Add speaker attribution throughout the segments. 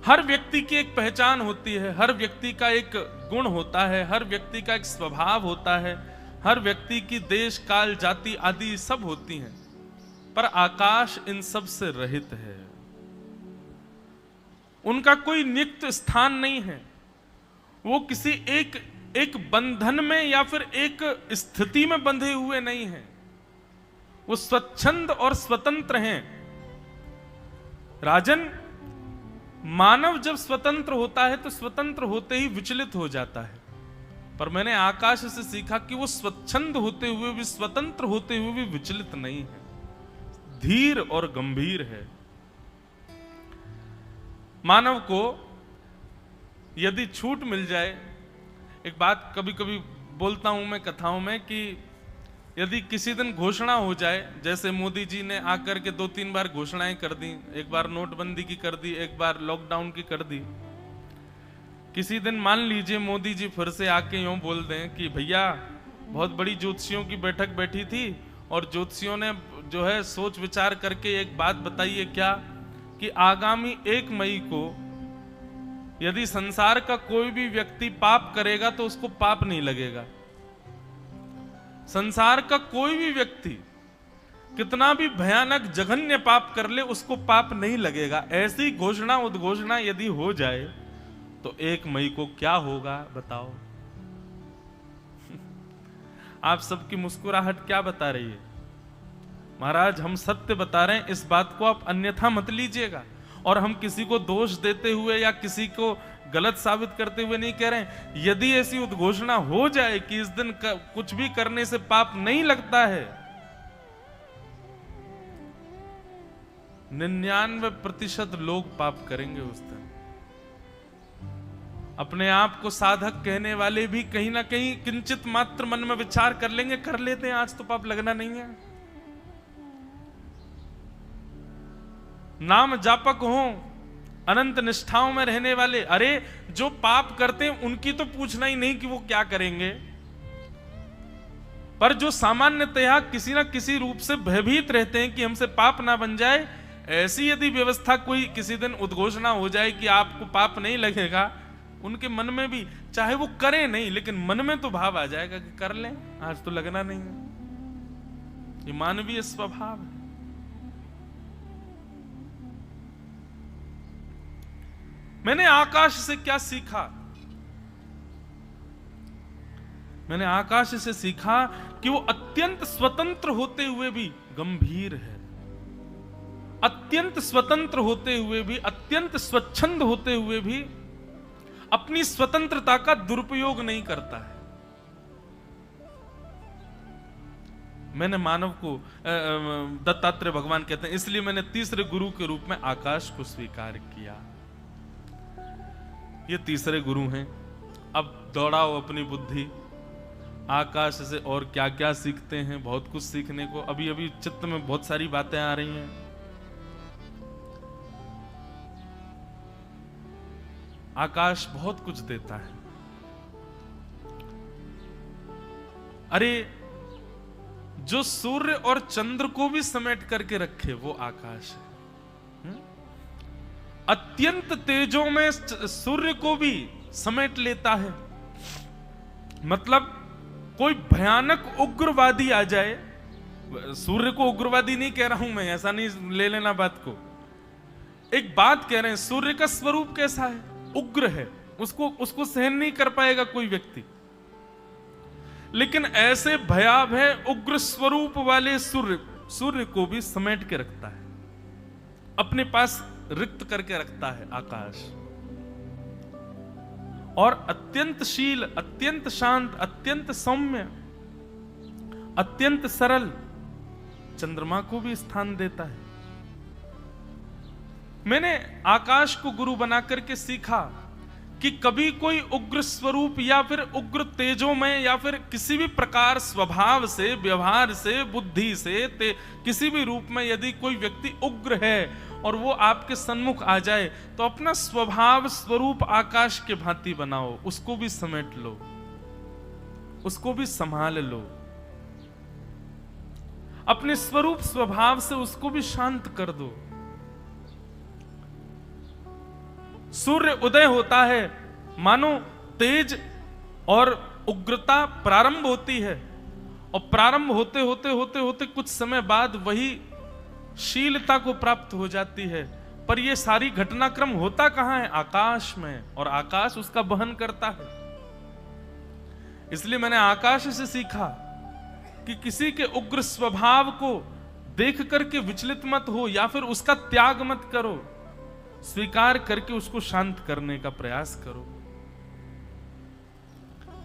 Speaker 1: हर व्यक्ति की एक पहचान होती है, हर व्यक्ति का एक गुण होता है, हर व्यक्ति का एक स्वभाव होता है, हर व्यक्ति की देश काल जाति आदि सब होती हैं, पर आकाश इन सब से रहित है। उनका कोई नित्य स्थान नहीं है। वो किसी एक बंधन में या फिर एक स्थिति में बंधे हुए नहीं हैं। वो स्वच्छंद और स्वतंत्र हैं। राजन, मानव जब स्वतंत्र होता है तो स्वतंत्र होते ही विचलित हो जाता है, पर मैंने आकाश से सीखा कि वो स्वच्छंद होते हुए भी, स्वतंत्र होते हुए भी विचलित नहीं है, धीर और गंभीर है। मानव को यदि छूट मिल जाए, एक बात कभी कभी बोलता हूं मैं कथाओं में कि यदि किसी दिन घोषणा हो जाए, जैसे मोदी जी ने आकर के 2-3 बार घोषणाएं कर दी, एक बार नोटबंदी की कर दी, एक बार लॉकडाउन की कर दी। किसी दिन मान लीजिए मोदी जी फिर से आके यूं बोल दें कि भैया बहुत बड़ी ज्योतिषियों की बैठक बैठी थी और ज्योतिषियों ने जो है सोच विचार करके एक बात बताइए क्या, कि आगामी 1 मई को यदि संसार का कोई भी व्यक्ति पाप करेगा तो उसको पाप नहीं लगेगा। संसार का कोई भी व्यक्ति कितना भी भयानक जघन्य पाप कर ले, उसको पाप नहीं लगेगा। ऐसी घोषणा उद्घोषणा यदि हो जाए तो 1 मई को क्या होगा बताओ। आप सबकी मुस्कुराहट क्या बता रही है? महाराज, हम सत्य बता रहे हैं, इस बात को आप अन्यथा मत लीजिएगा। और हम किसी को दोष देते हुए या किसी को गलत साबित करते हुए नहीं कह रहे हैं। यदि ऐसी उद्घोषणा हो जाए कि इस दिन कुछ भी करने से पाप नहीं लगता है, 99% लोग पाप करेंगे उस दिन। अपने आप को साधक कहने वाले भी कहीं ना कहीं किंचित मात्र मन में विचार कर लेंगे, कर लेते हैं, आज तो पाप लगना नहीं है। नाम जापक हो, अनंत निष्ठाओं में रहने वाले, अरे जो पाप करते हैं उनकी तो पूछना ही नहीं कि वो क्या करेंगे, पर जो सामान्यतया किसी ना किसी रूप से भयभीत रहते हैं कि हमसे पाप ना बन जाए, ऐसी यदि व्यवस्था कोई किसी दिन उद्घोषणा हो जाए कि आपको पाप नहीं लगेगा, उनके मन में भी, चाहे वो करें नहीं, लेकिन मन में तो भाव आ जाएगा कि कर लें, आज तो लगना नहीं है। ये मानवीय स्वभाव है। मैंने आकाश से क्या सीखा? मैंने आकाश से सीखा कि वो अत्यंत स्वतंत्र होते हुए भी गंभीर है, अत्यंत स्वतंत्र होते हुए भी, अत्यंत स्वच्छंद होते हुए भी अपनी स्वतंत्रता का दुरुपयोग नहीं करता है। मैंने मानव को दत्तात्रेय भगवान कहते हैं, इसलिए मैंने तीसरे गुरु के रूप में आकाश को स्वीकार किया। ये तीसरे गुरु हैं। अब दौड़ाओ अपनी बुद्धि, आकाश से और क्या क्या सीखते हैं। बहुत कुछ सीखने को, अभी अभी चित्त में बहुत सारी बातें आ रही हैं। आकाश बहुत कुछ देता है। अरे जो सूर्य और चंद्र को भी समेट करके रखे वो आकाश है। अत्यंत तेजों में सूर्य को भी समेट लेता है। मतलब कोई भयानक उग्रवादी आ जाए, सूर्य को उग्रवादी नहीं कह रहा हूं मैं, ऐसा नहीं ले लेना बात को, एक बात कह रहे हैं, सूर्य का स्वरूप कैसा है? उग्र है, उसको सहन नहीं कर पाएगा कोई व्यक्ति। लेकिन ऐसे भयावह उग्र स्वरूप वाले सूर्य को भी समेट के रखता है, अपने पास रिक्त करके रखता है आकाश। और अत्यंत शील, अत्यंत शांत, अत्यंत सौम्य, अत्यंत सरल चंद्रमा को भी स्थान देता है। मैंने आकाश को गुरु बनाकर के सीखा कि कभी कोई उग्र स्वरूप या फिर उग्र तेजों में या फिर किसी भी प्रकार स्वभाव से, व्यवहार से, बुद्धि से, किसी भी रूप में यदि कोई व्यक्ति उग्र है और वो आपके सन्मुख आ जाए तो अपना स्वभाव स्वरूप आकाश के भांति बनाओ, उसको भी समेट लो, उसको भी संभाल लो, अपने स्वरूप स्वभाव से उसको भी शांत कर दो। सूर्य उदय होता है, मानो तेज और उग्रता प्रारंभ होती है, और प्रारंभ होते होते होते होते कुछ समय बाद वही शीलता को प्राप्त हो जाती है। पर यह सारी घटनाक्रम होता कहां है? आकाश में, और आकाश उसका वहन करता है। इसलिए मैंने आकाश से सीखा कि किसी के उग्र स्वभाव को देख करके विचलित मत हो, या फिर उसका त्याग मत करो, स्वीकार करके उसको शांत करने का प्रयास करो।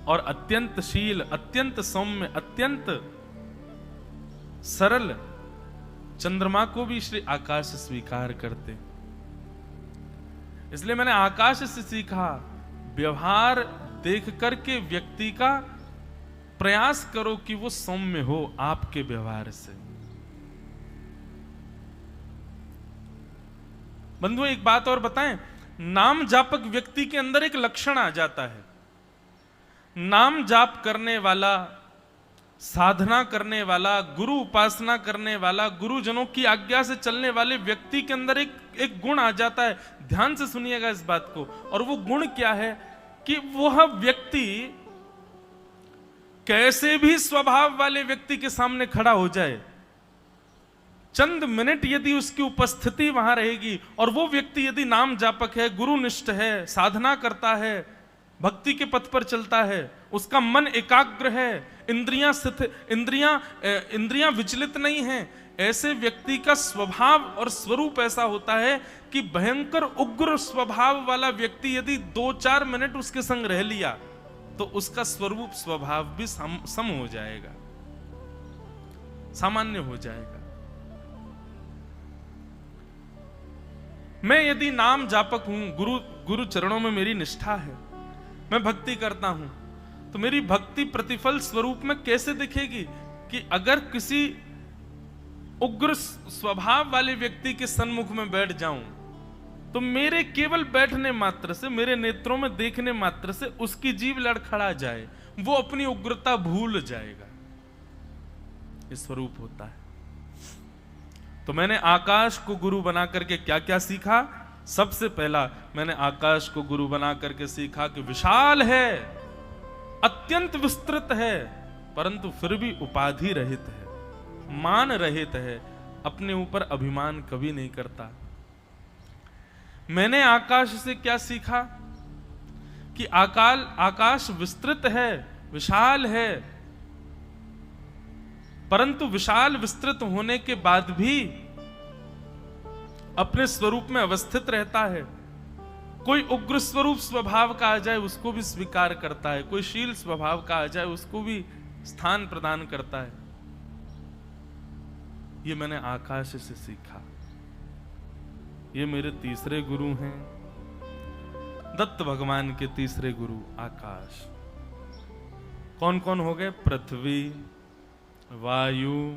Speaker 1: और अत्यंत शील, अत्यंत सौम्य, अत्यंत सरल चंद्रमा को भी श्री आकाश स्वीकार करते। इसलिए मैंने आकाश से सीखा, व्यवहार देख करके व्यक्ति का प्रयास करो कि वो सौम्य हो आपके व्यवहार से। बंधु एक बात और बताएं, नाम जापक व्यक्ति के अंदर एक लक्षण आ जाता है। नाम जाप करने वाला, साधना करने वाला, गुरु उपासना करने वाला, गुरुजनों की आज्ञा से चलने वाले व्यक्ति के अंदर एक गुण आ जाता है। ध्यान से सुनिएगा इस बात को। और वो गुण क्या है? कि वह व्यक्ति कैसे भी स्वभाव वाले व्यक्ति के सामने खड़ा हो जाए, चंद मिनट यदि उसकी उपस्थिति वहां रहेगी, और वो व्यक्ति यदि नाम जापक है, गुरुनिष्ठ है, साधना करता है, भक्ति के पथ पर चलता है, उसका मन एकाग्र है, इंद्रियां विचलित नहीं हैं, ऐसे व्यक्ति का स्वभाव और स्वरूप ऐसा होता है कि भयंकर उग्र स्वभाव वाला व्यक्ति यदि 2-4 मिनट उसके संग रह लिया तो उसका स्वरूप स्वभाव भी सम हो जाएगा, सामान्य हो जाएगा। मैं यदि नाम जापक हूं, गुरु चरणों में मेरी निष्ठा है, मैं भक्ति करता हूं, तो मेरी भक्ति प्रतिफल स्वरूप में कैसे दिखेगी? कि अगर किसी उग्र स्वभाव वाले व्यक्ति के सन्मुख में बैठ जाऊं तो मेरे केवल बैठने मात्र से, मेरे नेत्रों में देखने मात्र से उसकी जीभ लड़खड़ा जाए, वो अपनी उग्रता भूल जाएगा। ये स्वरूप होता है। तो मैंने आकाश को गुरु बना करके क्या क्या सीखा? सबसे पहला मैंने आकाश को गुरु बना करके सीखा कि विशाल है, अत्यंत विस्तृत है, परंतु फिर भी उपाधि रहित है, मान रहित है, अपने ऊपर अभिमान कभी नहीं करता। मैंने आकाश से क्या सीखा? कि आकाश विस्तृत है, विशाल है, परंतु विशाल विस्तृत होने के बाद भी अपने स्वरूप में अवस्थित रहता है। कोई उग्र स्वरूप स्वभाव का आ जाए उसको भी स्वीकार करता है, कोई शील स्वभाव का आ जाए उसको भी स्थान प्रदान करता है। ये मैंने आकाश से सीखा। ये मेरे तीसरे गुरु हैं, दत्त भगवान के तीसरे गुरु आकाश। कौन कौन हो गए? पृथ्वी, वायु,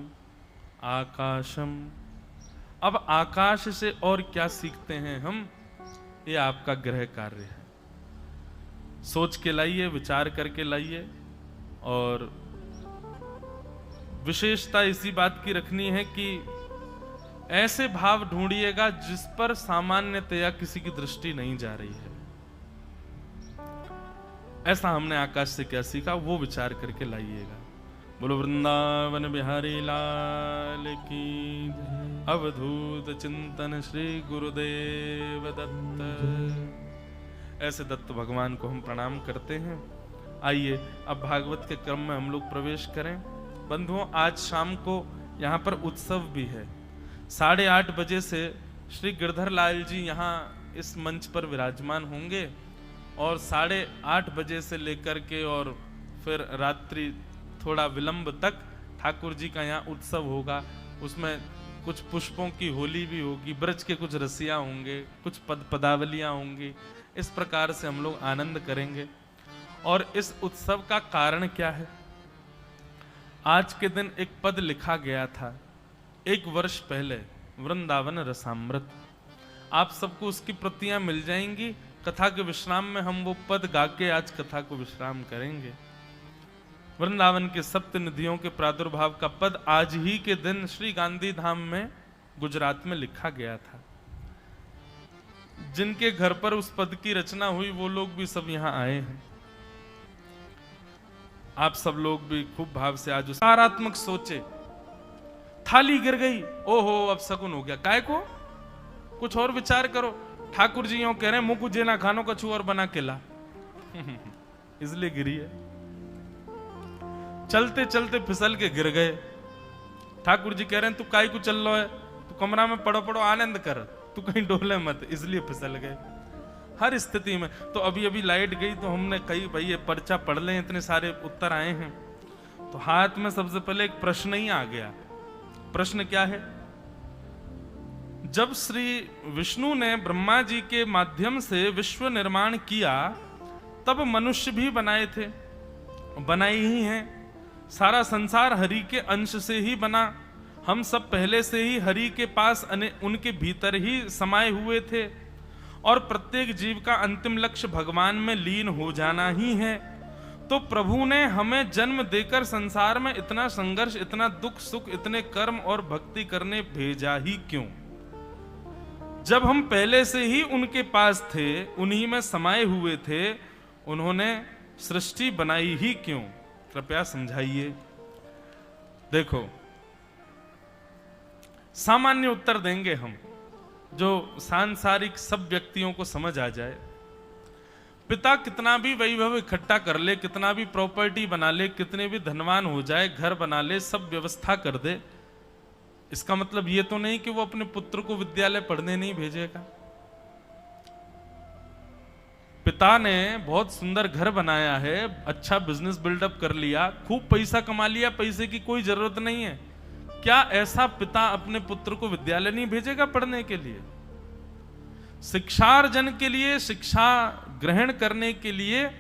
Speaker 1: आकाशम। अब आकाश से और क्या सीखते हैं हम? ये आपका गृह कार्य है। सोच के लाइए, विचार करके लाइए, और विशेषता इसी बात की रखनी है कि ऐसे भाव ढूंढिएगा जिस पर सामान्यतया किसी की दृष्टि नहीं जा रही है। ऐसा हमने आकाश से क्या सीखा वो विचार करके लाइएगा। बोलो वृंदावन बिहारी लाल की जय। अवधूत चिंतन श्री गुरुदेव दत्त। ऐसे दत्त भगवान को हम प्रणाम करते हैं। आइए अब भागवत के क्रम में हम लोग प्रवेश करें। बंधुओं, आज शाम को यहाँ पर उत्सव भी है। 8:30 बजे से श्री गिरधर लाल जी यहाँ इस मंच पर विराजमान होंगे, और 8:30 बजे से लेकर के और फिर रात्रि थोड़ा विलंब तक ठाकुर जी का यहाँ उत्सव होगा। उसमें कुछ पुष्पों की होली भी होगी, ब्रज के कुछ रसिया होंगे, कुछ पदावलियाँ होंगी। इस प्रकार से हम लोग आनंद करेंगे। और इस उत्सव का कारण क्या है? आज के दिन एक पद लिखा गया था 1 वर्ष पहले, वृंदावन रसामृत। आप सबको उसकी प्रतियां मिल जाएंगी। कथा के विश्राम में हम वो पद गा के आज कथा को विश्राम करेंगे। वृंदावन के सप्त निधियों के प्रादुर्भाव का पद आज ही के दिन श्री गांधी धाम में गुजरात में लिखा गया था। जिनके घर पर उस पद की रचना हुई वो लोग भी सब यहां आए हैं। आप सब लोग भी खूब भाव से आज सकारात्मक सोचे। थाली गिर गई, ओहो अब शकुन हो गया, काय को कुछ और विचार करो। ठाकुर जी यूं कह रहे हैं मुंह कुछ ना खानो कछु और बना के ला इसलिए गिरी है। चलते चलते फिसल के गिर गए। ठाकुर जी कह रहे हैं तू काय को चल रहा है, तू कमरा में पड़ो पड़ो आनंद कर, तू कहीं डोले मत, इसलिए फिसल गए। हर स्थिति में। तो अभी अभी लाइट गई तो हमने कही भाई ये पर्चा पढ़ लें, इतने सारे उत्तर आए हैं। तो हाथ में सबसे पहले एक प्रश्न ही आ गया। प्रश्न क्या है? जब श्री विष्णु ने ब्रह्मा जी के माध्यम से विश्व निर्माण किया तब मनुष्य भी बनाए थे, बनाए ही हैं। सारा संसार हरि के अंश से ही बना। हम सब पहले से ही हरि के पास उनके भीतर ही समाये हुए थे और प्रत्येक जीव का अंतिम लक्ष्य भगवान में लीन हो जाना ही है। तो प्रभु ने हमें जन्म देकर संसार में इतना संघर्ष, इतना दुख सुख, इतने कर्म और भक्ति करने भेजा ही क्यों? जब हम पहले से ही उनके पास थे, उन्हीं में समाये हुए थे, उन्होंने सृष्टि बनाई ही क्यों? कृपया समझाइए। देखो, सामान्य उत्तर देंगे हम जो सांसारिक सब व्यक्तियों को समझ आ जाए। पिता कितना भी वैभव इकट्ठा कर ले, कितना भी प्रॉपर्टी बना ले, कितने भी धनवान हो जाए, घर बना ले, सब व्यवस्था कर दे, इसका मतलब ये तो नहीं कि वो अपने पुत्र को विद्यालय पढ़ने नहीं भेजेगा। पिता ने बहुत सुंदर घर बनाया है, अच्छा बिजनेस बिल्डअप कर लिया, खूब पैसा कमा लिया, पैसे की कोई जरूरत नहीं है, क्या ऐसा पिता अपने पुत्र को विद्यालय नहीं भेजेगा पढ़ने के लिए? शिक्षार्जन के लिए, शिक्षा ग्रहण करने के लिए,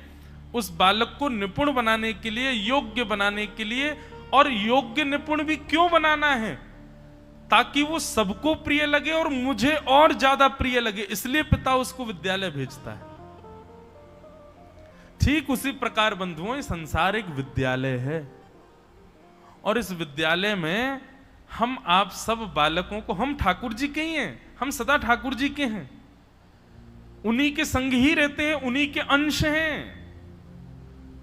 Speaker 1: उस बालक को निपुण बनाने के लिए, योग्य बनाने के लिए। और योग्य निपुण भी क्यों बनाना है? ताकि वो सबको प्रिय लगे और मुझे और ज्यादा प्रिय लगे, इसलिए पिता उसको विद्यालय भेजता है। ठीक उसी प्रकार बंधुओं, संसार एक विद्यालय है और इस विद्यालय में हम आप सब बालकों को, हम ठाकुर जी के ही हैं, हम सदा ठाकुर जी के हैं, उन्हीं के संग ही रहते हैं, उन्हीं के अंश हैं।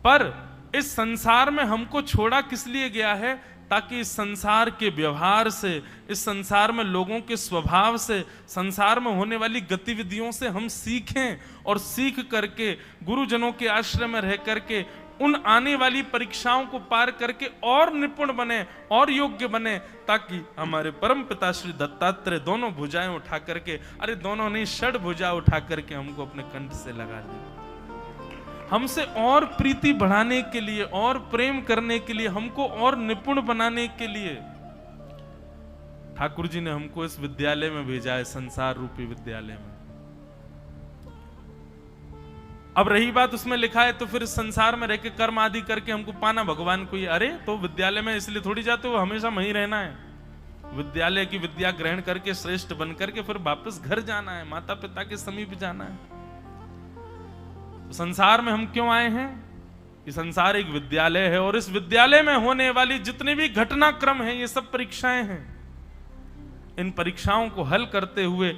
Speaker 1: पर इस संसार में हमको छोड़ा किस लिए गया है? ताकि इस संसार के व्यवहार से, इस संसार में लोगों के स्वभाव से, संसार में होने वाली गतिविधियों से हम सीखें और सीख करके गुरुजनों के आश्रय में रह करके उन आने वाली परीक्षाओं को पार करके और निपुण बने और योग्य बने, ताकि हमारे परम पिता श्री दत्तात्रेय दोनों भुजाएं उठा करके, अरे दोनों नहीं षड भुजा उठा करके हमको अपने कंठ से लगा ले। हमसे और प्रीति बढ़ाने के लिए, और प्रेम करने के लिए, हमको और निपुण बनाने के लिए ठाकुर जी ने हमको इस विद्यालय में भेजा है, संसार रूपी विद्यालय में। अब रही बात उसमें लिखा है तो फिर संसार में रह के कर्म आदि करके हमको पाना भगवान को ही, अरे तो विद्यालय में इसलिए थोड़ी जाते हो, हमेशा वहीं रहना है। विद्यालय की विद्या ग्रहण करके श्रेष्ठ बन करके फिर वापस घर जाना है, माता पिता के समीप जाना है। तो संसार में हम क्यों आए हैं? ये संसार एक विद्यालय है और इस विद्यालय में होने वाली जितने भी घटनाक्रम हैं, ये सब परीक्षाएं हैं। इन परीक्षाओं को हल करते हुए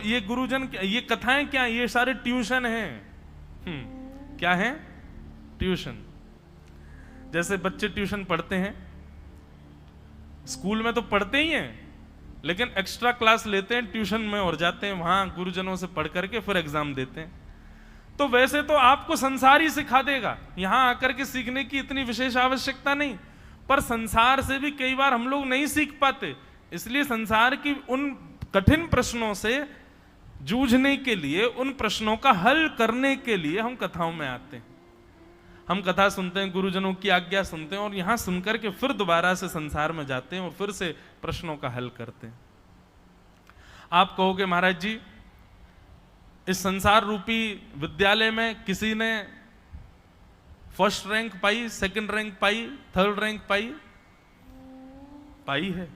Speaker 1: ये गुरुजन, ये कथाएं क्या, ये सारे ट्यूशन हैं। क्या है? ट्यूशन। जैसे बच्चे ट्यूशन पढ़ते हैं, स्कूल में तो पढ़ते ही हैं, लेकिन एक्स्ट्रा क्लास लेते हैं ट्यूशन में और जाते हैं वहां गुरुजनों से पढ़ करके फिर एग्जाम देते हैं। तो वैसे तो आपको संसार ही सिखा देगा, यहां आकर के सीखने की इतनी विशेष आवश्यकता नहीं, पर संसार से भी कई बार हम लोग नहीं सीख पाते। इसलिए संसार की उन कठिन प्रश्नों से जूझने के लिए, उन प्रश्नों का हल करने के लिए हम कथाओं में आते हैं। हम कथा सुनते हैं, गुरुजनों की आज्ञा सुनते हैं और यहां सुनकर के फिर दोबारा से संसार में जाते हैं और फिर से प्रश्नों का हल करते हैं। आप कहोगे महाराज जी, इस संसार रूपी विद्यालय में किसी ने फर्स्ट रैंक पाई, सेकंड रैंक पाई, थर्ड रैंक पाई है।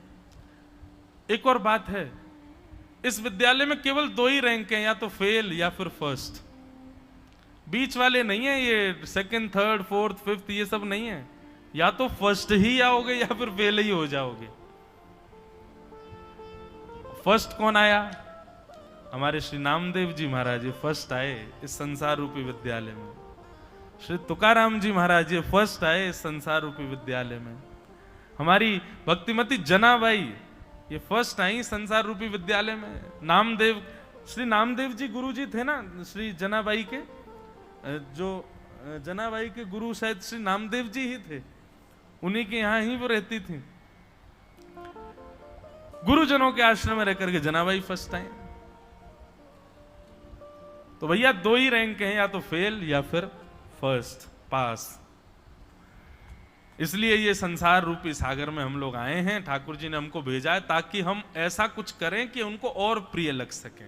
Speaker 1: एक और बात है, इस विद्यालय में केवल 2 ही रैंक हैं, या तो फेल या फिर फर्स्ट। बीच वाले नहीं है, ये सेकंड, थर्ड, फोर्थ, फिफ्थ ये सब नहीं है। या तो फर्स्ट ही आओगे या फिर फेल ही हो जाओगे। फर्स्ट कौन आया? हमारे श्री नामदेव जी महाराज ये फर्स्ट आए इस संसार रूपी विद्यालय में। श्री तुकाराम जी महाराज ये फर्स्ट आए इस संसार रूपी विद्यालय में। हमारी भक्तिमती जनाबाई ये फर्स्ट आई संसार रूपी विद्यालय में। नामदेव, श्री नामदेव जी गुरु जी थे ना श्री जनाबाई के, जो जनाबाई के गुरु शायद श्री नामदेव जी ही थे, उन्हीं के यहां ही वो रहती थी। गुरुजनों के आश्रम में रहकर के जनाबाई फर्स्ट आई। तो भैया दो ही रैंक हैं, या तो फेल या फिर फर्स्ट पास। इसलिए ये संसार रूपी सागर में हम लोग आए हैं। ठाकुर जी ने हमको भेजा है ताकि हम ऐसा कुछ करें कि उनको और प्रिय लग सके।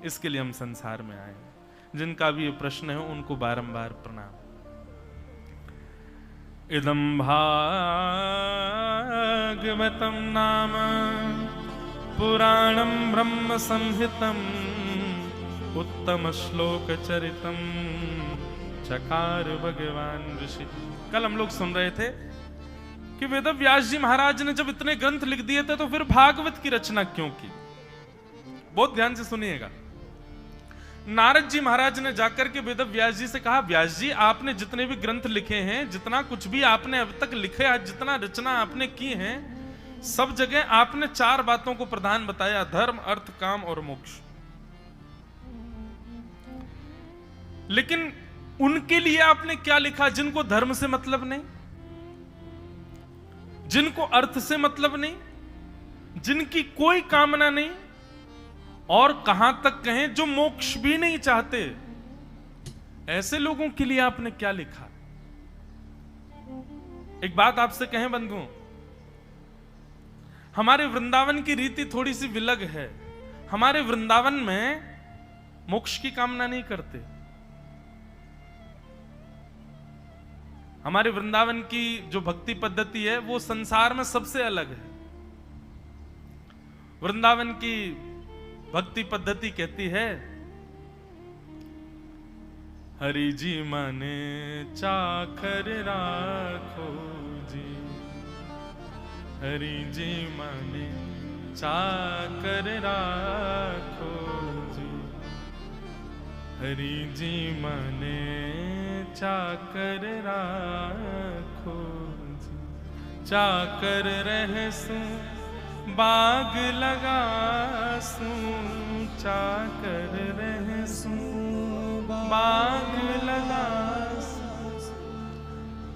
Speaker 1: इसके लिए हम संसार में आए हैं। जिनका भी ये प्रश्न है उनको बारंबार प्रणाम। इदं भागवतं नाम पुराणं ब्रह्म संहितं उत्तम श्लोक चरितं चकार भगवान ऋषि। कल हम लोग सुन रहे थे कि वेद व्यास जी महाराज ने जब इतने ग्रंथ लिख दिए थे तो फिर भागवत की रचना क्यों की। बहुत ध्यान से सुनिएगा। नारद जी महाराज ने जाकर के वेद व्यास जी से कहा, व्यास जी आपने जितने भी ग्रंथ लिखे हैं, जितना कुछ भी आपने अब तक लिखे है, जितना रचना आपने की है, सब जगह आपने चार बातों को प्रधान बताया, धर्म, अर्थ, काम और मोक्ष। लेकिन उनके लिए आपने क्या लिखा जिनको धर्म से मतलब नहीं, जिनको अर्थ से मतलब नहीं, जिनकी कोई कामना नहीं, और कहां तक कहें जो मोक्ष भी नहीं चाहते, ऐसे लोगों के लिए आपने क्या लिखा। एक बात आपसे कहें बंधुओं, हमारे वृंदावन की रीति थोड़ी सी विलग है। हमारे वृंदावन में मोक्ष की कामना नहीं करते। हमारे वृंदावन की जो भक्ति पद्धति है वो संसार में सबसे अलग है। वृंदावन की भक्ति पद्धति कहती है, हरि जी माने चाकर राखो जी, हरि जी माने चाकर राखो जी, हरि जी माने चाकर राखो जी, चाकर रहसू बाग लगासू, चाकर रहसू बाग लगासू,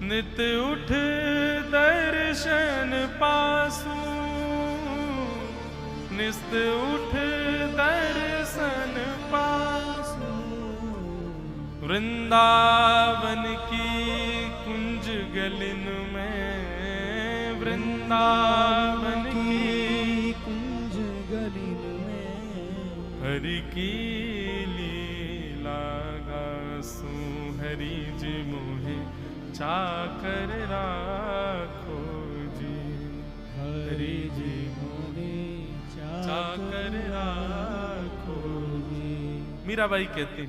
Speaker 1: नित उठ दर्शन पासू, नित उठ दर्शन पासू, वृंदावन की कुंज गलिन में, वृंदावन की कुंज गलिन में, हरि की लीला गासू, हरि जी मोहे चाकर राखो जी, हरि जी मोहे चाकर राखो जी। मीराबाई कहती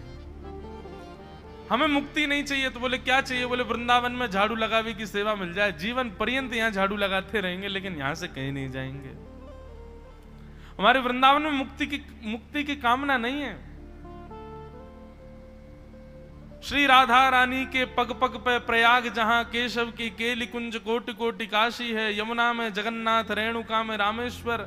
Speaker 1: हमें मुक्ति नहीं चाहिए, तो बोले क्या चाहिए, बोले वृंदावन में झाड़ू लगावे की सेवा मिल जाए, जीवन पर्यंत यहाँ झाड़ू लगाते रहेंगे लेकिन यहां से कहीं नहीं जाएंगे। हमारे वृंदावन में मुक्ति की कामना नहीं है। श्री राधा रानी के पग पग पे प्रयाग जहां केशव की केली कुंज कोटि कोटि काशी है, यमुना में जगन्नाथ, रेणुका में रामेश्वर,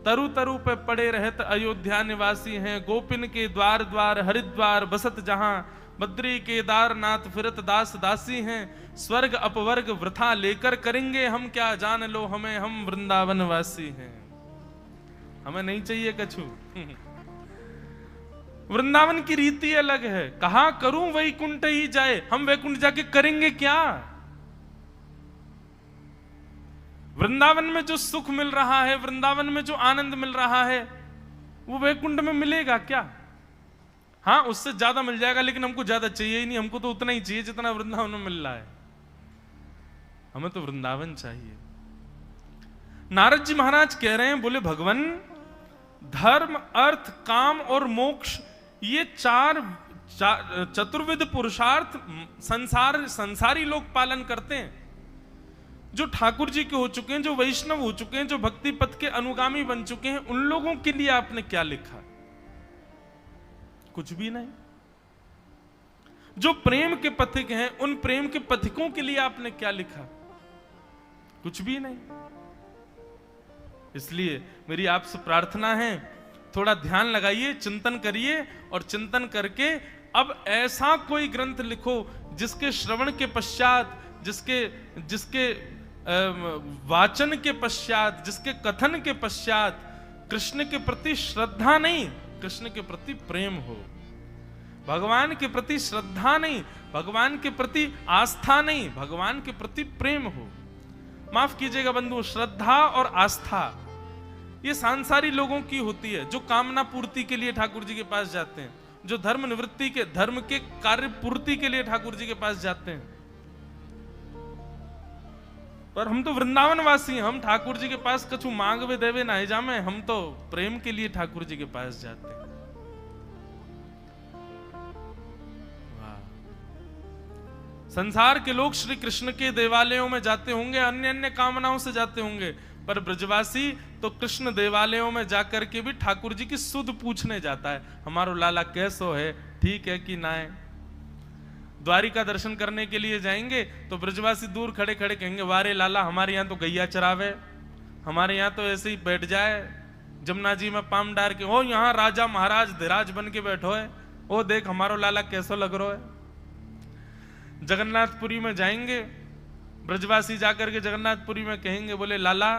Speaker 1: तरु तरु पे पड़े रहत अयोध्या निवासी हैं, गोपिन के द्वार द्वार हरिद्वार बसत जहां, बद्री केदारनाथ फिरत दास दासी हैं, स्वर्ग अपवर्ग वृथा लेकर करेंगे हम क्या, जान लो हमें हम वृंदावन वासी हैं। हमें नहीं चाहिए कछु। वृंदावन की रीति अलग है। कहा करूं वैकुंठ ही जाए, हम वैकुंठ जाके करेंगे क्या। वृंदावन में जो सुख मिल रहा है, वृंदावन में जो आनंद मिल रहा है, वो वैकुंठ में मिलेगा क्या। हाँ उससे ज्यादा मिल जाएगा, लेकिन हमको ज्यादा चाहिए ही नहीं, हमको तो उतना ही चाहिए जितना वृंदावन में मिल रहा है। हमें तो वृंदावन चाहिए। नारद जी महाराज कह रहे हैं, बोले भगवान धर्म अर्थ काम और मोक्ष ये चार चतुर्विध पुरुषार्थ संसारी लोग पालन करते हैं। जो ठाकुर जी के हो चुके हैं, जो वैष्णव हो चुके हैं, जो भक्ति पथ के अनुगामी बन चुके हैं, उन लोगों के लिए आपने क्या लिखा। कुछ भी नहीं। जो प्रेम के पथिक हैं, उन प्रेम के पथिकों के लिए आपने क्या लिखा? कुछ भी नहीं। इसलिए मेरी आपसे प्रार्थना है, थोड़ा ध्यान लगाइए, चिंतन करिए, और चिंतन करके अब ऐसा कोई ग्रंथ लिखो जिसके श्रवण के पश्चात, जिसके वाचन के पश्चात, जिसके कथन के पश्चात कृष्ण के प्रति श्रद्धा नहीं, कृष्ण के प्रति प्रेम हो। भगवान के प्रति श्रद्धा नहीं, भगवान के प्रति आस्था नहीं, भगवान के प्रति प्रेम हो। माफ कीजिएगा बंधु, श्रद्धा और आस्था ये सांसारी लोगों की होती है, जो कामना पूर्ति के लिए ठाकुर जी के पास जाते हैं, जो धर्म निवृत्ति के, धर्म के कार्य पूर्ति के लिए ठाकुर जी के पास जाते हैं। पर हम तो वृंदावन वासी हैं, हम ठाकुर जी के पास कछु मांगवे देवे ना जामे, हम तो प्रेम के लिए ठाकुर जी के पास जाते हैं। संसार के लोग श्री कृष्ण के देवालयों में जाते होंगे, अन्य अन्य कामनाओं से जाते होंगे, पर ब्रजवासी तो कृष्ण देवालयों में जाकर के भी ठाकुर जी की सुध पूछने जाता है, हमारो लाला कैसो है, ठीक है कि ना है। द्वारिका दर्शन करने के लिए जाएंगे तो ब्रजवासी दूर खड़े खड़े कहेंगे, वारे लाला हमारे यहाँ तो गैया चरावे, हमारे यहाँ तो ऐसे ही बैठ जाए जमुना जी में पाम डार के, ओ यहाँ राजा महाराज धीराज बन के बैठो है, ओ देख हमारो लाला कैसो लग रहा है। जगन्नाथपुरी में जाएंगे, ब्रजवासी जाकर के जगन्नाथपुरी में कहेंगे, बोले लाला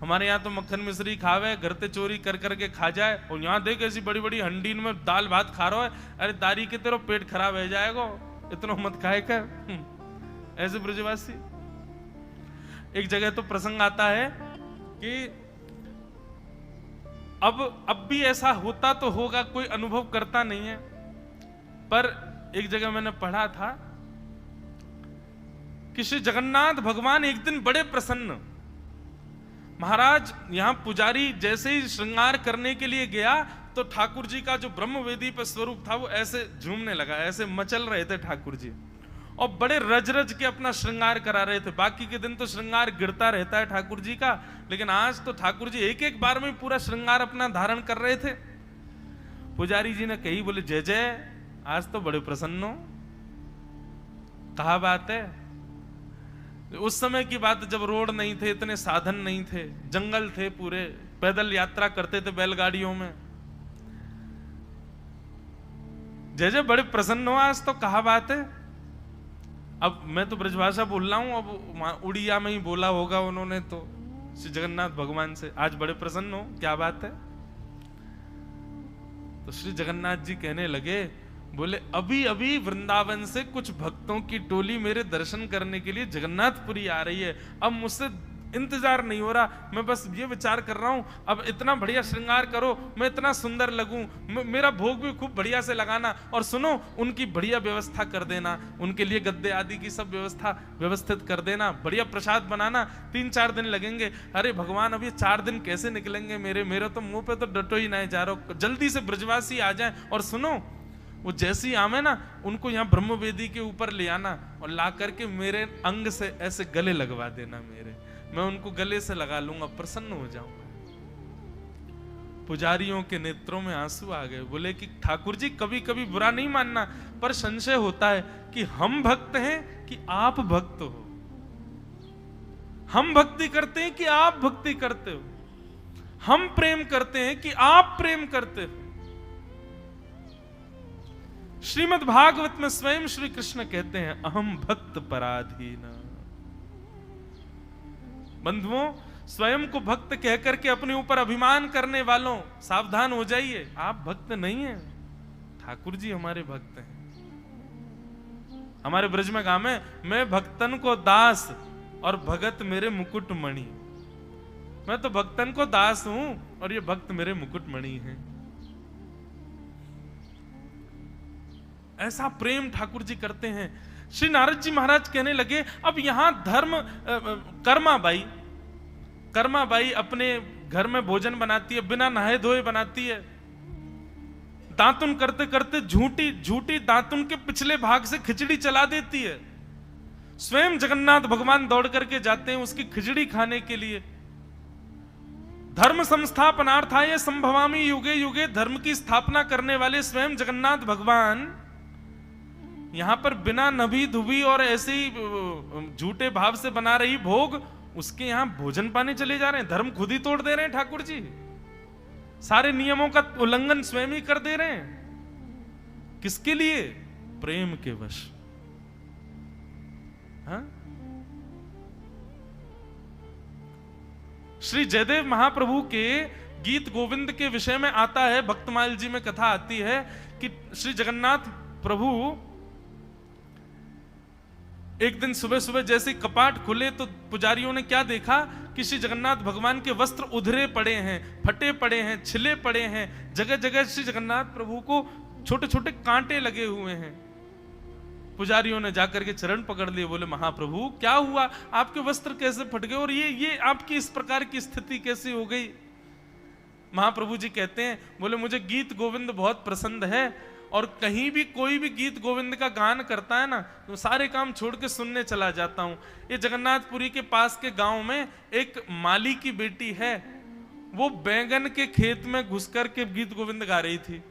Speaker 1: हमारे यहाँ तो मक्खन मिश्री खावे, घर ते चोरी कर करके खा जाए, और यहाँ देख ऐसी बड़ी बड़ी हंडीन में दाल भात खा रहा है, अरे दारी के तेरो पेट खराब हो जाएगा, इतना मत खाए कर। ऐसे ब्रजवासी। एक जगह तो प्रसंग आता है कि अब भी ऐसा होता तो होगा, कोई अनुभव करता नहीं है, पर एक जगह मैंने पढ़ा था कि श्री जगन्नाथ भगवान एक दिन बड़े प्रसन्न, महाराज यहां पुजारी जैसे ही श्रृंगार करने के लिए गया तो ठाकुर जी का जो ब्रह्मवेदी पर स्वरूप था वो ऐसे झूमने लगा, ऐसे मचल रहे थे ठाकुर जी, और बड़े रज रज के अपना श्रृंगार करा रहे थे। बाकी के दिन तो श्रृंगार गिरता रहता है ठाकुर जी का, लेकिन आज तो ठाकुर जी एक एक बार में पूरा श्रृंगार अपना धारण कर रहे थे। पुजारी जी ने कही, बोले जय जय, आज तो बड़े प्रसन्न हो, कहा बात है। उस समय की बात, जब रोड नहीं थे, इतने साधन नहीं थे, जंगल थे पूरे, पैदल यात्रा करते थे बैलगाड़ियों में। जय जय, बड़े प्रसन्न हो आज तो, कहा बात है। अब मैं तो ब्रजभाषा बोल रहा हूं, अब उड़िया में ही बोला होगा उन्होंने तो श्री जगन्नाथ भगवान से, आज बड़े प्रसन्न हो, क्या बात है। तो श्री जगन्नाथ जी कहने लगे, बोले अभी अभी वृंदावन से कुछ भक्तों की टोली मेरे दर्शन करने के लिए जगन्नाथपुरी आ रही है, अब मुझसे इंतजार नहीं हो रहा, मैं बस ये विचार कर रहा हूं, अब इतना बढ़िया श्रृंगार करो, मैं इतना सुंदर लगूं, मेरा भोग भी खूब बढ़िया से लगाना, और सुनो उनकी बढ़िया व्यवस्था कर देना, उनके लिए गद्दे आदि की सब व्यवस्था व्यवस्थित कर देना, बढ़िया प्रसाद बनाना, 3-4 दिन लगेंगे। अरे भगवान अब ये 4 दिन कैसे निकलेंगे मेरे तो मुंह पे तो डटो ही नहीं जा रहा, जल्दी से ब्रजवासी आ जाए, और सुनो वो जैसे ही आवे ना, उनको यहाँ ब्रह्मवेदी के ऊपर ले आना और ला करके मेरे अंग से ऐसे गले लगवा देना मेरे, मैं उनको गले से लगा लूंगा, प्रसन्न हो जाऊंगा। पुजारियों के नेत्रों में आंसू आ गए, बोले कि ठाकुर जी कभी कभी बुरा नहीं मानना, पर संशय होता है कि हम भक्त हैं कि आप भक्त हो, हम भक्ति करते हैं कि आप भक्ति करते हो, हम प्रेम करते हैं कि आप प्रेम करते हो। श्रीमद् भागवत में स्वयं श्री कृष्ण कहते हैं, अहम भक्त पराधीन। बंधुओं, स्वयं को भक्त कह करके अपने ऊपर अभिमान करने वालों, सावधान हो जाइए, आप भक्त नहीं हैं, ठाकुर जी हमारे भक्त हैं। हमारे ब्रज में काम है, मैं भक्तन को दास और भगत मेरे मुकुट मणि। मैं तो भक्तन को दास हूं और ये भक्त मेरे मुकुट मणि हैं। ऐसा प्रेम ठाकुर जी करते हैं। श्री नारद जी महाराज कहने लगे, अब यहां धर्म कर्मा बाई अपने घर में भोजन बनाती है, बिना नहाए धोए बनाती है, दातुन करते करते झूठी दातुन के पिछले भाग से खिचड़ी चला देती है। स्वयं जगन्नाथ भगवान दौड़ करके जाते हैं उसकी खिचड़ी खाने के लिए। धर्म संस्थापनार्थाय संभवामि युगे युगे, धर्म की स्थापना करने वाले स्वयं जगन्नाथ भगवान यहां पर बिना नभी धुबी और ऐसे ही झूठे भाव से बना रही भोग, उसके यहां भोजन पाने चले जा रहे हैं। धर्म खुद ही तोड़ दे रहे हैं ठाकुर जी, सारे नियमों का उल्लंघन स्वयं ही कर दे रहे हैं। किसके लिए? प्रेम के वश। हाँ? श्री जयदेव महाप्रभु के गीत गोविंद के विषय में आता है, भक्तमाल जी में कथा आती है कि श्री जगन्नाथ प्रभु एक दिन सुबह सुबह जैसे कपाट खुले तो पुजारियों ने क्या देखा कि श्री जगन्नाथ भगवान के वस्त्र उधरे पड़े हैं, फटे पड़े हैं, छिले पड़े हैं, जगह जगह श्री जगन्नाथ प्रभु को छोटे छोटे कांटे लगे हुए हैं। पुजारियों ने जाकर के चरण पकड़ लिए, बोले महाप्रभु क्या हुआ, आपके वस्त्र कैसे फट गए और ये आपकी इस प्रकार की स्थिति कैसे हो गई? महाप्रभु जी कहते हैं, बोले मुझे गीत गोविंद बहुत पसंद है और कहीं भी कोई भी गीत गोविंद का गान करता है ना तो सारे काम छोड़ के सुनने चला जाता हूं। ये जगन्नाथपुरी के पास के गांव में एक माली की बेटी है, वो बैंगन के खेत में घुस कर के गीत गोविंद गा रही थी।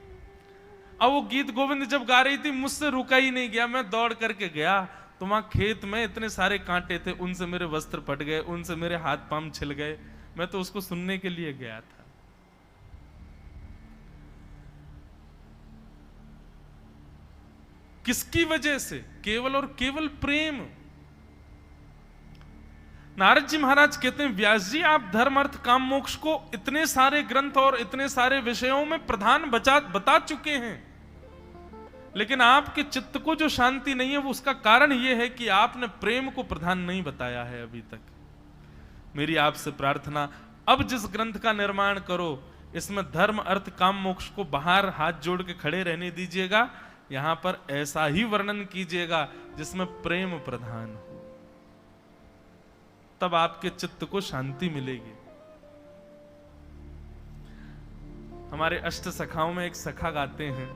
Speaker 1: अब वो गीत गोविंद जब गा रही थी मुझसे रुका ही नहीं गया, मैं दौड़ करके गया तो वहां खेत में इतने सारे कांटे थे, उनसे मेरे वस्त्र फट गए, उनसे मेरे हाथ पांव छिल गए। मैं तो उसको सुनने के लिए गया था। किसकी वजह से? केवल और केवल प्रेम। नारद जी महाराज कहते हैं, व्यास जी आप धर्म अर्थ काम मोक्ष को इतने सारे ग्रंथ और इतने सारे विषयों में प्रधान बता चुके हैं, लेकिन आपके चित्त को जो शांति नहीं है वो उसका कारण यह है कि आपने प्रेम को प्रधान नहीं बताया है अभी तक। मेरी आपसे प्रार्थना, अब जिस ग्रंथ का निर्माण करो इसमें धर्म अर्थ काम मोक्ष को बाहर हाथ जोड़ के खड़े रहने दीजिएगा, यहां पर ऐसा ही वर्णन कीजिएगा जिसमें प्रेम प्रधान हो, तब आपके चित्त को शांति मिलेगी। हमारे अष्ट सखाओं में एक सखा गाते हैं,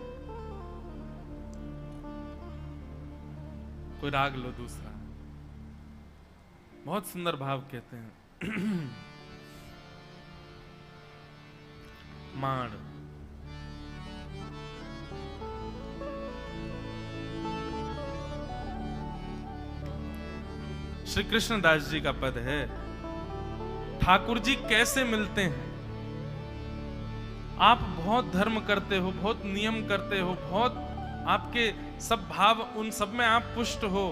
Speaker 1: कोई राग लो दूसरा, बहुत सुंदर भाव कहते हैं। माण श्री कृष्णदास जी का पद है, ठाकुर जी कैसे मिलते हैं? आप बहुत धर्म करते हो, बहुत नियम करते हो, बहुत आपके सब भाव उन सब में आप पुष्ट हो,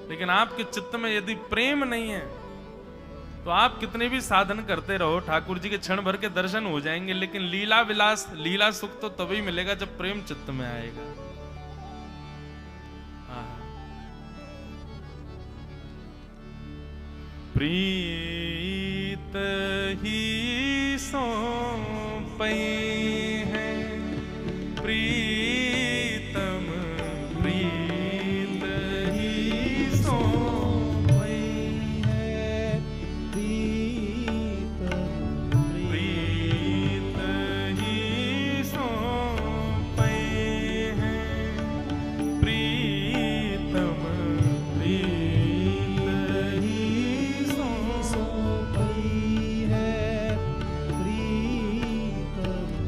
Speaker 1: लेकिन आपके चित्त में यदि प्रेम नहीं है तो आप कितने भी साधन करते रहो, ठाकुर जी के क्षण भर के दर्शन हो जाएंगे, लेकिन लीला विलास लीला सुख तो तभी मिलेगा जब प्रेम चित्त में आएगा। प्रीत ही सौंपई है प्रीतम, प्रीत ही सौंपई है प्रीतम, प्रीत ही सौंपई है प्रीतम,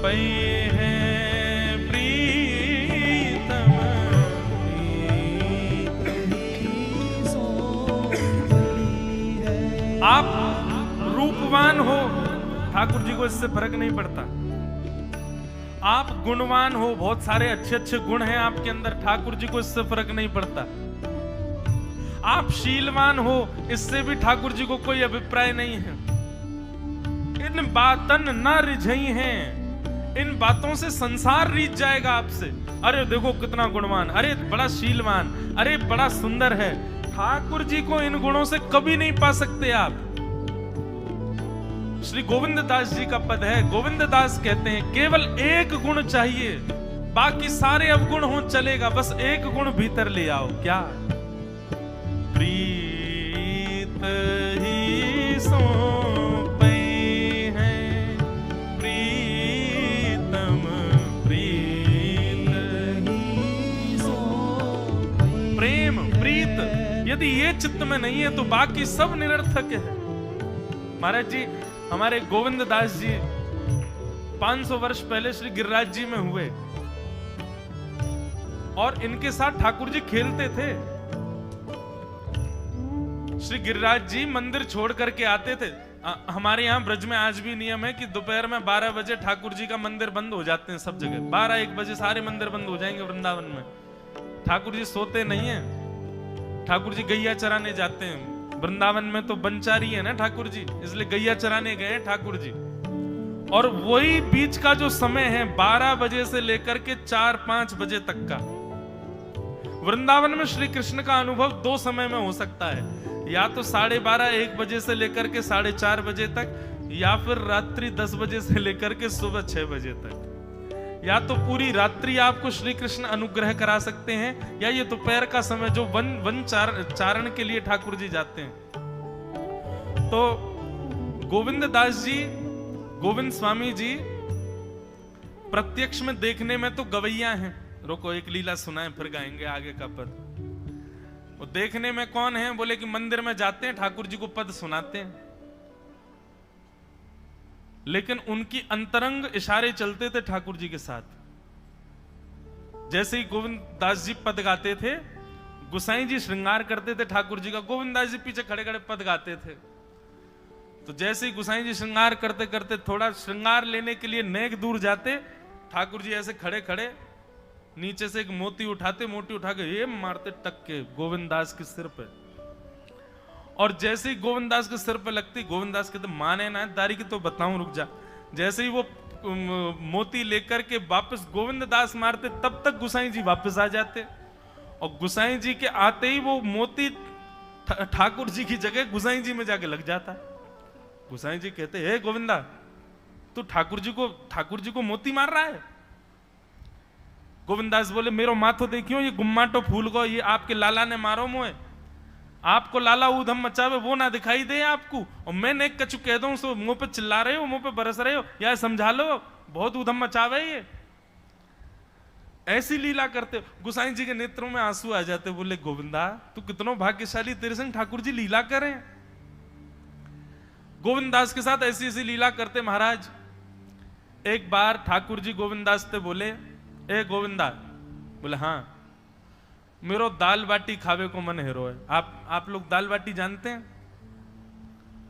Speaker 1: पै हैं प्रीतम। आप रूपवान हो, ठाकुर जी को इससे फर्क नहीं पड़ता। आप गुणवान हो, बहुत सारे अच्छे अच्छे गुण हैं आपके अंदर, ठाकुर जी को इससे फर्क नहीं पड़ता। आप शीलवान हो, इससे भी ठाकुर जी को कोई अभिप्राय नहीं है। इन बातन न रिझई हैं, इन बातों से संसार रीझ जाएगा आपसे। अरे देखो कितना गुणवान, अरे बड़ा शीलवान, अरे बड़ा सुंदर है। ठाकुर जी को इन गुणों से कभी नहीं पा सकते आप। श्री गोविंद दास जी का पद है, गोविंद दास कहते हैं केवल एक गुण चाहिए, बाकी सारे अवगुण हो चलेगा, बस एक गुण भीतर ले आओ। क्या? प्रीत ही सौंपे हैं प्रीतम, प्रीत ही सौंपे। प्रेम, प्रीत, यदि ये चित्त में नहीं है तो बाकी सब निरर्थक है। महाराज जी, हमारे गोविंद दास जी 500 वर्ष पहले श्री गिरिराज जी में हुए और इनके साथ ठाकुर जी खेलते थे। श्री गिरिराज जी मंदिर छोड़ करके आते थे। हमारे यहाँ ब्रज में आज भी नियम है कि दोपहर में 12 बजे ठाकुर जी का मंदिर बंद हो जाते हैं सब जगह। 12-1 बजे सारे मंदिर बंद हो जाएंगे वृंदावन में। ठाकुर जी सोते नहीं है, ठाकुर जी गैया चराने जाते हैं। वृंदावन में तो बनचारी है ना ठाकुर जी, इसलिए गैया चराने गए ठाकुर जी। और वही बीच का जो समय है 12 बजे से लेकर के 4-5 बजे तक का, वृंदावन में श्री कृष्ण का अनुभव 2 समय में हो सकता है, या तो 12:30-1 बजे से लेकर के 4:30 बजे तक, या फिर रात्रि 10 बजे से लेकर के सुबह 6 बजे तक। या तो पूरी रात्रि आपको श्री कृष्ण अनुग्रह करा सकते हैं, या ये दोपहर का समय जो वन चारण के लिए ठाकुर जी जाते हैं। तो गोविंद दास जी, गोविंद स्वामी जी प्रत्यक्ष में देखने में तो गवैया हैं। रुको एक लीला सुनाएं फिर गाएंगे आगे का पद। वो देखने में कौन है? बोले कि मंदिर में जाते हैं ठाकुर जी को पद सुनाते हैं, लेकिन उनकी अंतरंग इशारे चलते थे ठाकुर जी के साथ। जैसे ही गोविंद दास जी पद गाते थे, गुसाई जी श्रृंगार करते थे ठाकुर जी का, गोविंद दास जी पीछे खड़े खड़े पद गाते थे। तो जैसे ही गुसाई जी श्रृंगार करते करते थोड़ा श्रृंगार लेने के लिए नेक दूर जाते, ठाकुर जी ऐसे खड़े खड़े नीचे से एक मोती उठाते, मोती उठा के ये मारते टक के गोविंद दास के सिर पे। और जैसे ही गोविंद दास के सिर पे लगती, गोविंद दास कहते माने ना दारी की तो बताऊं, रुक जा। जैसे ही वो मोती लेकर के वापस गोविंद दास मारते, तब तक गुसाई जी वापस आ जाते। और गुसाई जी के आते ही वो मोती ठाकुर जी की जगह गुसाई जी में जाके लग जाता। गुसाई जी कहते हे गोविंदा, तू ठाकुर जी को मोती मार रहा है? गोविंद दास बोले मेरो माथो देखियो, ये गुम्माटो फूल को ये आपके लाला ने मारो मोए। आपको लाला ऊधम मचावे वो ना दिखाई दे आपको, और मैं नेक कछु कह दूं सो मुंह पे चिल्ला रहे हो, मुंह पे बरस रहे हो, या समझा लो बहुत ऊधम मचावे ये। ऐसी लीला करते। गुसाई जी के नेत्रों में आंसू आ जाते। बोले गोविंदा तू कितनो भाग्यशाली, तेरे संग ठाकुर जी लीला करें। गोविंद दास के साथ ऐसी ऐसी लीला करते महाराज। एक बार ठाकुर जी गोविंद दास से बोले ए गोविंदा, बोले हाँ मेरो दाल बाटी खावे को मन हेरो है। आप लोग दाल बाटी जानते हैं?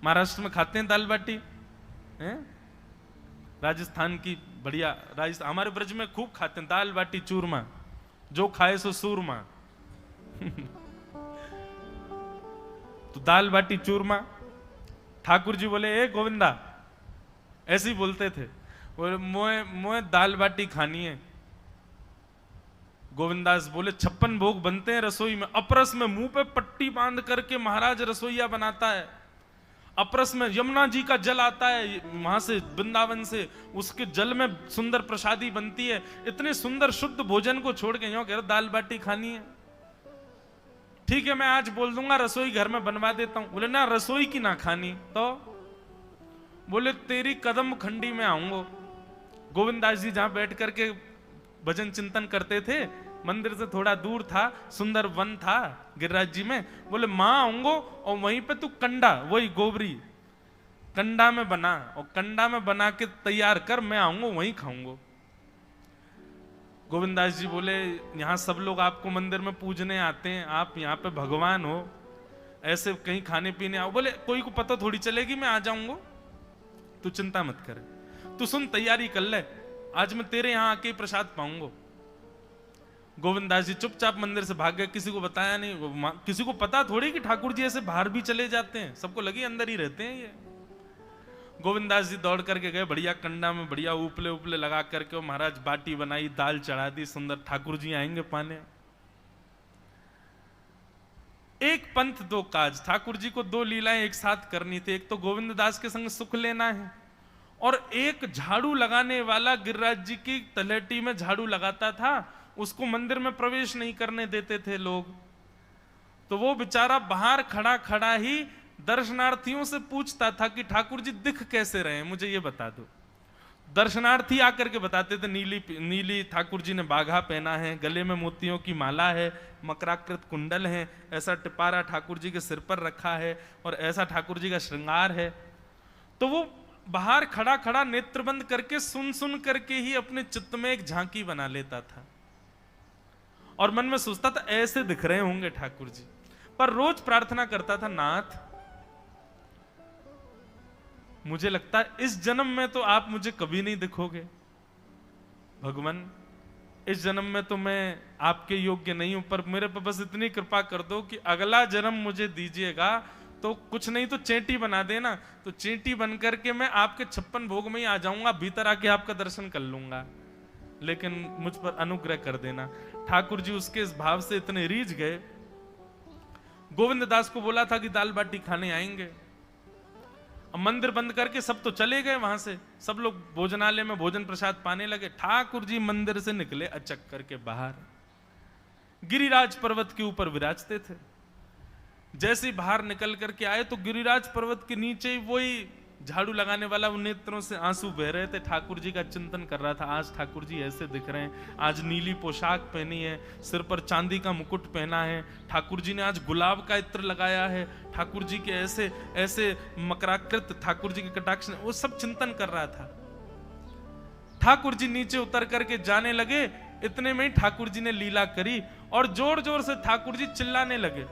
Speaker 1: महाराष्ट्र में खाते हैं दाल बाटी हैं? राजस्थान की बढ़िया, राजस्थान हमारे ब्रज में खूब खाते हैं दाल बाटी चूरमा, जो खाए सो सूरमा। तो दाल बाटी चूरमा ठाकुर जी बोले ए गोविंदा, ऐसे ही बोलते थे, बोले मोए दाल बाटी खानी है। गोविंदास बोले 56 भोग बनते हैं रसोई में। अपरस में मुंह पे पट्टी बांध करके महाराज रसोईया बनाता है। अपरस में यमुना जी का जल आता है वहां से, वृंदावन से, उसके जल में सुंदर प्रसादी बनती है। इतने सुंदर शुद्ध भोजन को छोड़ के यूं कह रहे दाल बाटी खानी है। ठीक है मैं आज बोल दूंगा रसोई घर में बनवा देता हूं। बोले ना रसोई की ना खानी तो? बोले तेरी कदम खंडी में आऊंगा। गोविंदास जी जहां बैठ करके भजन चिंतन करते थे, मंदिर से थोड़ा दूर था, सुंदर वन था गिरिराज जी में। बोले मां आऊंगो और वहीं पे तू कंडा, वही गोबरी कंडा में बना, और कंडा में बना के तैयार कर, मैं आऊंगा वहीं खाऊंगा। गोविंदास जी बोले यहाँ सब लोग आपको मंदिर में पूजने आते हैं, आप यहाँ पे भगवान हो, ऐसे कहीं खाने पीने आओ। बोले कोई को पता थोड़ी चलेगी, मैं आ जाऊंगा, तू चिंता मत कर, तू सुन तैयारी कर ले, आज मैं तेरे यहाँ आके प्रसाद पाऊंगा। गोविंदास जी चुपचाप मंदिर से भाग गए, किसी को बताया नहीं, किसी को पता थोड़ी कि ठाकुर जी ऐसे बाहर भी चले जाते हैं, सबको लगी अंदर ही रहते हैं ये। गोविंदास जी दौड़ करके गए, बढ़िया कंडा में बढ़िया उपले उपले लगा करके, महाराज बाटी बनाई, दाल चढ़ा दी, सुंदर, ठाकुर जी आएंगे पाने। एक पंथ दो काज, ठाकुर जी को दो लीलाएं एक साथ करनी थी, एक तो गोविंददास के संग सुख लेना है, और एक झाड़ू लगाने वाला गिरिराज जी की तलहटी में झाड़ू लगाता था, उसको मंदिर में प्रवेश नहीं करने देते थे लोग, तो वो बेचारा बाहर खड़ा खड़ा ही दर्शनार्थियों से पूछता था कि ठाकुर जी दिख कैसे रहे हैं, मुझे ये बता दो। दर्शनार्थी आकर के बताते थे, नीली ठाकुर जी ने बाघा पहना है, गले में मोतियों की माला है, मकराकृत कुंडल है, ऐसा टिपारा ठाकुर जी के सिर पर रखा है, और ऐसा ठाकुर जी का श्रृंगार है। तो वो बाहर खड़ा खड़ा नेत्र बंद करके सुन सुन करके ही अपने चित्त में एक झांकी बना लेता था, और मन में सोचता था ऐसे दिख रहे होंगे ठाकुर जी। पर रोज प्रार्थना करता था, नाथ मुझे लगता है इस जन्म में तो आप मुझे कभी नहीं दिखोगे, भगवान इस जन्म में तो मैं आपके योग्य नहीं हूं, पर मेरे पर बस इतनी कृपा कर दो कि अगला जन्म मुझे दीजिएगा, तो कुछ नहीं तो चेंटी बना देना, तो चेंटी बन करके मैं आपके 56 भोग में ही आ जाऊंगा, भीतर आके आपका दर्शन कर लूंगा, लेकिन मुझ पर अनुग्रह कर देना। ठाकुर जी उसके इस भाव से इतने रीझ गए, गोविंददास को बोला था कि दाल बाटी खाने आएंगे, अब मंदिर बंद करके सब तो चले गए वहां से, सब लोग भोजनालय में भोजन प्रसाद पाने लगे। ठाकुर जी मंदिर से निकले अचक करके बाहर, गिरिराज पर्वत के ऊपर विराजते थे। जैसे ही बाहर निकल करके आए तो गिरिराज पर्वत के नीचे ही वही झाड़ू लगाने वाला, उन नेत्रों से आंसू बह रहे थे, ठाकुर जी का चिंतन कर रहा था, आज ठाकुर जी ऐसे दिख रहे हैं, आज नीली पोशाक पहनी है, सिर पर चांदी का मुकुट पहना है, ठाकुर जी ने आज गुलाब का इत्र लगाया है, ठाकुर जी के ऐसे ऐसे मकराकृत ठाकुर जी के कटाक्ष, वो सब चिंतन कर रहा था। ठाकुर जी नीचे उतर करके जाने लगे, इतने में ही ठाकुर जी ने लीला करी, और जोर जोर से ठाकुर जी चिल्लाने लगे,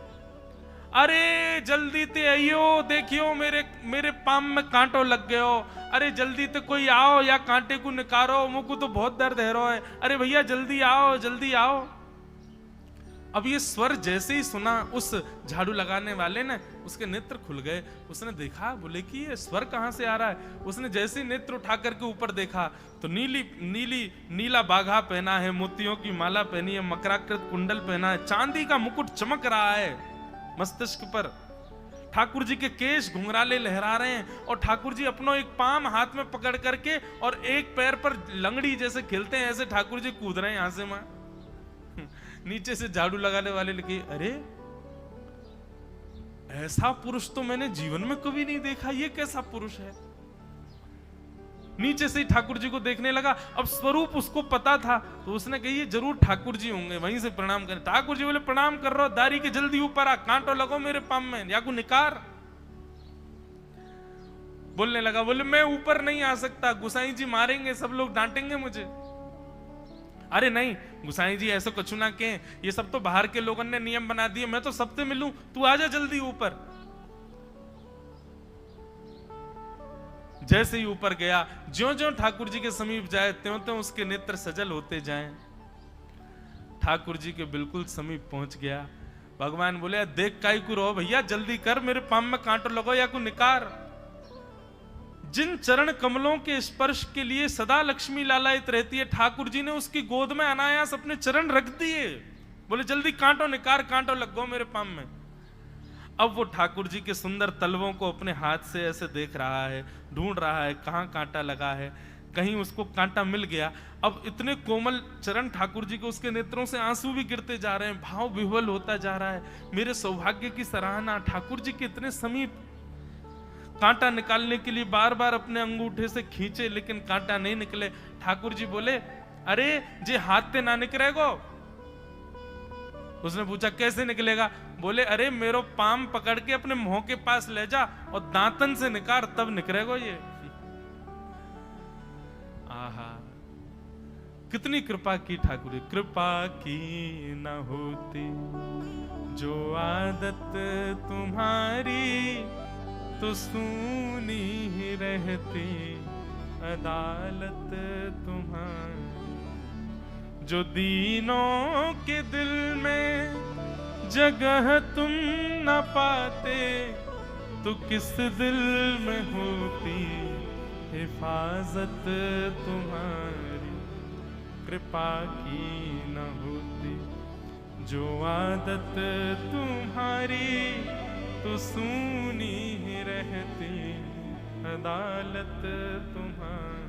Speaker 1: अरे जल्दी ते आइयो, देखियो मेरे पाम में कांटो लग गयो, अरे जल्दी ते कोई आओ या कांटे को निकारो, मुझको तो बहुत दर्द है रो है, अरे भैया जल्दी आओ जल्दी आओ। अब ये स्वर जैसे ही सुना उस झाड़ू लगाने वाले ने, उसके नेत्र खुल गए, उसने देखा, बोले कि ये स्वर कहां से आ रहा है। उसने जैसे ही नेत्र उठा करके ऊपर देखा तो नीला बाघा पहना है, मोतियों की माला पहनी है, मकराकृत कुंडल पहना है, चांदी का मुकुट चमक रहा है मस्तिष्क पर, ठाकुर जी के केश घुंघराले लहरा रहे हैं, और ठाकुर जी अपना एक पाम हाथ में पकड़ करके और एक पैर पर लंगड़ी जैसे खेलते हैं, ऐसे ठाकुर जी कूद रहे हैं यहां से वहां। नीचे से झाड़ू लगाने वाले लिखे, अरे ऐसा पुरुष तो मैंने जीवन में कभी नहीं देखा, ये कैसा पुरुष है। नीचे से ही ठाकुर जी को देखने लगा, अब स्वरूप उसको पता था, तो उसने कही ये जरूर ठाकुर जी होंगे, वहीं से प्रणाम करें। ठाकुर जी बोले प्रणाम कर रहा हूं, दारी के जल्दी ऊपर आ, कांटो लगो मेरे पाम में, या को निकार। बोलने लगा, बोले मैं ऊपर नहीं आ सकता, गुसाई जी मारेंगे, सब लोग डांटेंगे मुझे। अरे नहीं गुसाई जी ऐसा कुछ ना कहें, ये सब तो बाहर के लोगों ने नियम बना दिए, मैं तो सबसे मिलूं, तू आजा जल्दी ऊपर। जैसे ही ऊपर गया, ज्यों ज्यों ठाकुर जी के समीप जाए त्यों त्यों उसके नेत्र सजल होते जाएं। ठाकुर जी के बिल्कुल समीप पहुंच गया। भगवान बोले, देख काई को रो भैया, जल्दी कर, मेरे पाम में कांटो लगो या को निकार। जिन चरण कमलों के स्पर्श के लिए सदा लक्ष्मी लालायित रहती है, ठाकुर जी ने उसकी गोद में अनायास अपने चरण रख दिए। बोले जल्दी कांटो निकार, कांटो लग गो मेरे पाम में। अब वो ठाकुर जी के सुंदर तलवों को अपने हाथ से ऐसे देख रहा है, ढूंढ रहा है कहां कांटा लगा है, कहीं उसको कांटा मिल गया। अब इतने कोमल चरण ठाकुर जी के, उसके नेत्रों से आंसू भी गिरते जा रहे हैं, भाव विह्वल होता जा रहा है। मेरे सौभाग्य की सराहना, ठाकुर जी के इतने समीप। कांटा निकालने के लिए बार बार अपने अंगूठे से खींचे, लेकिन कांटा नहीं निकले। ठाकुर जी बोले, अरे जे हाथ ते ना निकलेगो, उसने पूछा कैसे निकलेगा? बोले अरे मेरो पाम पकड़ के अपने मुंह के पास ले जा और दांतन से निकाल, तब निकलेगा ये। आहा, कितनी कृपा की ठाकुर जी। कृपा की न होती जो आदत तुम्हारी, तो सूनी ही रहती अदालत तुम्हारी। जो दीनों के दिल में जगह तुम न पाते, तो किस दिल में होती हिफाजत तुम्हारी। कृपा की न होती जो आदत तुम्हारी, तो सूनी ही रहती अदालत तुम्हारी।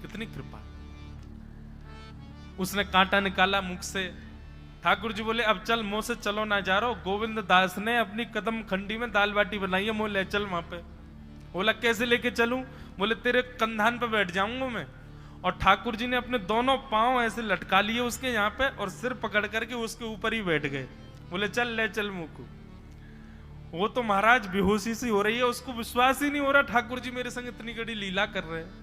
Speaker 1: कितनी कृपा। उसने कांटा निकाला मुख से। ठाकुर जी बोले अब चल, मुंह से चलो ना जा रहा। गोविंद दास ने अपनी कदम खंडी में दाल बाटी बनाई है, मुंह ले चल वहां पे। बोला कैसे लेके चलूं? बोले तेरे कंधान पे बैठ जाऊंगा मैं। और ठाकुर जी ने अपने दोनों पांव ऐसे लटका लिए उसके यहाँ पे और सिर पकड़ करके उसके ऊपर ही बैठ गए। बोले चल ले चल मुंह को। वो तो महाराज बेहोशी सी हो रही है, उसको विश्वास ही नहीं हो रहा ठाकुर जी मेरे संग इतनी बड़ी लीला कर रहे हैं।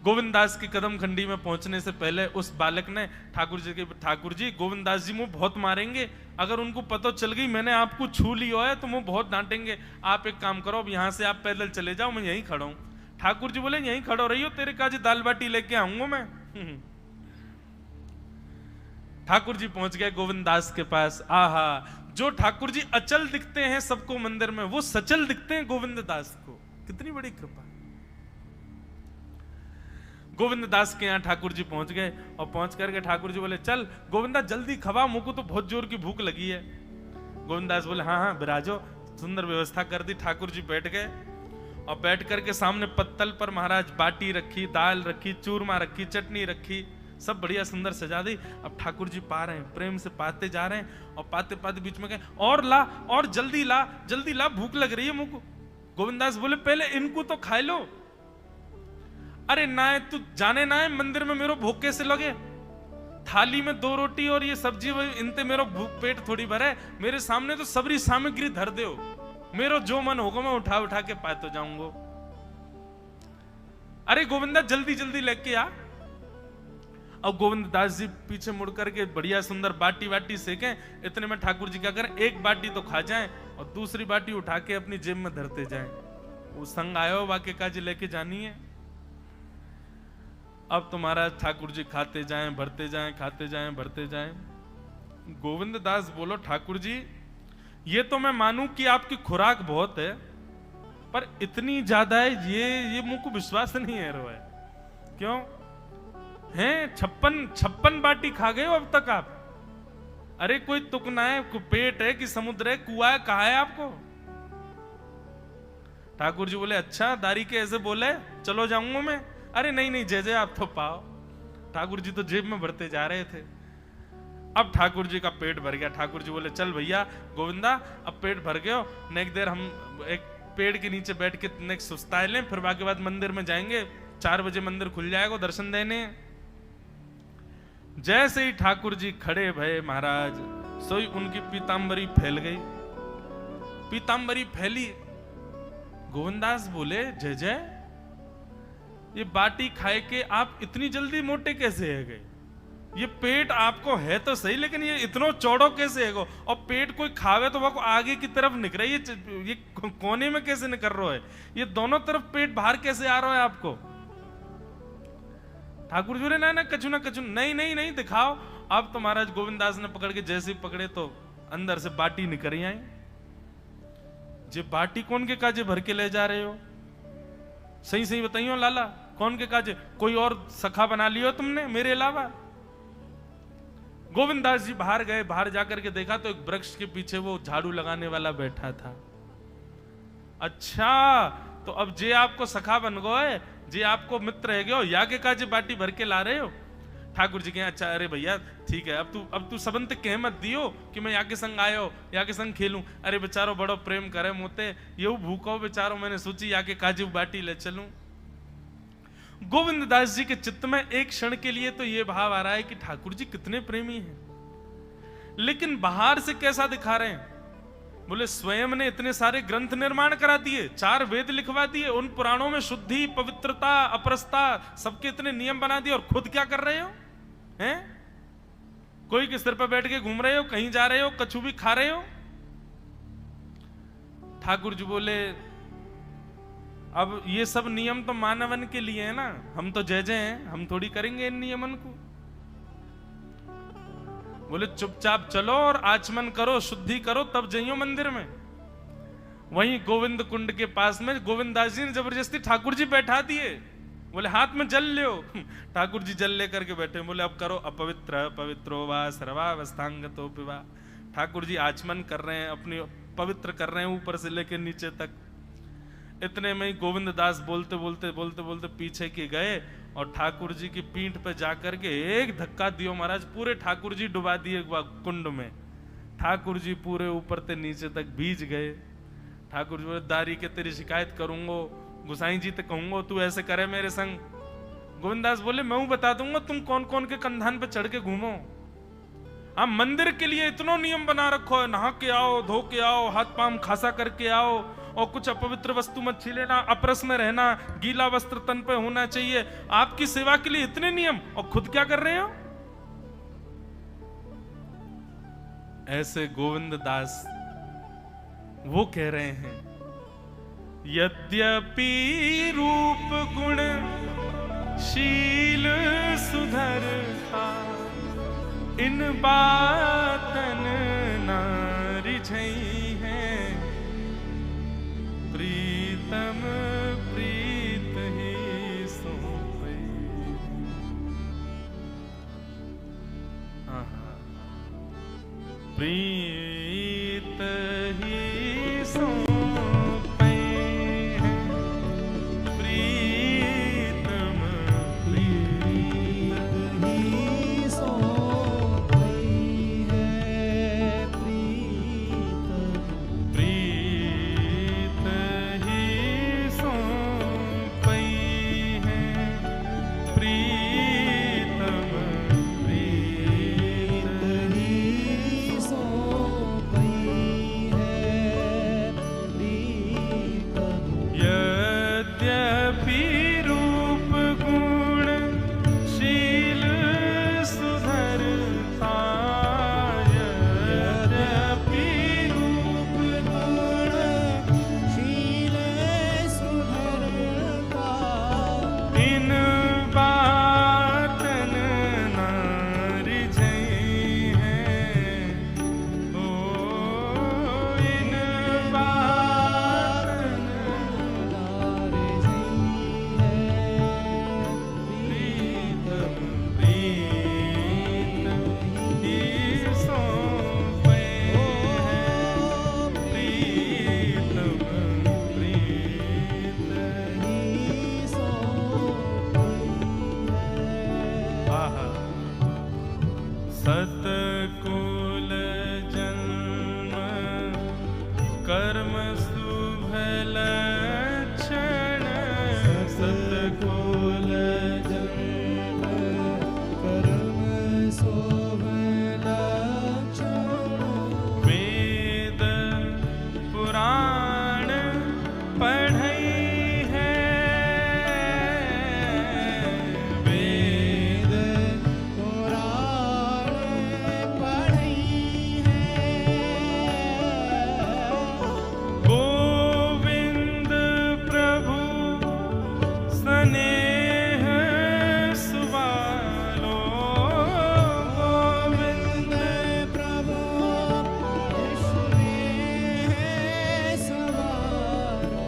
Speaker 1: गोविंद दास की कदम खंडी में पहुंचने से पहले उस बालक ने ठाकुर जी गोविंद दास जी मुझे बहुत मारेंगे, अगर उनको पता चल गई मैंने आपको छू लिया है तो मुझे बहुत डांटेंगे। आप एक काम करो, अब यहां से आप पैदल चले जाओ, मैं यहीं खड़ा हूं। ठाकुर जी बोले यहीं खड़ो रही हो, तेरे काजी दाल बाटी लेके आऊंगा मैं। ठाकुर जी पहुंच गए गोविंद दास के पास। आहा, जो ठाकुर जी अचल दिखते हैं सबको मंदिर में, वो सचल दिखते हैं गोविंद दास को। कितनी बड़ी कृपा। गोविंद दास के यहाँ ठाकुर जी पहुंच गए और पहुंच करके ठाकुर जी बोले चल गोविंदा जल्दी खवा, मुझको तो बहुत जोर की भूख लगी है। गोविंद दास बोले हाँ हाँ बिराजो। सुंदर व्यवस्था कर दी। ठाकुर जी बैठ गए और बैठ करके सामने पत्तल पर महाराज बाटी रखी, दाल रखी, चूरमा रखी, चटनी रखी, सब बढ़िया सुंदर सजा दी। अब ठाकुर जी पा रहे हैं, प्रेम से पाते जा रहे हैं और पाते पाते बीच में गए और ला और जल्दी ला, भूख लग रही है मुझको। गोविंद दास बोले पहले इनको तो खा लो। अरे ना है तू जाने ना है मंदिर में मेरो भूख कैसे लगे? थाली में 2 रोटी और ये सब्जी, इनते मेरो भूख पेट थोड़ी भरे। मेरे सामने तो सबरी सामग्री धर दो, मेरो जो मन होगा मैं उठा उठा के पाते जाऊंगा। अरे गोविंदा जल्दी जल्दी लेके आ। अब गोविंद दास जी पीछे मुड़ करके बढ़िया सुंदर बाटी वाटी सेकें। इतने में ठाकुर जी क्या करें, एक बाटी तो खा जाएं और दूसरी बाटी उठा के अपनी जेब में धरते जाएं। वो संग आयो वाक्य काजी लेके जानी है। अब तो महाराज ठाकुर जी खाते जाएं भरते जाएं, खाते जाएं भरते जाएं। गोविंद दास बोलो ठाकुर जी ये तो मैं मानूं कि आपकी खुराक बहुत है, पर इतनी ज्यादा है ये मुझको विश्वास नहीं है रो है। क्यों हैं 56 बाटी खा गए हो अब तक आप? अरे कोई तुकना है, कोई पेट है कि समुद्र है, कुआ है, कहा है आपको? ठाकुर जी बोले अच्छा दारी के ऐसे बोले, चलो जाऊंगा मैं। अरे नहीं जय जय आप तो पाओ। ठाकुर जी तो जेब में भरते जा रहे थे। अब ठाकुर जी का पेट भर गया। ठाकुर जी बोले चल भैया गोविंदा अब पेट भर गयो, नेक देर हम एक पेड़ के नीचे बैठ के नेक सुस्ताए लें, फिर बाकी बाद मंदिर में जाएंगे। 4 बजे मंदिर खुल जाएगा दर्शन देने। जैसे ही ठाकुर जी खड़े भये महाराज, सोई उनकी पीतांबरी फैल गई। पीतांबरी फैली। गोविंदास बोले जय जय ये बाटी खाए के आप इतनी जल्दी मोटे कैसे है गए? ये पेट आपको है तो सही, लेकिन ये इतना चौड़ो कैसे है गो? और पेट कोई खावे तो वो आगे की तरफ निकल रही है, ये कोने में कैसे निकल रहा है? ये दोनों तरफ पेट बाहर कैसे आ रहा है आपको? ठाकुर जी बोले ना कछु ना कछु, नहीं दिखाओ। अब तो महाराज गोविंद दास ने पकड़ के जैसे ही पकड़े तो अंदर से बाटी निकल आई। जे बाटी कौन के काजे भर के ले जा रहे हो? सही बताइयो लाला, कौन के काजे? कोई और सखा बना लियो तुमने मेरे अलावा? गोविंद दास जी बाहर गए। बाहर जाकर के देखा तो एक वृक्ष के पीछे वो झाड़ू लगाने वाला बैठा था। अच्छा तो अब जे आपको सखा बन गए, जे आपको मित्र है गयो, या के काजे बाटी भर के ला रहे हो? ठाकुर जी कहे अच्छा अरे भैया ठीक है, अब तू सबंत कह मत दियो कि मैं या के संग आयो, या के संग खेलूं। अरे बेचारो बड़ो प्रेम करे मोते, ये भूखो बेचारो, मैंने सोची या के काजी बाटी ले चलूं। गोविंद दास जी के चित्त में एक क्षण के लिए तो यह भाव आ रहा है कि ठाकुर जी कितने प्रेमी हैं, लेकिन बाहर से कैसा दिखा रहे हैं? बोले स्वयं ने इतने सारे ग्रंथ निर्माण करा दिए, 4 वेद लिखवा दिए, उन पुराणों में शुद्धि, पवित्रता, अपरसता, सबके इतने नियम बना दिए, और खुद क्या कर रहे हो? हैं? कोई के सिर पर बैठ के घूम रहे हो, कहीं जा रहे हो, कछु भी खा रहे हो। ठाकुर जी बोले अब ये सब नियम तो मानवन के लिए है ना, हम तो जय जय हैं, हम थोड़ी करेंगे इन नियमन को। बोले चुपचाप चलो और आचमन करो, शुद्धि करो, तब जाइयो मंदिर में। वहीं गोविंद कुंड के पास में गोविंद दास जी ने जबरदस्ती ठाकुर जी बैठा दिए। बोले हाथ में जल लो। ठाकुर जी जल लेकर के बैठे, बोले अब करो अपवित्र पवित्रो वा सर्वावस्थांगतो पिवा। ठाकुर जी आचमन कर रहे हैं, अपनी पवित्र कर रहे हैं ऊपर से लेकर नीचे तक। इतने में ही गोविंद दास बोलते बोलते बोलते बोलते पीछे के गए और ठाकुर जी की पीठ पे जाकर के एक धक्का दियो महाराज, पूरे ठाकुर जी डुबा दिए कुंड में। ठाकुर जी पूरे ऊपर से नीचे तक भीज गए। ठाकुर जी बोले दारी के तेरी शिकायत करूंगा, गुसाई जी ते कहूंगा तू ऐसे करे मेरे संग। गोविंद दास बोले मैं बता दूंगा तुम कौन कौन के कंधान पे चढ़ के घूमो। हम मंदिर के लिए इतना नियम बना रखो है, नहा के आओ, धो के आओ, हाथ पांव खासा करके आओ, और कुछ अपवित्र वस्तु मत छीलेना, अपरस में रहना, गीला वस्त्र तन पे होना चाहिए। आपकी सेवा के लिए इतने नियम, और खुद क्या कर रहे हो? ऐसे गोविंद दास वो कह रहे हैं यद्यपि रूप गुण शील सुधरता, इन बातन ना रिझई है, प्रीतम प्रीत ही सोई। प्रीत ही सोई है, प्रीतम प्रीत ही सोई है, प्रीत ही सोई है, प्रीतम प्रीत ही सोई है, प्रीतम। यद्यपि रूप गुण शील सुधरता, यद्यपि रूप गुण शील सुधरता, इन बातन ना रिझई है, ओ इन बातन ना रिझई है, प्रीतम प्रीत ही सोई है, प्रीतम प्रीत ही सोई है। आहा सतकुल जन्म कर्म शुभ लक्षण, सतकुल जन्म कर्म शुभ लक्षण, वेद पुराण पढ़ई है, वेद पुराण पढ़ई है, गोविंद प्रभु स्नेह सुवालो, गोविंद प्रभु स्नेह सुवालो,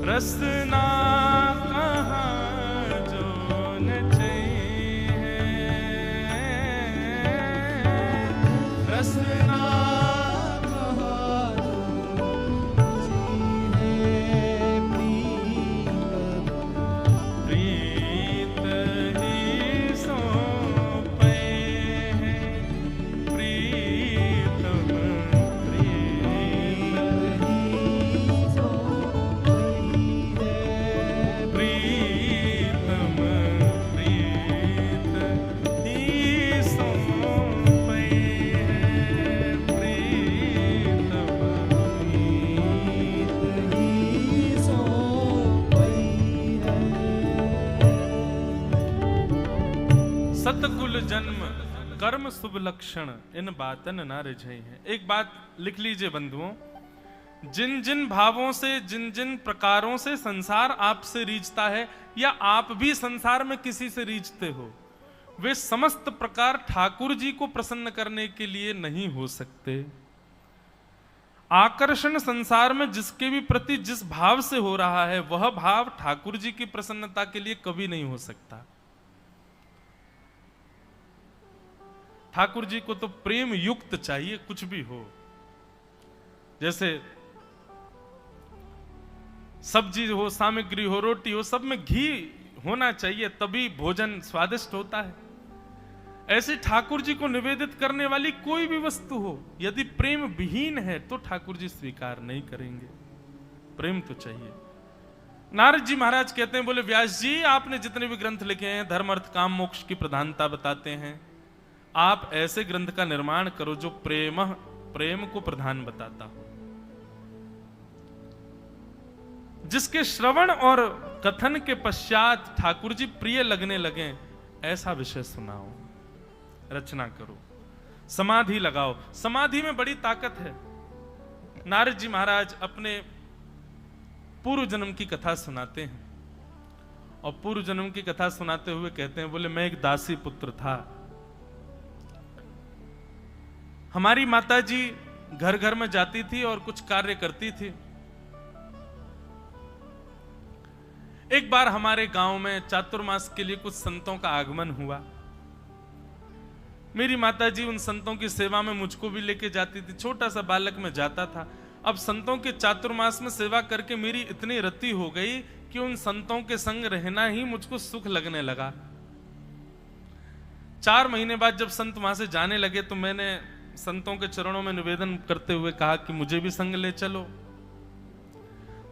Speaker 1: रसना कहाँ जो न चाहिए, रसना कहाँ जो चाहिए, प्रीतम प्रीत ही सोई है, प्रीतम प्रीत ही सोई है, जन्म कर्म शुभ लक्षण इन बातन ना रिझई है। एक बात लिख लीजिए बंधुओं, जिन जिन भावों से, जिन जिन प्रकारों से संसार आपसे रीझता है, या आप भी संसार में किसी से रीझते हो, वे समस्त प्रकार ठाकुर जी को प्रसन्न करने के लिए नहीं हो सकते। आकर्षण संसार में जिसके भी प्रति जिस भाव से हो रहा है, वह भाव ठाकुर जी की प्रसन्नता के लिए कभी नहीं हो सकता। ठाकुर जी को तो प्रेम युक्त चाहिए, कुछ भी हो। जैसे सब्जी हो, सामग्री हो, रोटी हो, सब में घी होना चाहिए, तभी भोजन स्वादिष्ट होता है। ऐसे ठाकुर जी को निवेदित करने वाली कोई भी वस्तु हो, यदि प्रेम विहीन है तो ठाकुर जी स्वीकार नहीं करेंगे। प्रेम तो चाहिए। नारद जी महाराज कहते हैं, बोले व्यास जी, आपने जितने भी ग्रंथ लिखे हैं धर्म अर्थ काम मोक्ष की प्रधानता बताते हैं, आप ऐसे ग्रंथ का निर्माण करो जो प्रेम को प्रधान बताता हो, जिसके श्रवण और कथन के पश्चात ठाकुर जी प्रिय लगने लगे, ऐसा विषय सुनाओ, रचना करो, समाधि लगाओ। समाधि में बड़ी ताकत है। नारद जी महाराज अपने पूर्व जन्म की कथा सुनाते हैं, और पूर्व जन्म की कथा सुनाते हुए कहते हैं, बोले मैं एक दासी पुत्र था। हमारी माता जी घर घर में जाती थी और कुछ कार्य करती थी। एक बार हमारे गांव में चातुर्मास के लिए कुछ संतों का आगमन हुआ। मेरी माताजी उन संतों की सेवा में मुझको भी लेके जाती थी। छोटा सा बालक मैं जाता था। अब संतों के चातुर्मास में सेवा करके मेरी इतनी रति हो गई कि उन संतों के संग रहना ही मुझको सुख लगने लगा। 4 महीने बाद जब संत वहां से जाने लगे तो मैंने संतों के चरणों में निवेदन करते हुए कहा कि मुझे भी संग ले चलो।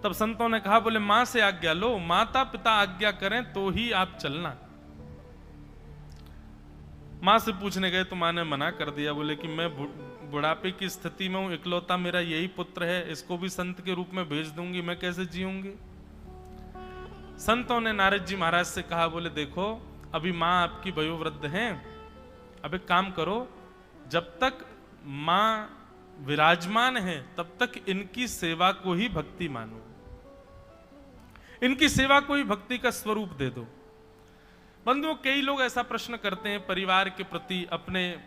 Speaker 1: तब संतों ने कहा, बोले मां से आज्ञा लो, माता पिता आज्ञा करें तो ही आप चलना। मां से पूछने गए तो मां ने मना कर दिया। बोले कि मैं बुढ़ापे की स्थिति में हूं, इकलौता मेरा यही पुत्र है, इसको भी संत के रूप में भेज दूंगी, मैं कैसे जीऊंगी। संतों ने नारद जी महाराज से कहा, बोले देखो अभी मां आपकी वयोवृद्ध हैं, अब एक काम करो, जब तक मां विराजमान है तब तक इनकी सेवा को ही भक्ति मानो, इनकी सेवा को ही भक्ति का स्वरूप दे दो। बंधुओं, कई लोग ऐसा प्रश्न करते हैं परिवार के प्रति, अपने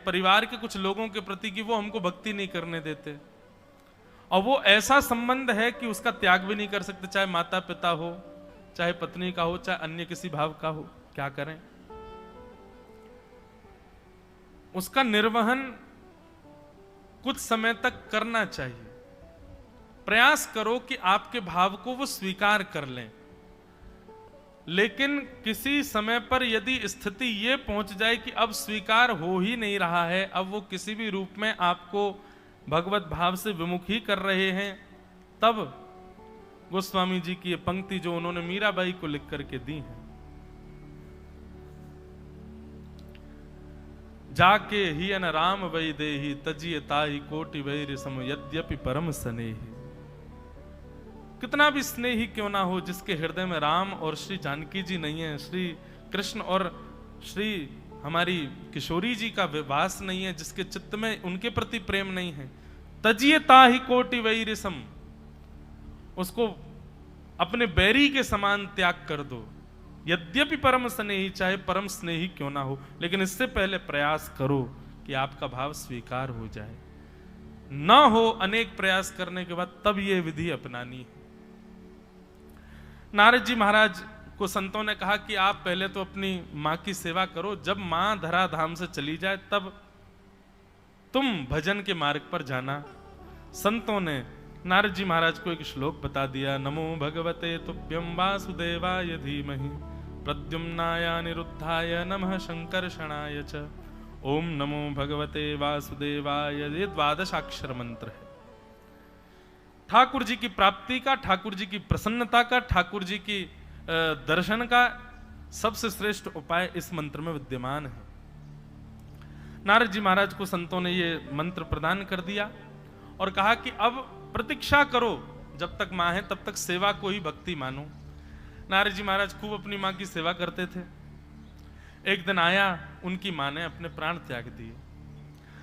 Speaker 1: परिवार के कुछ लोगों के प्रति कि वो हमको भक्ति नहीं करने देते, और वो ऐसा संबंध है कि उसका त्याग भी नहीं कर सकते, चाहे माता पिता हो, चाहे पत्नी का हो, चाहे अन्य किसी भाव का हो। क्या करें? उसका निर्वहन कुछ समय तक करना चाहिए। प्रयास करो कि आपके भाव को वो स्वीकार कर लें, लेकिन किसी समय पर यदि स्थिति ये पहुंच जाए कि अब स्वीकार हो ही नहीं रहा है, अब वो किसी भी रूप में आपको भगवत भाव से विमुख ही कर रहे हैं, तब गोस्वामी जी की ये पंक्ति जो उन्होंने मीराबाई को लिख करके दी है, जाके ही अन राम वै देहि तजिय ताहि कोटि वैर सम यद्यपि परम स्नेहि। कितना भी स्नेही क्यों ना हो, जिसके हृदय में राम और श्री जानकी जी नहीं है, श्री कृष्ण और श्री हमारी किशोरी जी का वास नहीं है, जिसके चित्त में उनके प्रति प्रेम नहीं है, तजिय ताहि कोटि वैर सम, उसको अपने बैरी के समान त्याग कर दो। यद्यपि परम स्नेही, चाहे परम स्नेही क्यों ना हो, लेकिन इससे पहले प्रयास करो कि आपका भाव स्वीकार हो जाए। ना हो अनेक प्रयास करने के बाद तब यह विधि अपनानी है। नारद जी महाराज को संतों ने कहा कि आप पहले तो अपनी मां की सेवा करो, जब मां धरा धाम से चली जाए तब तुम भजन के मार्ग पर जाना। संतों ने नारद जी महाराज को एक श्लोक बता दिया, नमो भगवते तुभ्यं वासुदेवाय धीमहि प्रद्युम्नाय अनिरुद्धाय नमः शंकर्षणाय च ओम नमो भगवते वासुदेवाय। ये 12 अक्षर मंत्र है। ठाकुर जी की प्राप्ति का, ठाकुर जी की प्रसन्नता का, ठाकुर जी की दर्शन का सबसे श्रेष्ठ उपाय इस मंत्र में विद्यमान है। नारद जी महाराज को संतों ने ये मंत्र प्रदान कर दिया और कहा कि अब प्रतीक्षा करो, जब तक मां है तब तक सेवा को ही भक्ति मानो। नारद जी महाराज खूब अपनी माँ की सेवा करते थे। एक दिन आया, उनकी माँ ने अपने प्राण त्याग दिए।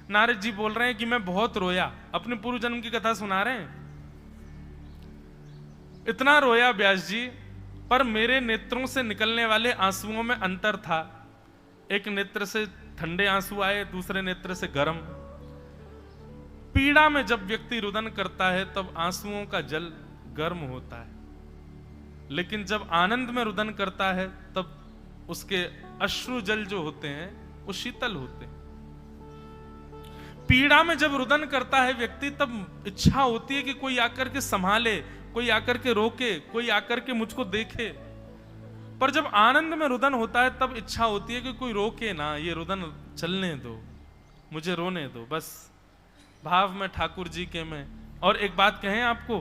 Speaker 1: नारद जी बोल रहे हैं कि मैं बहुत रोया, अपने पूर्व जन्म की कथा सुना रहे हैं। इतना रोया व्यास जी, पर मेरे नेत्रों से निकलने वाले आंसुओं में अंतर था। एक नेत्र से ठंडे आंसू आए, दूसरे नेत्र से गर्म। पीड़ा में जब व्यक्ति रुदन करता है तब आंसुओं का जल गर्म होता है, लेकिन जब आनंद में रुदन करता है तब उसके अश्रु जल जो होते हैं वो शीतल होते हैं। पीड़ा में जब रुदन करता है व्यक्ति, तब इच्छा होती है कि कोई आकर के संभाले, कोई आकर के रोके, कोई आकर के मुझको देखे। पर जब आनंद में रुदन होता है तब इच्छा होती है कि कोई रोके ना, ये रुदन चलने दो, मुझे रोने दो, बस भाव में ठाकुर जी के में। और एक बात कहें आपको,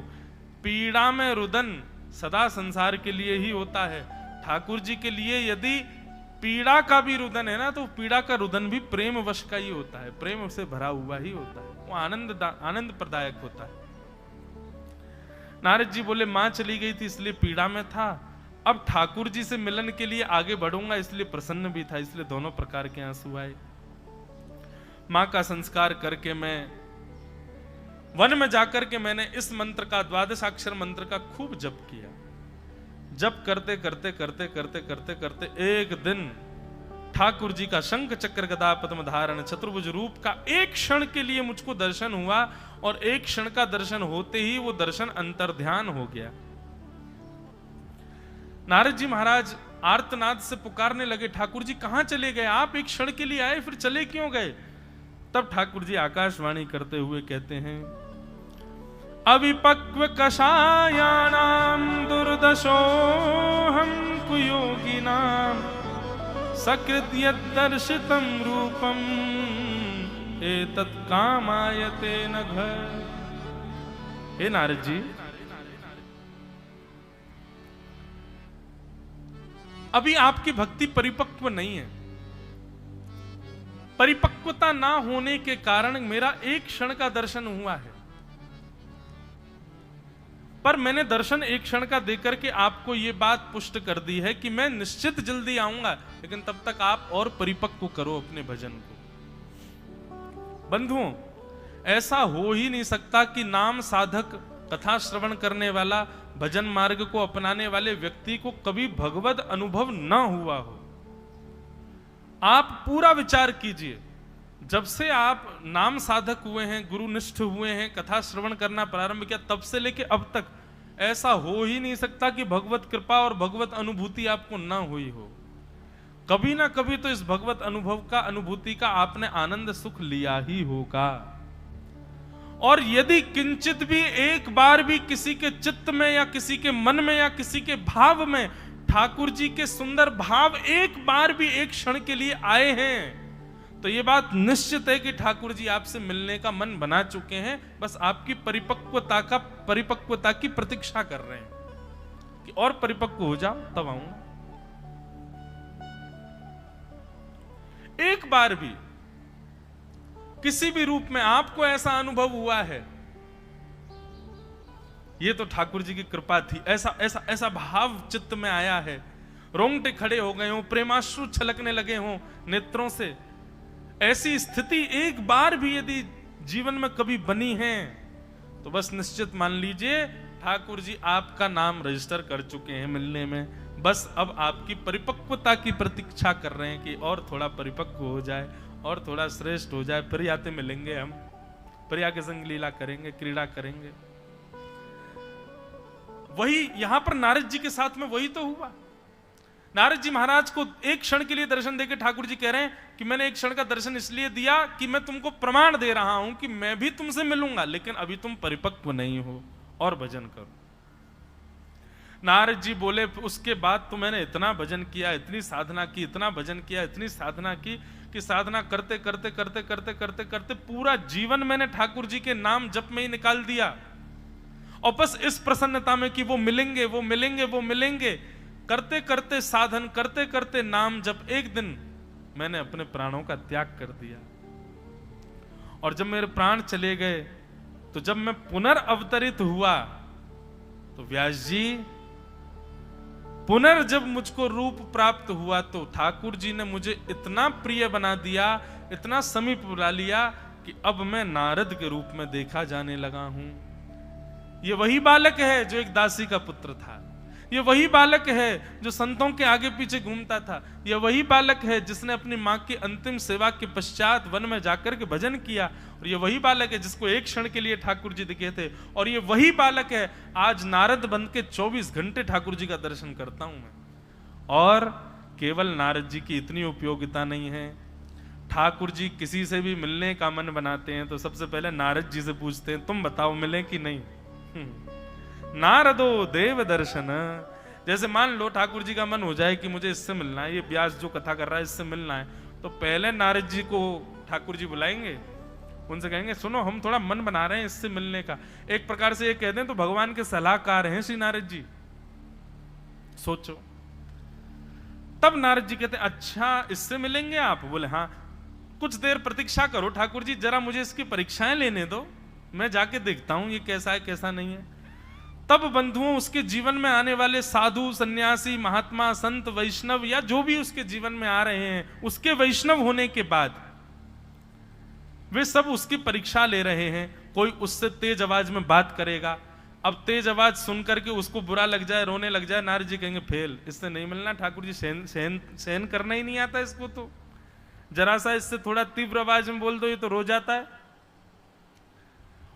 Speaker 1: पीड़ा में रुदन सदा संसार के लिए ही होता है। ठाकुर जी के लिए यदि पीड़ा का भी रुदन है ना, तो पीड़ा का रुदन भी प्रेम वश का ही होता है, प्रेम से भरा हुआ ही होता है, वो आनंद प्रदायक होता है। नारद जी बोले मां चली गई थी इसलिए पीड़ा में था, अब ठाकुर जी से मिलन के लिए आगे बढ़ूंगा इसलिए प्रसन्न भी था, इसलिए दोनों प्रकार के आंसू आए। मां का संस्कार करके मैं वन में जाकर के मैंने इस मंत्र का, द्वादशाक्षर मंत्र का खूब जप किया। जप करते करते करते करते करते करते एक दिन ठाकुर जी का शंख चक्र गदा पद्म धारण चतुर्भुज रूप का एक क्षण के लिए मुझको दर्शन हुआ, और एक क्षण का दर्शन होते ही वो दर्शन अंतर्ध्यान हो गया। नारद जी महाराज आर्तनाद से पुकारने लगे, ठाकुर जी कहां चले गए? आप एक क्षण के लिए आए, फिर चले क्यों गए? तब ठाकुर जी आकाशवाणी करते हुए कहते हैं, अविपक्व कषायाणाम दुर्दशोहम कुयोगिनाम सकृत यद्दर्शितम रूपम एतत् कामायते नघ। हे नारद जी, अभी आपकी भक्ति परिपक्व नहीं है। परिपक्वता ना होने के कारण मेरा एक क्षण का दर्शन हुआ है, पर मैंने दर्शन एक क्षण का देकर के आपको यह बात पुष्ट कर दी है कि मैं निश्चित जल्दी आऊंगा, लेकिन तब तक आप और परिपक्व करो अपने भजन को। बंधुओं, ऐसा हो ही नहीं सकता कि नाम साधक, कथा श्रवण करने वाला, भजन मार्ग को अपनाने वाले व्यक्ति को कभी भगवद अनुभव ना हुआ हो। आप पूरा विचार कीजिए, जब से आप नाम साधक हुए हैं, गुरुनिष्ठ हुए हैं, कथा श्रवण करना प्रारंभ किया, तब से लेके अब तक ऐसा हो ही नहीं सकता कि भगवत कृपा और भगवत अनुभूति आपको ना हुई हो। कभी ना कभी तो इस भगवत अनुभूति का आपने आनंद सुख लिया ही होगा। और यदि किंचित भी एक बार भी किसी के चित्त में या किसी के मन में या किसी के भाव में ठाकुर जी के सुंदर भाव एक बार भी एक क्षण के लिए आए हैं, तो यह बात निश्चित है कि ठाकुर जी आपसे मिलने का मन बना चुके हैं। बस आपकी परिपक्वता की प्रतीक्षा कर रहे हैं कि और परिपक्व हो जाओ तब आऊंगा। एक बार भी किसी भी रूप में आपको ऐसा अनुभव हुआ है, यह तो ठाकुर जी की कृपा थी। ऐसा ऐसा ऐसा भाव चित्त में आया है, रोंगटे खड़े हो गए हो, प्रेमाश्रु छलकने लगे हो नेत्रों से, ऐसी स्थिति एक बार भी यदि जीवन में कभी बनी है तो बस निश्चित मान लीजिए ठाकुर जी आपका नाम रजिस्टर कर चुके हैं मिलने में। बस अब आपकी परिपक्वता की प्रतीक्षा कर रहे हैं कि और थोड़ा परिपक्व हो जाए और थोड़ा श्रेष्ठ हो जाए, फिर आते मिलेंगे, हम प्रिया के संग लीला करेंगे, क्रीड़ा करेंगे। वही यहां पर नारद जी के साथ में वही तो हुआ। नारद जी महाराज को एक क्षण के लिए दर्शन देकर ठाकुर जी कह रहे हैं कि मैंने एक क्षण का दर्शन इसलिए दिया कि मैं तुमको प्रमाण दे रहा हूं कि मैं भी तुमसे मिलूंगा, लेकिन अभी तुम परिपक्व नहीं हो, और भजन करो। नारद जी बोले उसके बाद तो मैंने इतना भजन किया, इतनी साधना की, इतना भजन किया, इतनी साधना की कि साधना करते करते करते करते करते करते पूरा जीवन मैंने ठाकुर जी के नाम जप में ही निकाल दिया, और बस इस प्रसन्नता में कि वो मिलेंगे, वो मिलेंगे, वो मिलेंगे, करते करते साधन करते करते नाम जब एक दिन मैंने अपने प्राणों का त्याग कर दिया। और जब मेरे प्राण चले गए तो जब मैं पुनर्अवतरित हुआ तो व्यास जी पुनर्जब मुझको रूप प्राप्त हुआ तो ठाकुर जी ने मुझे इतना प्रिय बना दिया, इतना समीप बुला लिया कि अब मैं नारद के रूप में देखा जाने लगा हूं। ये वही बालक है जो एक दासी का पुत्र था, ये वही बालक है जो संतों के आगे पीछे घूमता था, ये वही बालक है जिसने अपनी मां की अंतिम सेवा के पश्चात वन में जाकर के भजन किया, और ये वही बालक है जिसको एक क्षण के लिए ठाकुर जी दिखे थे, और ये वही बालक है आज नारद बन के 24 घंटे ठाकुर जी का दर्शन करता हूं मैं। और केवल नारद जी की इतनी उपयोगिता नहीं है, ठाकुर जी किसी से भी मिलने का मन बनाते हैं तो सबसे पहले नारद जी से पूछते हैं तुम बताओ मिले कि नहीं। नारदो देव दर्शन, जैसे मान लो ठाकुर जी का मन हो जाए कि मुझे इससे मिलना है, ये व्यास जो कथा कर रहा है इससे मिलना है, तो पहले नारद जी को ठाकुर जी बुलाएंगे, उनसे कहेंगे सुनो हम थोड़ा मन बना रहे हैं इससे मिलने का। एक प्रकार से ये कह दें तो भगवान के सलाहकार हैं श्री नारद जी, सोचो। तब नारद जी कहते अच्छा इससे मिलेंगे आप? बोले हाँ। कुछ देर प्रतीक्षा करो ठाकुर जी, जरा मुझे इसकी परीक्षाएं लेने दो, मैं जाके देखता हूं ये कैसा है कैसा नहीं है। तब बंधुओं उसके जीवन में आने वाले साधु सन्यासी महात्मा संत वैष्णव या जो भी उसके जीवन में आ रहे हैं, उसके वैष्णव होने के बाद वे सब उसकी परीक्षा ले रहे हैं। कोई उससे तेज आवाज में बात करेगा, अब तेज आवाज सुनकर के उसको बुरा लग जाए, रोने लग जाए, नारद जी कहेंगे फेल, इससे नहीं मिलना ठाकुर जी, सहन करना ही नहीं आता इसको, तो जरा सा इससे थोड़ा तीव्र आवाज में बोल दो ये तो रो जाता है।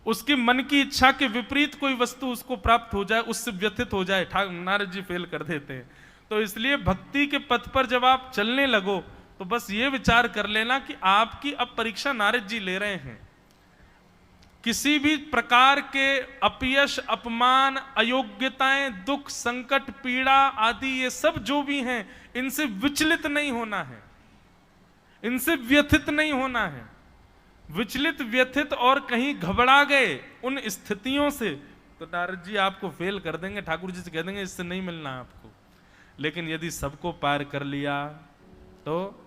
Speaker 1: उसकी मन की इच्छा के विपरीत कोई वस्तु उसको प्राप्त हो जाए, उससे व्यथित हो जाए, नारद जी फेल कर देते हैं। तो इसलिए भक्ति के पथ पर जब आप चलने लगो तो बस ये विचार कर लेना कि आपकी अब परीक्षा नारद जी ले रहे हैं। किसी भी प्रकार के अपयश, अपमान, अयोग्यताएं, दुख, संकट, पीड़ा आदि ये सब जो भी हैं, इनसे विचलित नहीं होना है, इनसे व्यथित नहीं होना है। विचलित, व्यथित और कहीं घबरा गए उन स्थितियों से तो नारद जी आपको फेल कर देंगे, ठाकुर जी से कह देंगे इससे नहीं मिलना आपको। लेकिन यदि सबको पार कर लिया तो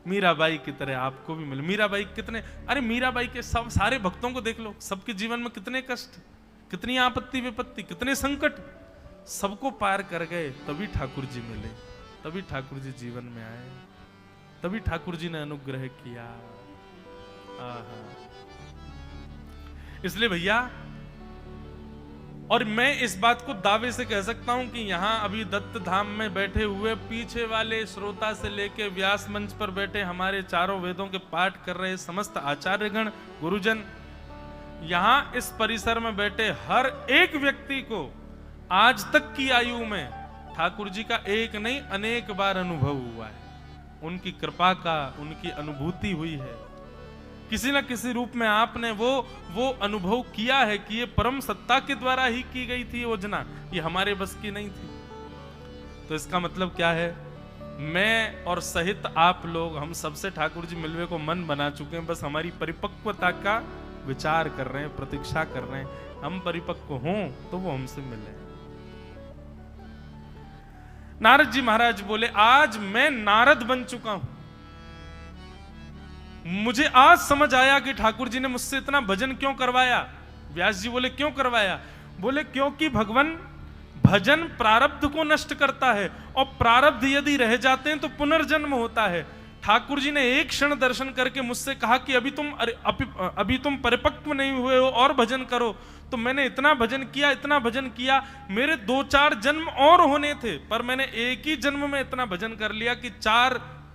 Speaker 1: मीराबाई की तरह आपको भी मिले। मीराबाई कितने, अरे मीराबाई के सब सारे भक्तों को देख लो, सबके जीवन में कितने कष्ट, कितनी आपत्ति विपत्ति, कितने संकट, सबको पार कर गए तभी ठाकुर जी मिले, तभी ठाकुर जी जीवन में आए, तभी ठाकुर जी ने अनुग्रह किया। इसलिए भैया, और मैं इस बात को दावे से कह सकता हूं कि यहां अभी दत्त धाम में बैठे हुए पीछे वाले श्रोता से लेके व्यास मंच पर बैठे हमारे चारों वेदों के पाठ कर रहे समस्त आचार्यगण, गुरुजन, यहां इस परिसर में बैठे हर एक व्यक्ति को आज तक की आयु में ठाकुर जी का एक नहीं अनेक बार अनुभव हुआ है। उनकी कृपा का, उनकी अनुभूति हुई है। किसी न किसी रूप में आपने वो अनुभव किया है कि ये परम सत्ता के द्वारा ही की गई थी योजना, ये हमारे बस की नहीं थी। तो इसका मतलब क्या है, मैं और सहित आप लोग, हम सबसे ठाकुर जी मिलने को मन बना चुके हैं, बस हमारी परिपक्वता का विचार कर रहे हैं, प्रतीक्षा कर रहे हैं। हम परिपक्व हों तो वो हमसे मिले। नारद जी महाराज बोले आज मैं नारद बन चुका हूं, मुझे आज समझ आया कि ठाकुर जी ने मुझसे इतना भजन क्यों करवाया। व्यास जी बोले क्यों करवाया? बोले क्योंकि भगवान भजन प्रारब्ध को नष्ट करता है, और प्रारब्ध यदि रह जाते हैं तो पुनर्जन्म होता है। ठाकुर जी ने एक क्षण दर्शन करके मुझसे कहा कि अभी तुम परिपक्व नहीं हुए हो और भजन करो। तो मैंने इतना भजन किया, इतना भजन किया, मेरे 2-4 जन्म और होने थे, पर मैंने एक ही जन्म में इतना भजन कर लिया कि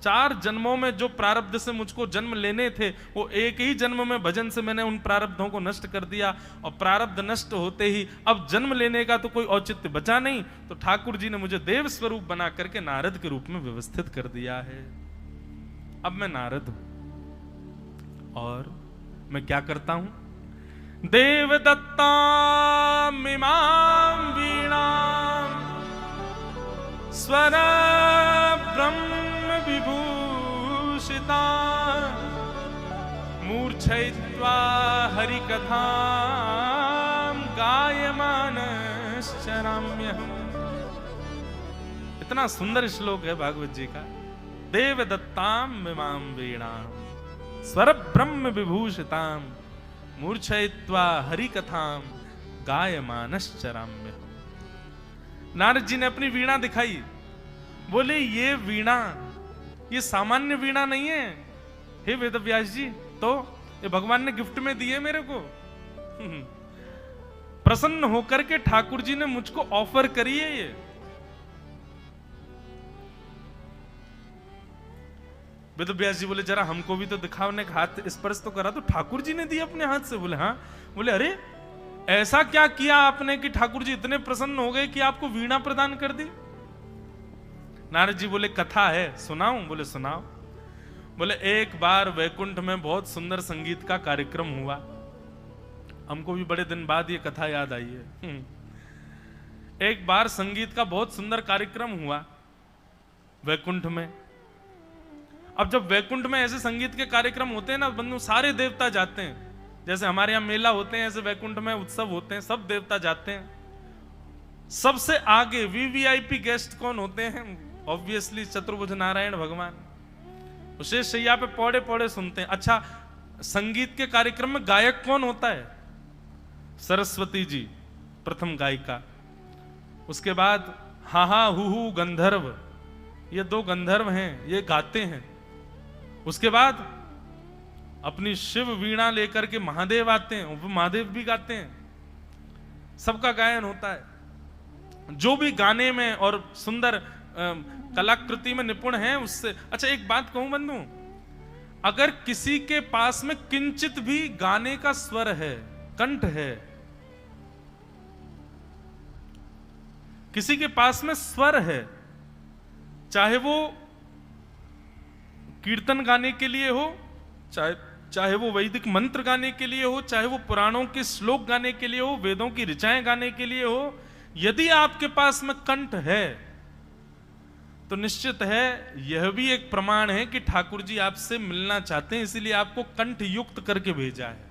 Speaker 1: चार जन्मों में जो प्रारब्ध से मुझको जन्म लेने थे वो एक ही जन्म में भजन से मैंने उन प्रारब्धों को नष्ट कर दिया। और प्रारब्ध नष्ट होते ही अब जन्म लेने का तो कोई औचित्य बचा नहीं, तो ठाकुर जी ने मुझे देव स्वरूप बना करके नारद के रूप में व्यवस्थित कर दिया है। अब मैं नारद हूं और मैं क्या करता हूं, देव दत्ताम इमाम वीणाम स्वर ब्रह्म विभूषिता मूर्छयित्वा हरिकथां गायमानश्चराम्यहम्। इतना सुंदर श्लोक है भागवत जी का। देव दत्ताम इमाम वीणाम स्वर ब्रह्म विभूषिताम मूर्छयित्वा हरिकथां गायमानश्चराम्य। नारद जी ने अपनी वीणा दिखाई, बोले ये वीणा ये सामान्य वीणा नहीं है हे वेदव्यास जी, तो ये भगवान ने गिफ्ट में दी है मेरे को। प्रसन्न होकर के ठाकुर जी ने मुझको ऑफर करी है ये। वेदव्यास जी बोले जरा हमको भी तो दिखाओ, ने हाथ स्पर्श तो करा, तो ठाकुर जी ने दी अपने हाथ से। बोले हाँ। बोले अरे ऐसा क्या किया आपने कि ठाकुर जी इतने प्रसन्न हो गए कि आपको वीणा प्रदान कर दी? नारद जी बोले कथा है, सुनाऊं? बोले सुनाओ। बोले एक बार वैकुंठ में बहुत सुंदर संगीत का कार्यक्रम हुआ। हमको भी बड़े दिन बाद ये कथा याद आई है। एक बार संगीत का बहुत सुंदर कार्यक्रम हुआ वैकुंठ में। अब जब वैकुंठ में ऐसे संगीत के कार्यक्रम होते हैं ना बंधु, सारे देवता जाते हैं। जैसे हमारे यहाँ मेला होते हैं, ऐसे वैकुंठ में उत्सव होते हैं, सब देवता जाते हैं। सबसे आगे वीवीआईपी गेस्ट कौन होते हैं? ऑब्वियसली चतुर्भुज नारायण भगवान। विशेष शैया पे पौड़े पौड़े सुनते हैं। अच्छा, संगीत के कार्यक्रम में गायक कौन होता है? सरस्वती जी प्रथम गायिका। उसके बाद हा हा हु गंधर्व, ये दो गंधर्व हैं, ये गाते हैं। उसके बाद अपनी शिव वीणा लेकर के महादेव आते हैं, वो महादेव भी गाते हैं। सबका गायन होता है। जो भी गाने में और सुंदर कलाकृति में निपुण है उससे। अच्छा एक बात कहूं बंधु, अगर किसी के पास में किंचित भी गाने का स्वर है, कंठ है, किसी के पास में स्वर है, चाहे वो कीर्तन गाने के लिए हो, चाहे वो वैदिक मंत्र गाने के लिए हो, चाहे वो पुराणों के श्लोक गाने के लिए हो, वेदों की ऋचाएं गाने के लिए हो, यदि आपके पास में कंठ है तो निश्चित है यह भी एक प्रमाण है कि ठाकुर जी आपसे मिलना चाहते हैं, इसीलिए आपको कंठ युक्त करके भेजा है।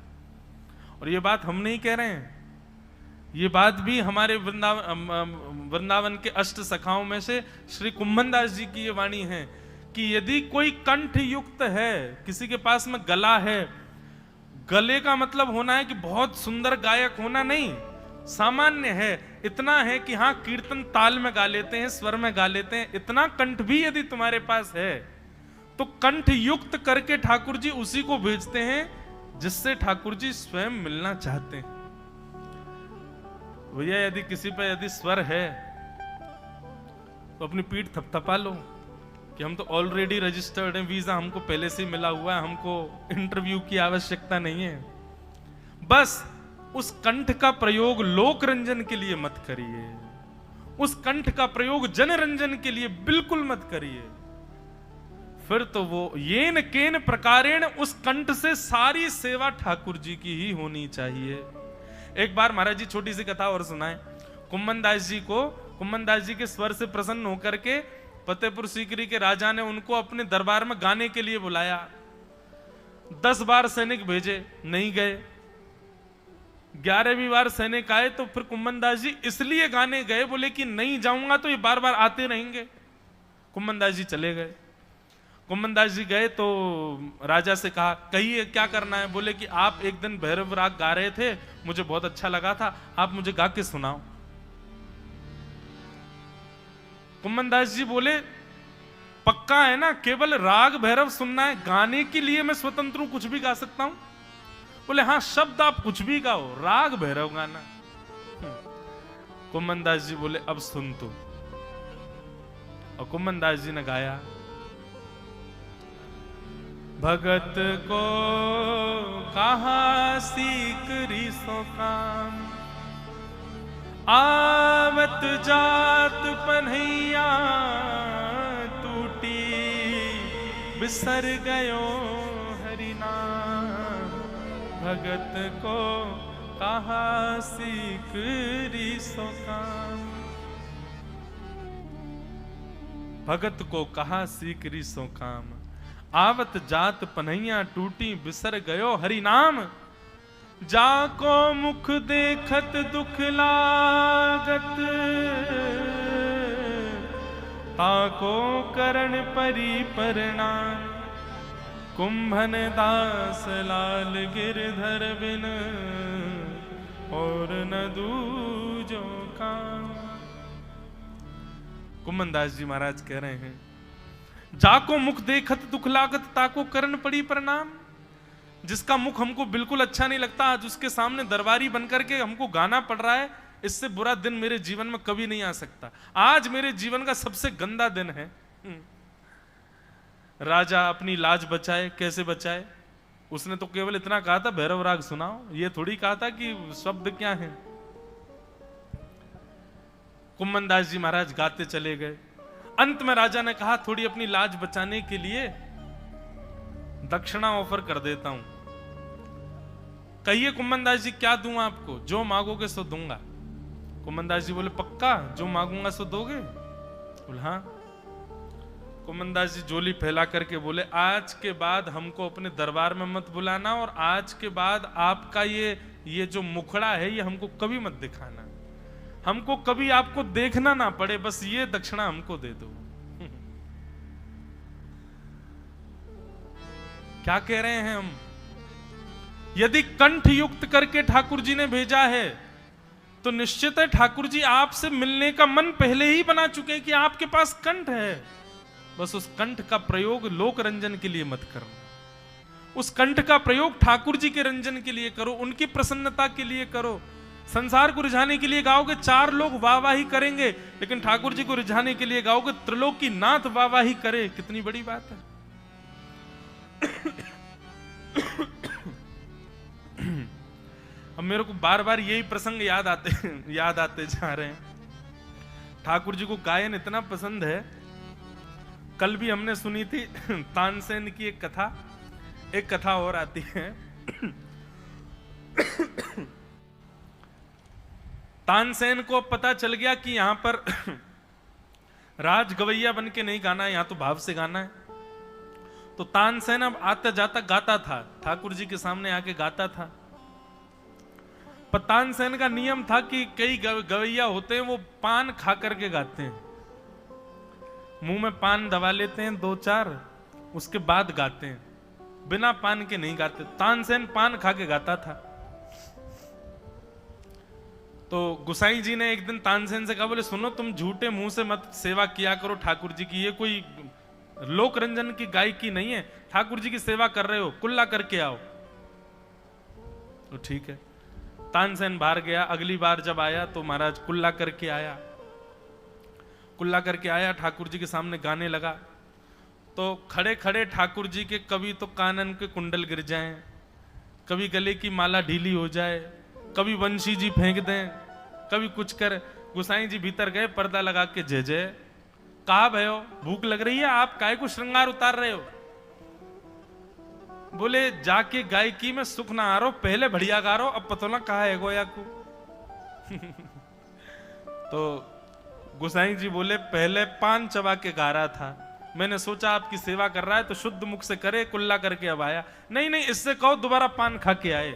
Speaker 1: और ये बात हम नहीं कह रहे हैं, ये बात भी हमारे वृंदावन के अष्ट सखाओं में से श्री कुंभनदास जी की ये वाणी है कि यदि कोई कंठ युक्त है, किसी के पास में गला है, गले का मतलब होना है कि बहुत सुंदर गायक होना नहीं, सामान्य है, इतना है कि हाँ कीर्तन ताल में गा लेते हैं, स्वर में गा लेते हैं, इतना कंठ भी यदि तुम्हारे पास है तो कंठ युक्त करके ठाकुर जी उसी को भेजते हैं जिससे ठाकुर जी स्वयं मिलना चाहते हैं। भैया यदि किसी पे यदि स्वर है तो अपनी पीठ थपथपा लो कि हम तो ऑलरेडी रजिस्टर्ड हैं, वीजा हमको पहले से ही मिला हुआ है, हमको इंटरव्यू की आवश्यकता नहीं है। बस उस कंठ का प्रयोग लोक रंजन के लिए मत करिए, उस कंठ का प्रयोग जन रंजन के लिए बिल्कुल मत करिए। फिर तो वो येन केन प्रकारेण उस कंठ से सारी सेवा ठाकुर जी की ही होनी चाहिए। एक बार महाराज जी छोटी सी कथा और सुनाए। कुंभनदास जी को, कुंभनदास जी के स्वर से प्रसन्न होकर के फतेहपुर सीकरी के राजा ने उनको अपने दरबार में गाने के लिए बुलाया। 10 बार सैनिक भेजे, नहीं गए। 11वीं बार सैनिक आए तो फिर कुंभनदास जी इसलिए गाने गए, बोले कि नहीं जाऊंगा तो ये बार बार आते रहेंगे। कुंभनदास जी चले गए। कुंभनदास जी गए तो राजा से कहा कहिए क्या करना है? बोले कि आप एक दिन भैरव राग गा रहे थे, मुझे बहुत अच्छा लगा था, आप मुझे गा के सुनाओ। कुंभनदास जी बोले पक्का है ना, केवल राग भैरव सुनना है, गाने के लिए मैं स्वतंत्र हूं, कुछ भी गा सकता हूं? बोले हाँ शब्द आप कुछ भी गाओ, राग भैरव गाना। कुंभनदास जी बोले अब सुन तू। और कुंभनदास जी ने गाया, भगत को कहा सीकरी सो काम, आवत जात पन्हैया टूटी, बिसर गयो हरि नाम। भगत को कहा सीकरी सो काम, भगत को कहा सीकरी सो काम, आवत जात पन्हैया टूटी, बिसर गयो हरि नाम। जाको मुख देखत दुख लागत, ताको करण परी प्रणाम। कुंभन दास लाल गिरधर बिन, और न दूजो काम। कुम्मनदास जी महाराज कह रहे हैं, जाको मुख देखत दुख लागत ताको करन पड़ी प्रणाम। जिसका मुख हमको बिल्कुल अच्छा नहीं लगता, आज उसके सामने दरबारी बनकर के हमको गाना पड़ रहा है, इससे बुरा दिन मेरे जीवन में कभी नहीं आ सकता। आज मेरे जीवन का सबसे गंदा दिन है। राजा अपनी लाज बचाए, कैसे बचाए? उसने तो केवल इतना कहा था भैरव राग सुनाओ, ये थोड़ी कहा था कि शब्द क्या है। कुम्मनदास जी महाराज गाते चले गए। अंत में राजा ने कहा थोड़ी अपनी लाज बचाने के लिए दक्षिणा ऑफर कर देता हूं। कहिए कुम्मनदास जी क्या दूं आपको? जो मांगोगे सो दूंगा। कुम्मनदास जी बोले पक्का जो मांगूंगा सो दोगे? बोले हाँ। कुम्मनदास जी जोली फैला करके बोले आज के बाद हमको अपने दरबार में मत बुलाना, और आज के बाद आपका ये जो मुखड़ा है ये हमको कभी मत दिखाना, हमको कभी आपको देखना ना पड़े, बस ये दक्षिणा हमको दे दो। क्या कह रहे हैं हम? यदि कंठ युक्त करके ठाकुर जी ने भेजा है तो निश्चित है ठाकुर जी आपसे मिलने का मन पहले ही बना चुके हैं कि आपके पास कंठ है। बस उस कंठ का प्रयोग लोक रंजन के लिए मत करो, उस कंठ का प्रयोग ठाकुर जी के रंजन के लिए करो, उनकी प्रसन्नता के लिए करो। संसार को रिझाने के लिए गाओगे चार लोग वाहवाही करेंगे, लेकिन ठाकुर जी को रिझाने के लिए गाओगे त्रिलोकी नाथ वाहवाही करे, कितनी बड़ी बात है। अब मेरे को बार बार यही प्रसंग याद आते जा रहे हैं। ठाकुर जी को गायन इतना पसंद है। कल भी हमने सुनी थी तानसेन की एक कथा और आती है। तानसेन को पता चल गया कि यहां पर राज गवैया बन के नहीं गाना है, यहां तो भाव से गाना है। तो तानसेन अब आता जाता गाता था, ठाकुर जी के सामने आके गाता था। पर तानसेन का नियम था कि कई गवैया होते हैं वो पान खा करके गाते हैं, मुंह में पान दबा लेते हैं दो चार, उसके बाद गाते हैं, बिना पान के नहीं गाते। तानसेन पान खा के गाता था। तो गुसाई जी ने एक दिन तानसेन से कहा, बोले सुनो तुम झूठे मुंह से मत सेवा किया करो ठाकुर जी की, ये कोई लोक रंजन की गायकी नहीं है, ठाकुर जी की सेवा कर रहे हो, कुल्ला करके आओ। तो ठीक है, तानसेन बाहर गया। अगली बार जब आया तो महाराज कुल्ला करके आया, ठाकुर जी के सामने गाने लगा। तो खड़े खड़े ठाकुर जी के कभी तो कानन के कुंडल गिर जाएं, कभी गले की माला ढीली हो जाए, कभी वंशी जी फेंक दें, कभी कुछ कर। गुसाई जी भीतर गए, पर्दा लगा के जय जय। कहा भयो भूख लग रही है, आप काय को श्रृंगार उतार रहे हो? बोले जाके गायकी में सुख ना आ रहा, पहले बढ़िया गा रहा, अब पता ना कहा है गोया को। तो गुसाई जी बोले पहले पान चबा के गा रहा था, मैंने सोचा आपकी सेवा कर रहा है तो शुद्ध मुख से करे, कुल्ला करके अब आया। नहीं इससे कहो दोबारा पान खा के आए।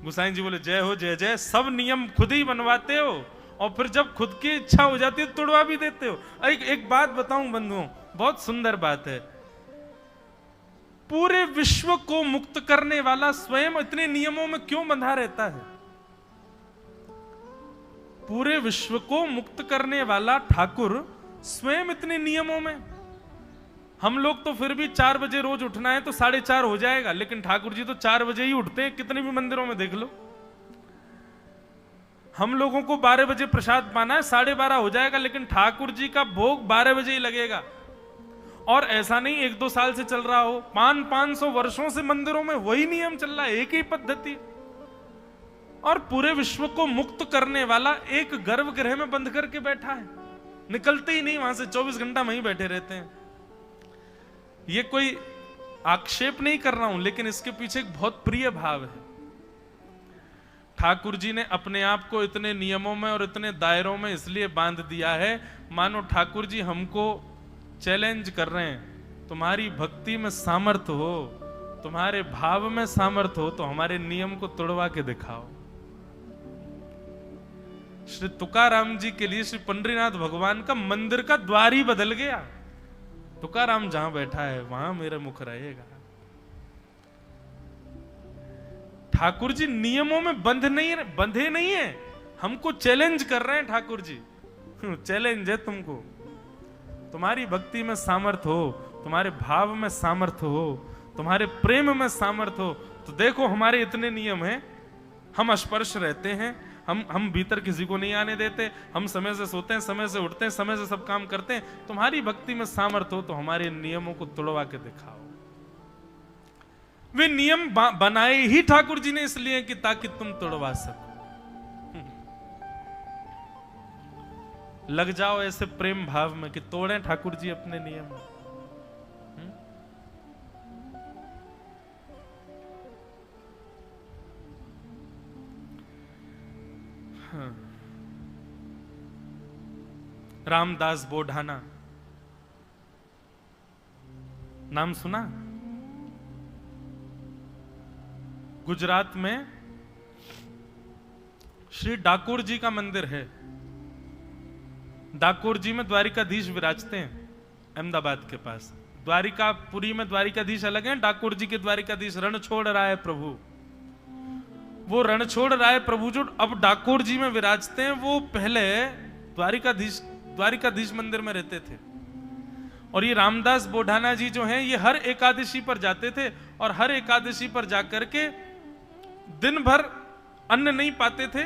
Speaker 1: गुसाई जी बोले जय हो जय जय, सब नियम खुद ही बनवाते हो और फिर जब खुद की इच्छा हो जाती है तोड़वा भी देते हो। एक बात बताऊं बंधुओं, बहुत सुंदर बात है। पूरे विश्व को मुक्त करने वाला स्वयं इतने नियमों में क्यों बंधा रहता है? पूरे विश्व को मुक्त करने वाला ठाकुर स्वयं इतने नियमों में। हम लोग तो फिर भी 4 बजे रोज उठना है तो 4:30 हो जाएगा, लेकिन ठाकुर जी तो 4 बजे ही उठते हैं, कितने भी मंदिरों में देख लो। हम लोगों को 12 बजे प्रसाद पाना है, 12:30 हो जाएगा, लेकिन ठाकुर जी का भोग 12 बजे ही लगेगा। और ऐसा नहीं 1-2 साल से चल रहा हो, 500 वर्षों से मंदिरों में वही नियम चल रहा है, एक ही पद्धति। और पूरे विश्व को मुक्त करने वाला एक गर्भगृह में बंद करके बैठा है, निकलते ही नहीं वहां से, 24 घंटा वहीं बैठे रहते हैं। ये कोई आक्षेप नहीं कर रहा हूं, लेकिन इसके पीछे एक बहुत प्रिय भाव है। ठाकुर जी ने अपने आप को इतने नियमों में और इतने दायरों में इसलिए बांध दिया है, मानो ठाकुर जी हमको चैलेंज कर रहे हैं, तुम्हारी भक्ति में सामर्थ्य हो, तुम्हारे भाव में सामर्थ्य हो तो हमारे नियम को तोड़वा के दिखाओ। श्री तुकाराम जी के लिए श्री पंडरीनाथ भगवान का मंदिर का द्वार ही बदल गया। तुकाराम जहां बैठा है वहां मेरा मुख रहेगा। ठाकुर जी नियमों में बंधे नहीं है, हमको चैलेंज कर रहे हैं ठाकुर जी। चैलेंज है तुमको, तुम्हारी भक्ति में सामर्थ्य हो, तुम्हारे भाव में सामर्थ्य हो, तुम्हारे प्रेम में सामर्थ्य हो, तो देखो हमारे इतने नियम हैं, हम स्पर्श रहते हैं, हम भीतर किसी को नहीं आने देते, हम समय से सोते हैं, समय से उठते हैं, समय से सब काम करते हैं। तुम्हारी भक्ति में सामर्थ्य हो तो हमारे नियमों को तोड़वा के दिखाओ। वे नियम बनाए ही ठाकुर जी ने इसलिए कि ताकि तुम तोड़वा सको। लग जाओ ऐसे प्रेम भाव में कि तोड़ें ठाकुर जी अपने नियम। रामदास बोढ़ाना नाम सुना? गुजरात में श्री डाकोर जी का मंदिर है। डाकोर जी में द्वारिकाधीश विराजते हैं अहमदाबाद के पास। द्वारिकापुरी में द्वारिकाधीश अलग है, डाकोर जी के द्वारिकाधीश रणछोड़ राय प्रभु। वो रणछोड़ राय प्रभु जो अब डाकोर जी में विराजते हैं, वो पहले द्वारिकाधीश मंदिर में रहते थे। और ये रामदास बोढ़ाना जी जो हैं, ये हर एकादशी पर जाते थे और हर एकादशी पर जाकर के दिन भर अन्न नहीं पाते थे,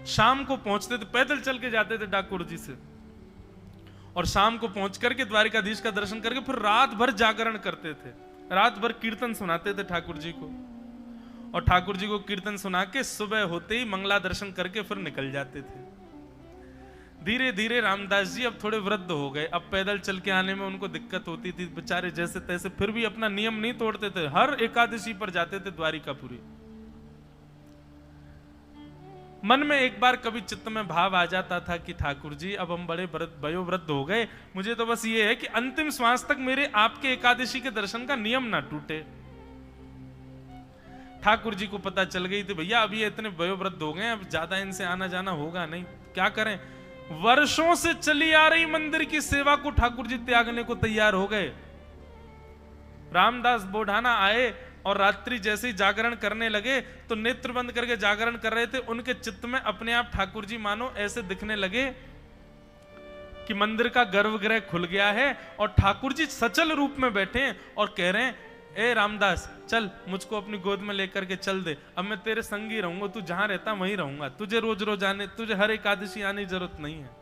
Speaker 1: शाम को पहुंचते थे, पैदल चल के जाते थे डाकोर जी से, और शाम को पहुंच करके द्वारिकाधीश का दर्शन करके फिर रात भर जागरण करते थे, रात भर कीर्तन सुनाते थे ठाकुर जी को, और ठाकुर जी को कीर्तन सुना के सुबह होते ही मंगला दर्शन करके फिर निकल जाते थे। धीरे धीरे रामदास जी अब थोड़े वृद्ध हो गए, अब पैदल चल के आने में उनको दिक्कत होती थी बेचारे, जैसे तैसे, फिर भी अपना नियम नहीं तोड़ते थे, हर एकादशी पर जाते थे द्वारिकापुरी। मन में एक बार कभी चित्त में भाव आ जाता था कि ठाकुर जी अब हम बड़े वयोवृद्ध हो गए, मुझे तो बस ये है कि अंतिम श्वास तक मेरे आपके एकादशी के दर्शन का नियम ना टूटे। ठाकुर जी को पता चल गई थी भैया अब ये इतने वयोवृद्ध हो गए, अब ज्यादा इनसे आना जाना होगा नहीं, क्या करें। वर्षों से चली आ रही मंदिर की सेवा को ठाकुर जी त्यागने को तैयार हो गए। रामदास बोढ़ाना आए और रात्रि जैसे ही जागरण करने लगे तो नेत्र बंद करके जागरण कर रहे थे, उनके चित्त में अपने आप ठाकुर जी मानो ऐसे दिखने लगे कि मंदिर का गर्भगृह खुल गया है और ठाकुर जी सचल रूप में बैठे हैं और कह रहे हैं, ए रामदास चल मुझको अपनी गोद में लेकर के चल दे, अब मैं तेरे संग ही रहूंगा, तू जहां रहता वहीं रहूंगा, तुझे रोज रोज आने, तुझे हर एकादशी आने की जरूरत नहीं है।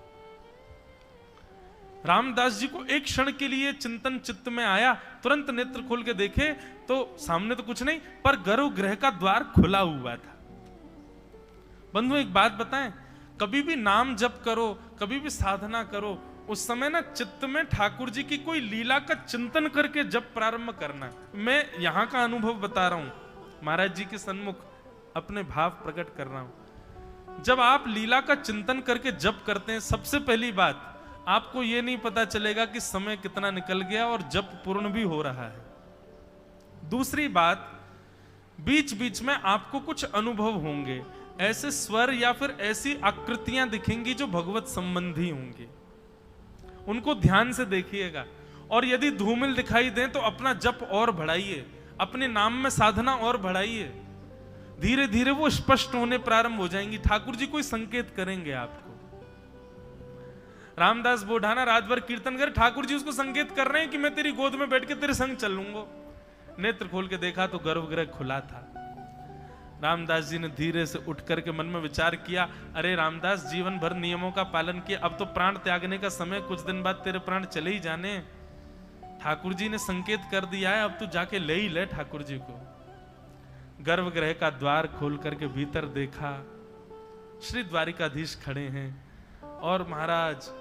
Speaker 1: रामदास जी को एक क्षण के लिए चिंतन चित्त में आया, तुरंत नेत्र खोल के देखे तो सामने तो कुछ नहीं, पर गर्भगृह का द्वार खुला हुआ था। बंधु एक बात बताएं, कभी भी नाम जप करो, कभी भी साधना करो, उस समय ना चित्त में ठाकुर जी की कोई लीला का चिंतन करके जब प्रारंभ करना। मैं यहां का अनुभव बता रहा हूं, महाराज जी के सन्मुख अपने भाव प्रकट कर रहा हूं। जब आप लीला का चिंतन करके जप करते हैं, सबसे पहली बात आपको यह नहीं पता चलेगा कि समय कितना निकल गया और जप पूर्ण भी हो रहा है। दूसरी बात, बीच बीच में आपको कुछ अनुभव होंगे, ऐसे स्वर या फिर ऐसी आकृतियां दिखेंगी जो भगवत संबंधी होंगे, उनको ध्यान से देखिएगा। और यदि धूमिल दिखाई दें तो अपना जप और बढ़ाइए, अपने नाम में साधना और बढ़ाइए, धीरे धीरे वो स्पष्ट होने प्रारंभ हो जाएंगी। ठाकुर जी कोई संकेत करेंगे आपको। रामदास बोढ़ाना रात भर कीर्तन कर, ठाकुर जी उसको संकेत कर रहे हैं कि मैं तेरी गोद में बैठ के तेरे संग चलूंगा। नेत्र खोल के देखा तो गर्भगृह खुला था। रामदास जी ने धीरे से उठ करके मन में विचार किया, अरे रामदास जीवन भर नियमों का पालन किया, अब तो प्राण त्यागने का समय, कुछ दिन बाद तेरे प्राण चले ही जाने। ठाकुर जी ने संकेत कर दिया है, अब तू जाके ले ही ले ठाकुर जी को। गर्भगृह का द्वार खोल करके भीतर देखा, श्री द्वारिकाधीश खड़े हैं और महाराज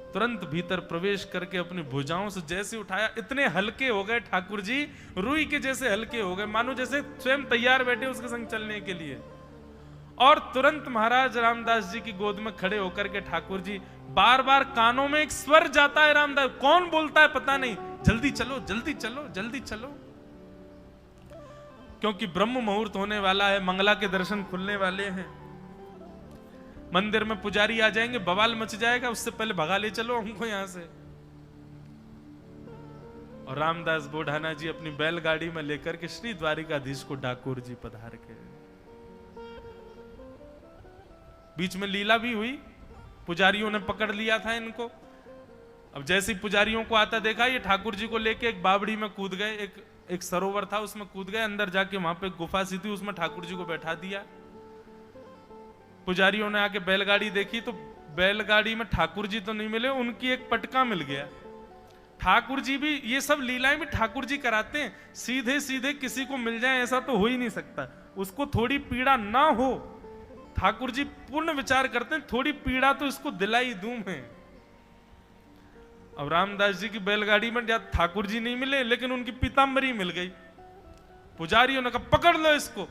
Speaker 1: तुरंत भीतर प्रवेश करके अपनी भुजाओं से जैसे उठाया, इतने हल्के हो गए ठाकुर जी, रुई के जैसे हल्के हो गए, मानो जैसे स्वयं तैयार बैठे उसके संग चलने के लिए। और तुरंत महाराज रामदास जी की गोद में खड़े होकर के ठाकुर जी, बार बार कानों में एक स्वर जाता है, रामदास कौन बोलता है पता नहीं, जल्दी चलो जल्दी चलो जल्दी चलो, क्योंकि ब्रह्म मुहूर्त होने वाला है, मंगला के दर्शन खुलने वाले हैं, मंदिर में पुजारी आ जाएंगे, बवाल मच जाएगा, उससे पहले भगा ले चलो हमको यहां से। और रामदास बोढ़ाना जी अपनी बैलगाड़ी में लेकर के श्री द्वारिकाधीश को डाकोर जी पधार के। बीच में लीला भी हुई, पुजारियों ने पकड़ लिया था इनको। अब जैसे ही पुजारियों को आता देखा, ये ठाकुर जी को लेके एक बावड़ी में कूद गए, एक सरोवर था उसमें कूद गए, अंदर जाके वहां पे गुफा सी थी, उसमें ठाकुर जी को बैठा दिया। पुजारियों ने आके बैलगाड़ी देखी तो बैलगाड़ी में ठाकुर जी तो नहीं मिले, उनकी एक पटका मिल गया। ठाकुर जी भी, ये सब लीलाएं भी ठाकुर जी कराते हैं, सीधे सीधे किसी को मिल जाए ऐसा तो हो ही नहीं सकता। उसको थोड़ी पीड़ा ना हो, ठाकुर जी पूर्ण विचार करते हैं, थोड़ी पीड़ा तो इसको दिलाई दूं मैं। अब रामदास जी की बैलगाड़ी में ठाकुर जी नहीं मिले, लेकिन उनकी पीतांबरी मिल गई। पुजारियों ने कहा पकड़ लो इसको,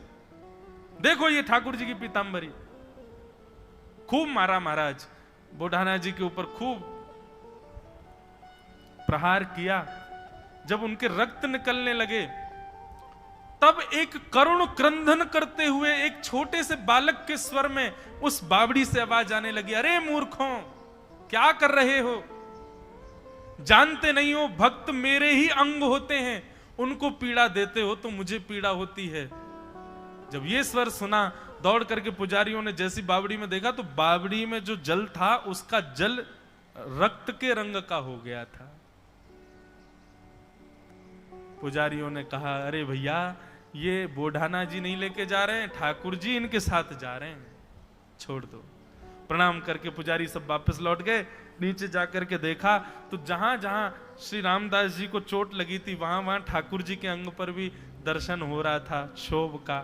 Speaker 1: देखो ये ठाकुर जी की पीतांबरी। खूब मारा महाराज, बोढ़ाना जी के ऊपर खूब प्रहार किया। जब उनके रक्त निकलने लगे, तब एक करुण क्रंदन करते हुए एक छोटे से बालक के स्वर में उस बावड़ी से आवाज आने लगी, अरे मूर्खों, क्या कर रहे हो? जानते नहीं हो भक्त मेरे ही अंग होते हैं, उनको पीड़ा देते हो तो मुझे पीड़ा होती है। जब ये स्वर सुना, दौड़ करके पुजारियों ने जैसी बावड़ी में देखा तो बावड़ी में जो जल था उसका जल रक्त के रंग का हो गया था। पुजारियों ने कहा, अरे भैया ये बोढ़ाना जी नहीं लेके जा रहे हैं, ठाकुर जी इनके साथ जा रहे हैं, छोड़ दो। प्रणाम करके पुजारी सब वापस लौट गए। नीचे जाकर के देखा तो जहां जहां श्री रामदास जी को चोट लगी थी, वहां वहां ठाकुर जी के अंग पर भी दर्शन हो रहा था शोभ का।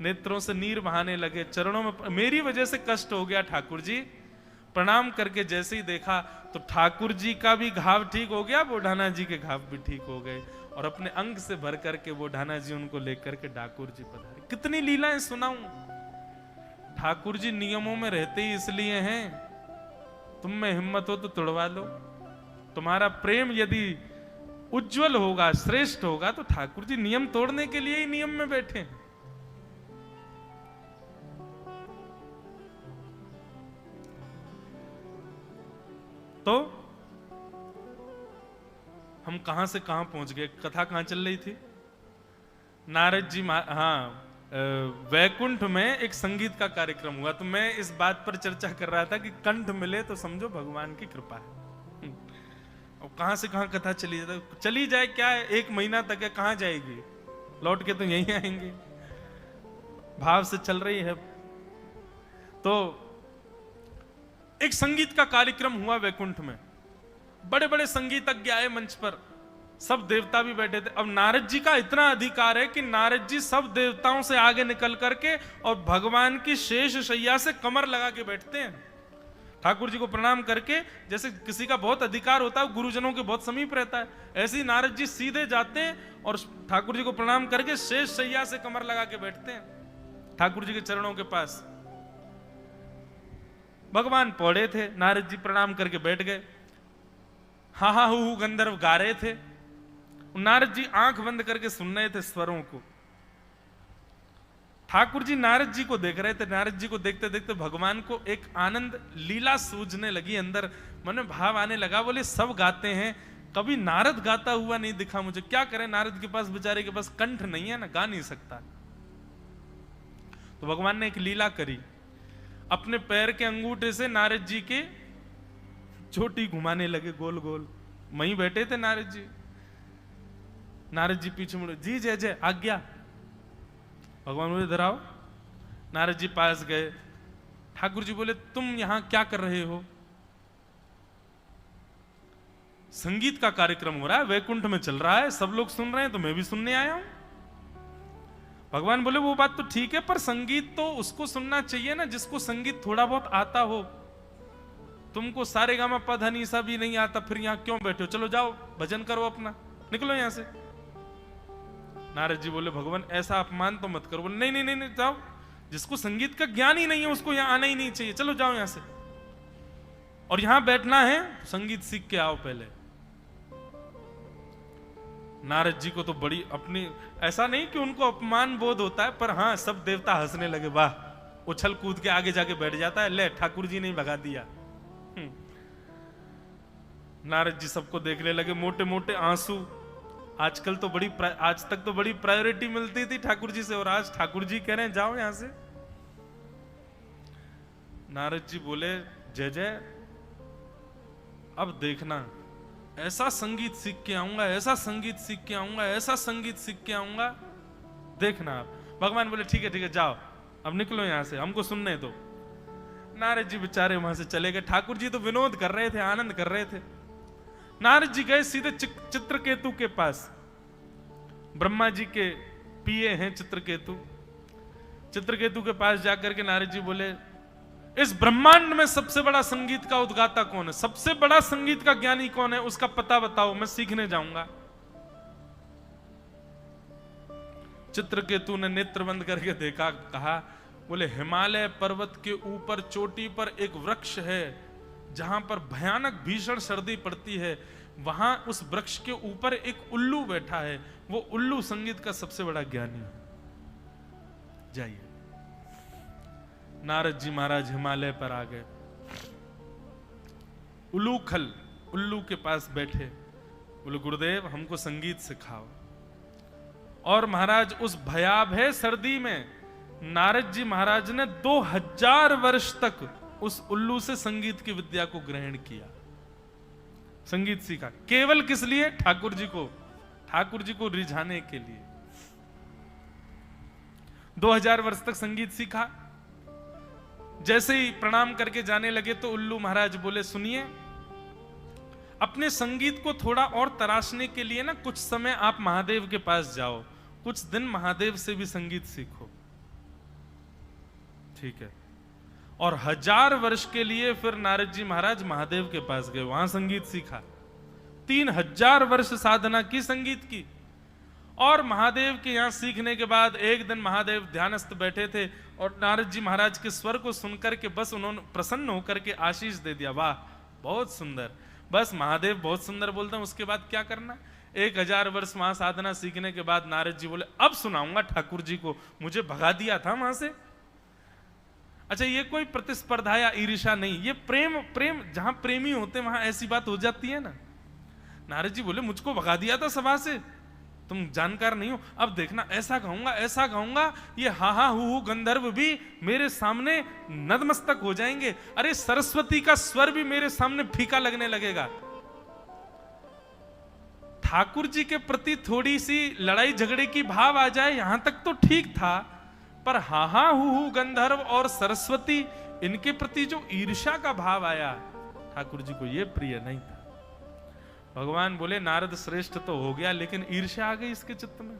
Speaker 1: नेत्रों से नीर बहाने लगे, चरणों में मेरी वजह से कष्ट हो गया ठाकुर जी। प्रणाम करके जैसे ही देखा तो ठाकुर जी का भी घाव ठीक हो गया, बोढ़ाना जी के घाव भी ठीक हो गए, और अपने अंग से भर करके बोढ़ाना जी उनको लेकर के डाकोर जी पधारे। कितनी लीलाएं सुनाऊं। ठाकुर जी नियमों में रहते ही इसलिए हैं, तुम में हिम्मत हो तो तुड़वा लो। तुम्हारा प्रेम यदि उज्जवल होगा, श्रेष्ठ होगा, तो ठाकुर जी नियम तोड़ने के लिए ही नियम में बैठे हैं। तो हम कहां से कहां पहुंच गए, कथा कहां चल रही थी? नारद जी, हाँ, वैकुंठ में एक संगीत का कार्यक्रम हुआ, तो मैं इस बात पर चर्चा कर रहा था कि कंठ मिले तो समझो भगवान की कृपा है। और कहां से कहां कथा चली जाए क्या है, 1 महीना तक है, कहां जाएगी, लौट के तो यहीं आएंगे। भाव से चल रही है। तो एक संगीत का कार्यक्रम हुआ वैकुंठ में, बड़े बड़े संगीतज्ञ आए मंच पर, सब देवता भी बैठे थे। अब नारद जी का इतना अधिकार है कि नारद जी सब देवताओं से आगे निकल करके और भगवान की शेष शैया से कमर लगा के बैठते हैं। ठाकुर जी को प्रणाम करके, जैसे किसी का बहुत अधिकार होता है, गुरुजनों के बहुत समीप रहता है, ऐसे ही नारद जी सीधे जाते हैं और ठाकुर जी को प्रणाम करके शेष शैया से कमर लगा के बैठते हैं ठाकुर जी के चरणों के पास। भगवान पौड़े थे, नारद जी प्रणाम करके बैठ गए। हा हा हु गंधर्व गा रहे थे, नारद जी आंख बंद करके सुन रहे थे स्वरों को। ठाकुर जी नारद जी को देख रहे थे। नारद जी को देखते देखते भगवान को एक आनंद लीला सूझने लगी, अंदर मन में भाव आने लगा। बोले सब गाते हैं, कभी नारद गाता हुआ नहीं दिखा मुझे, क्या करें, नारद के पास बेचारे के पास कंठ नहीं है ना, गा नहीं सकता। तो भगवान ने एक लीला करी, अपने पैर के अंगूठे से नारद जी के चोटी घुमाने लगे गोल गोल। वहीं बैठे थे नारद जी। नारद जी पीछे मुड़े, जी जय जय, आज्ञा। भगवान बोले इधर आओ। नारद जी पास गए। ठाकुर जी बोले तुम यहां क्या कर रहे हो? संगीत का कार्यक्रम हो रहा है, वैकुंठ में चल रहा है, सब लोग सुन रहे हैं, तो मैं भी सुनने आया हूं। भगवान बोले वो बात तो ठीक है, पर संगीत तो उसको सुनना चाहिए ना जिसको संगीत थोड़ा बहुत आता हो। तुमको सारे गामा पध हनीसा भी नहीं आता, फिर यहां क्यों बैठे हो? चलो जाओ भजन करो अपना, निकलो यहां से। नारद जी बोले भगवान ऐसा अपमान तो मत करो। बोले नहीं नहीं नहीं, नहीं जाओ, जिसको संगीत का ज्ञान ही नहीं है उसको यहां आना ही नहीं चाहिए, चलो जाओ यहां से। और यहां बैठना है संगीत सीख के आओ पहले। नारद जी को तो बड़ी अपनी, ऐसा नहीं कि उनको अपमान बोध होता है, पर हाँ सब देवता हंसने लगे, वाह, उछल कूद के आगे जाके बैठ जाता है, ले ठाकुर जी ने भगा दिया। नारद जी सबको देखने लगे, मोटे मोटे आंसू। आजकल तो आज तक तो बड़ी प्रायोरिटी मिलती थी ठाकुर जी से, और आज ठाकुर जी कह रहे हैं जाओ यहां से। नारद जी बोले, जय जय, अब देखना, ऐसा संगीत सीख के आऊंगा, ऐसा संगीत सीख के आऊंगा, ऐसा संगीत सीख के आऊंगा, देखना आप। भगवान बोले ठीक है जाओ, अब निकलो यहां से, हमको सुनने दो। नारद जी बेचारे वहां से चले गए। ठाकुर जी तो विनोद कर रहे थे, आनंद कर रहे थे। नारद जी गए सीधे चित्रकेतु के पास। ब्रह्मा जी के पिए हैं चित्रकेतु। चित्रकेतु के पास जाकर के नारद जी बोले, इस ब्रह्मांड में सबसे बड़ा संगीत का उद्गाता कौन है, सबसे बड़ा संगीत का ज्ञानी कौन है, उसका पता बताओ, मैं सीखने जाऊंगा। चित्रकेतु ने नेत्र बंद करके देखा, कहा, बोले हिमालय पर्वत के ऊपर चोटी पर एक वृक्ष है, जहां पर भयानक भीषण सर्दी पड़ती है, वहां उस वृक्ष के ऊपर एक उल्लू बैठा है, वो उल्लू संगीत का सबसे बड़ा ज्ञानी है, जाइए। नारद जी महाराज हिमालय पर आ गए। उल्लूखल उल्लू के पास बैठे, बोले गुरुदेव हमको संगीत सिखाओ। और महाराज उस भयावह सर्दी में नारद जी महाराज ने 2000 वर्ष तक उस उल्लू से संगीत की विद्या को ग्रहण किया, संगीत सीखा। केवल किस लिए? ठाकुर जी को रिझाने के लिए। 2000 वर्ष तक संगीत सीखा। जैसे ही प्रणाम करके जाने लगे तो उल्लू महाराज बोले, सुनिए, अपने संगीत को थोड़ा और तराशने के लिए ना कुछ समय आप महादेव के पास जाओ, कुछ दिन महादेव से भी संगीत सीखो। ठीक है। और 1000 वर्ष के लिए फिर नारद जी महाराज महादेव के पास गए, वहां संगीत सीखा। 3000 वर्ष साधना की संगीत की। और महादेव के यहां सीखने के बाद एक दिन महादेव ध्यानस्थ बैठे थे और नारद जी महाराज के स्वर को सुनकर के बस उन्होंने प्रसन्न होकर के आशीष दे दिया, वाह बहुत सुंदर। बस महादेव बहुत सुंदर बोलते हैं, उसके बाद क्या करना। 1000 वर्ष वहां साधना सीखने के बाद नारद जी बोले, अब सुनाऊंगा ठाकुर जी को, मुझे भगा दिया था वहां से। अच्छा, ये कोई प्रतिस्पर्धा या ईर्ष्या नहीं, ये प्रेम जहां प्रेमी होते हैं वहां ऐसी बात हो जाती है ना। नारद जी बोले, मुझको भगा दिया था सभा से, तुम जानकार नहीं हो, अब देखना ऐसा गाऊंगा, ये हा हु गंधर्व भी मेरे सामने नतमस्तक हो जाएंगे। अरे सरस्वती का स्वर भी मेरे सामने फीका लगने लगेगा। ठाकुर जी के प्रति थोड़ी सी लड़ाई झगड़े की भाव आ जाए, यहां तक तो ठीक था, पर हा हु गंधर्व और सरस्वती, इनके प्रति जो ईर्ष्या का भाव आया, ठाकुर जी को यह प्रिय नहीं था। भगवान बोले, नारद श्रेष्ठ तो हो गया, लेकिन ईर्ष्या आ गई इसके चित्त में।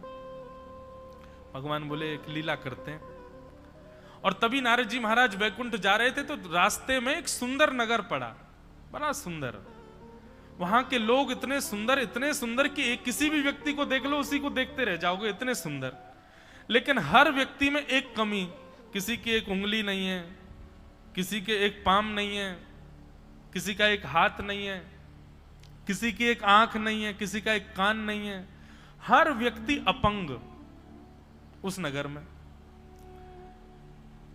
Speaker 1: भगवान बोले, एक लीला करते हैं। और तभी नारद जी महाराज वैकुंठ जा रहे थे तो रास्ते में एक सुंदर नगर पड़ा, बड़ा सुंदर। वहां के लोग इतने सुंदर कि एक किसी भी व्यक्ति को देख लो उसी को देखते रह जाओगे, इतने सुंदर। लेकिन हर व्यक्ति में एक कमी, किसी की एक उंगली नहीं है, किसी के एक पाम नहीं है, किसी का एक हाथ नहीं है, किसी की एक आंख नहीं है, किसी का एक कान नहीं है, हर व्यक्ति अपंग उस नगर में।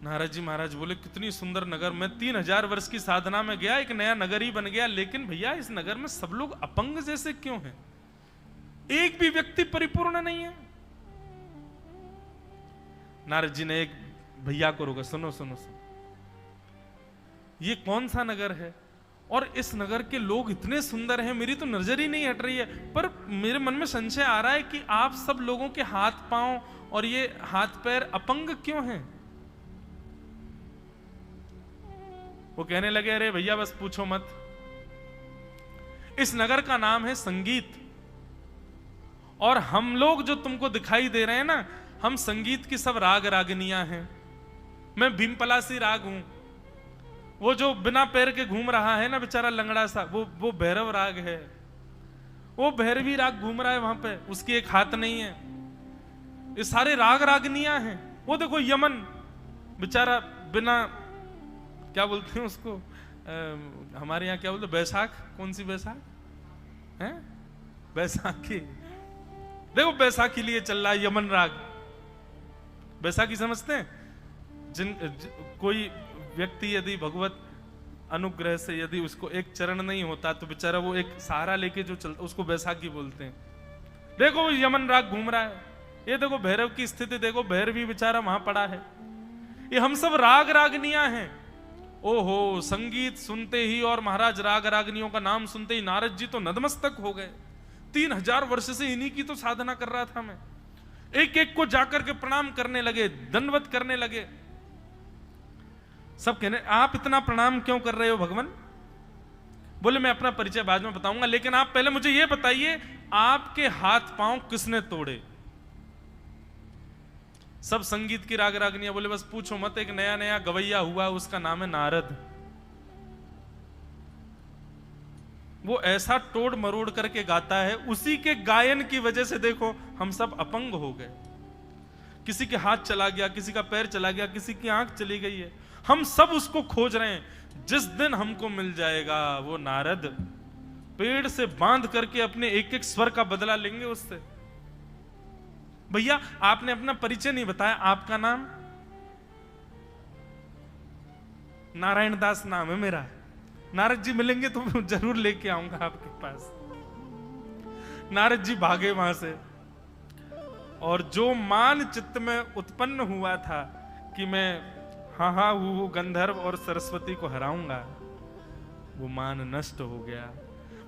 Speaker 1: नारद जी महाराज बोले, कितनी सुंदर नगर, मैं 3000 वर्ष की साधना में गया, एक नया नगर ही बन गया, लेकिन भैया इस नगर में सब लोग अपंग जैसे क्यों हैं? एक भी व्यक्ति परिपूर्ण नहीं है। नारद जी ने एक भैया को रोका, सुनो, ये कौन सा नगर है और इस नगर के लोग इतने सुंदर हैं, मेरी तो नजर ही नहीं हट रही है, पर मेरे मन में संशय आ रहा है कि आप सब लोगों के हाथ पांव और ये हाथ पैर अपंग क्यों हैं? वो कहने लगे, अरे भैया बस पूछो मत, इस नगर का नाम है संगीत, और हम लोग जो तुमको दिखाई दे रहे हैं ना, हम संगीत की सब राग रागिनियां हैं। मैं भीमपलासी राग हूं, वो जो बिना पैर के घूम रहा है ना बेचारा लंगड़ा सा, वो भैरव राग है, वो भैरवी राग घूम रहा है वहां पे, उसकी एक हाथ नहीं है। ये सारे राग रागनियां हैं। वो देखो यमन बेचारा बिना, क्या बोलते हैं उसको, हमारे यहाँ क्या बोलते हैं, बैसाख, कौन सी बैसाख है, बैसाखी, देखो बैसाखी लिए चल रहा है यमन राग। बैसाखी समझते हैं? कोई व्यक्ति यदि भगवत अनुग्रह से यदि उसको एक चरण नहीं होता तो बेचारा वो एक सहारा लेके जो चलता, उसको बैसाखी बोलते हैं। देखो यमन राग घूम रहा है, ये देखो भैरव की स्थिति देखो, भैरवी बेचारा वहां पड़ा है। ये हम सब राग रागनियां हैं। ओहो, संगीत सुनते ही और महाराज राग रागनियों का नाम सुनते ही नारद जी तो नतमस्तक हो गए। 3000 वर्ष से इन्हीं की तो साधना कर रहा था मैं। एक एक को जाकर के प्रणाम करने लगे, दंडवत करने लगे। सब कहने आप इतना प्रणाम क्यों कर रहे हो भगवान? बोले मैं अपना परिचय बाद में बताऊंगा, लेकिन आप पहले मुझे यह बताइए आपके हाथ पांव किसने तोड़े? सब संगीत की राग रागनियां बोले बस पूछो मत, एक नया नया गवैया हुआ, उसका नाम है नारद। वो ऐसा तोड़ मरोड़ करके गाता है, उसी के गायन की वजह से देखो हम सब अपंग हो गए। किसी के हाथ चला गया, किसी का पैर चला गया, किसी की आंख चली गई है। हम सब उसको खोज रहे हैं। जिस दिन हमको मिल जाएगा वो नारद, पेड़ से बांध करके अपने एक एक स्वर का बदला लेंगे उससे। भैया आपने अपना परिचय नहीं बताया, आपका नाम? नारायण दास नाम है मेरा। नारद जी मिलेंगे तो मैं जरूर लेके आऊंगा आपके पास। नारद जी भागे वहां से, और जो मान चित्त में उत्पन्न हुआ था कि मैं हाँ हाँ वो गंधर्व और सरस्वती को हराऊंगा, वो मान नष्ट हो गया।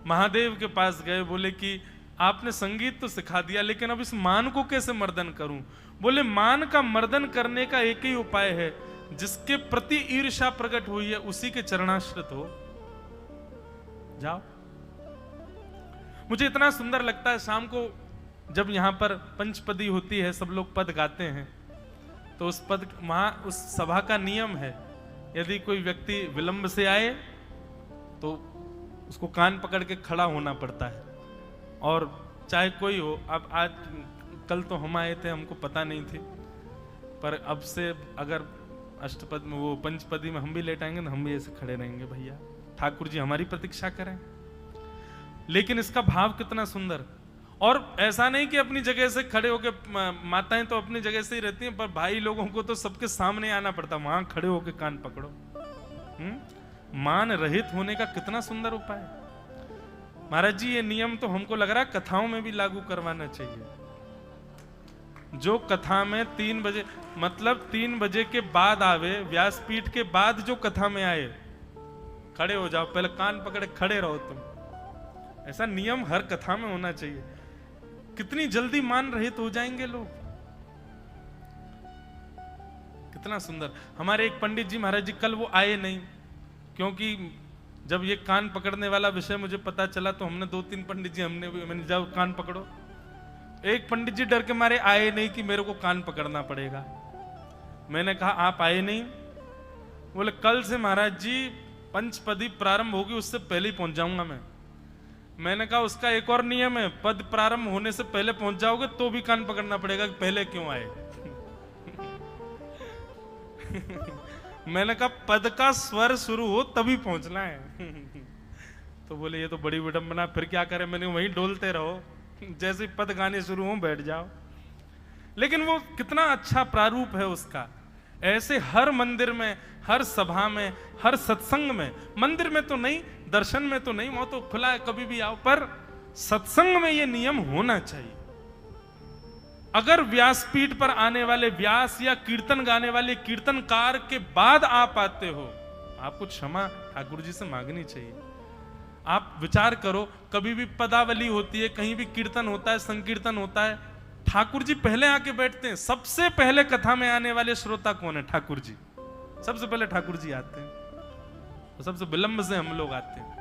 Speaker 1: महादेव के पास गए, बोले कि आपने संगीत तो सिखा दिया, लेकिन अब इस मान को कैसे मर्दन करूं? बोले मान का मर्दन करने का एक ही उपाय है, जिसके प्रति ईर्ष्या प्रकट हुई है उसी के चरणाश्रित हो जाओ। मुझे इतना सुंदर लगता है, शाम को जब यहां पर पंचपदी होती है, सब लोग पद गाते हैं, तो उस पद वहां उस सभा का नियम है, यदि कोई व्यक्ति विलंब से आए तो उसको कान पकड़ के खड़ा होना पड़ता है। और चाहे कोई हो, अब आज कल तो हम आए थे, हमको पता नहीं थी, पर अब से अगर अष्टपद में वो पंचपदी में हम भी लेट आएंगे तो हम भी ऐसे खड़े रहेंगे। भैया ठाकुर जी हमारी प्रतीक्षा करें। लेकिन इसका भाव कितना सुंदर। और ऐसा नहीं कि अपनी जगह से खड़े होके, माताएं तो अपनी जगह से ही रहती हैं, पर भाई लोगों को तो सबके सामने आना पड़ता, वहां खड़े होके कान पकड़ो। मान रहित होने का कितना सुंदर उपाय है। महाराज जी ये नियम तो हमको लग रहा है कथाओं में भी लागू करवाना चाहिए। जो कथा में 3 बजे, मतलब 3 बजे के बाद आवे, व्यासपीठ के बाद जो कथा में आए, खड़े हो जाओ, पहले कान पकड़े खड़े रहो तुम। ऐसा नियम हर कथा में होना चाहिए। कितनी जल्दी मान रहित हो जाएंगे लोग। कितना सुंदर। हमारे एक पंडित जी महाराज जी, कल वो आए नहीं, क्योंकि जब ये कान पकड़ने वाला विषय मुझे पता चला तो हमने 2-3 पंडित जी मैंने जाओ कान पकड़ो। एक पंडित जी डर के मारे आए नहीं कि मेरे को कान पकड़ना पड़ेगा। मैंने कहा आप आए नहीं? बोले कल से महाराज जी पंचपदी प्रारंभ होगी, उससे पहले ही पहुंच जाऊंगा मैं। मैंने कहा उसका एक और नियम है, पद प्रारंभ होने से पहले पहुंच जाओगे तो भी कान पकड़ना पड़ेगा कि पहले क्यों आए। मैंने कहा पद का स्वर शुरू हो तभी पहुंचना है। तो बोले ये तो बड़ी विडंबना, फिर क्या करें? मैंने वहीं डोलते रहो, जैसे पद गाने शुरू हो बैठ जाओ। लेकिन वो कितना अच्छा प्रारूप है उसका। ऐसे हर मंदिर में, हर सभा में, हर सत्संग में, मंदिर में तो नहीं, दर्शन में तो नहीं, वहां तो खुला है कभी भी आओ, पर सत्संग में ये नियम होना चाहिए। अगर व्यासपीठ पर आने वाले व्यास या कीर्तन गाने वाले कीर्तनकार के बाद आप आते हो, आपको क्षमा ठाकुर जी से मांगनी चाहिए। आप विचार करो, कभी भी पदावली होती है, कहीं भी कीर्तन होता है, संकीर्तन होता है, ठाकुर जी पहले आके बैठते हैं। सबसे पहले कथा में आने वाले श्रोता कौन है? ठाकुर जी। सबसे पहले ठाकुर जी आते हैं, तो सबसे विलंब से हम लोग आते हैं।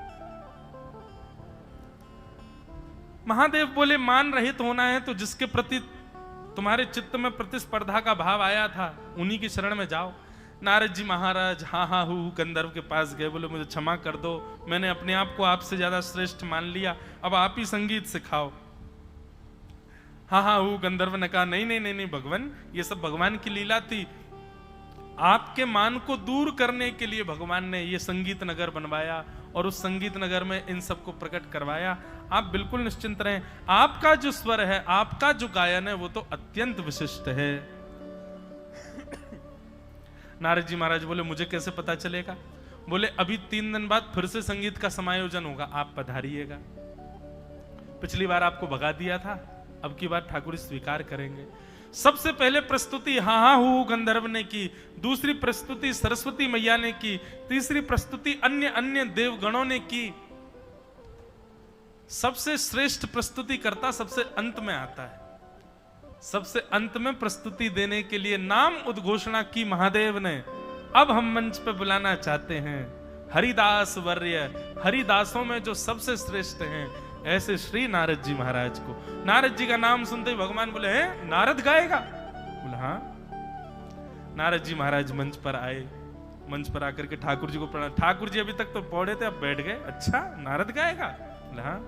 Speaker 1: महादेव बोले मान रहित होना है तो जिसके प्रति तुम्हारे चित्त में प्रतिस्पर्धा का भाव आया था उन्हीं की शरण में जाओ। नारद जी महाराज हाँ हाँ हु गंधर्व के पास गए, बोले मुझे क्षमा कर दो, मैंने अपने आप को आपसे ज्यादा श्रेष्ठ मान लिया, अब आप ही संगीत सिखाओ। हाँ हाँ हु गंधर्व ने कहा नहीं नहीं नहीं नहीं भगवान, ये सब भगवान की लीला थी। आपके मान को दूर करने के लिए भगवान ने ये संगीत नगर बनवाया और उस संगीत नगर में इन सबको प्रकट करवाया। आप बिल्कुल निश्चिंत रहें, आपका जो स्वर है, आपका जो गायन है, वो तो अत्यंत विशिष्ट है। नारद जी महाराज बोले मुझे कैसे पता चलेगा? बोले अभी 3 दिन बाद फिर से संगीत का समायोजन होगा, आप पधारिएगा। पिछली बार आपको भगा दिया था, अब की बार ठाकुर स्वीकार करेंगे। सबसे पहले प्रस्तुति हा हा हु गंधर्व ने की, दूसरी प्रस्तुति सरस्वती मैया ने की, तीसरी प्रस्तुति अन्य अन्य देवगणों ने की। सबसे श्रेष्ठ प्रस्तुति करता सबसे अंत में आता है। सबसे अंत में प्रस्तुति देने के लिए नाम उद्घोषणा की महादेव ने। अब हम मंच पे बुलाना चाहते हैं हरिदास वर्य, हरिदासों में जो सबसे श्रेष्ठ हैं, ऐसे श्री नारद जी महाराज को। नारद जी का नाम सुनते ही भगवान बोले, हैं नारद गाएगा? बोले हाँ। नारद जी महाराज मंच पर आए, मंच पर आकर के ठाकुर जी को प्रणाम। ठाकुर जी अभी तक तो पौड़े थे, अब बैठ गए। अच्छा नारद गाएगा? बोले हाँ।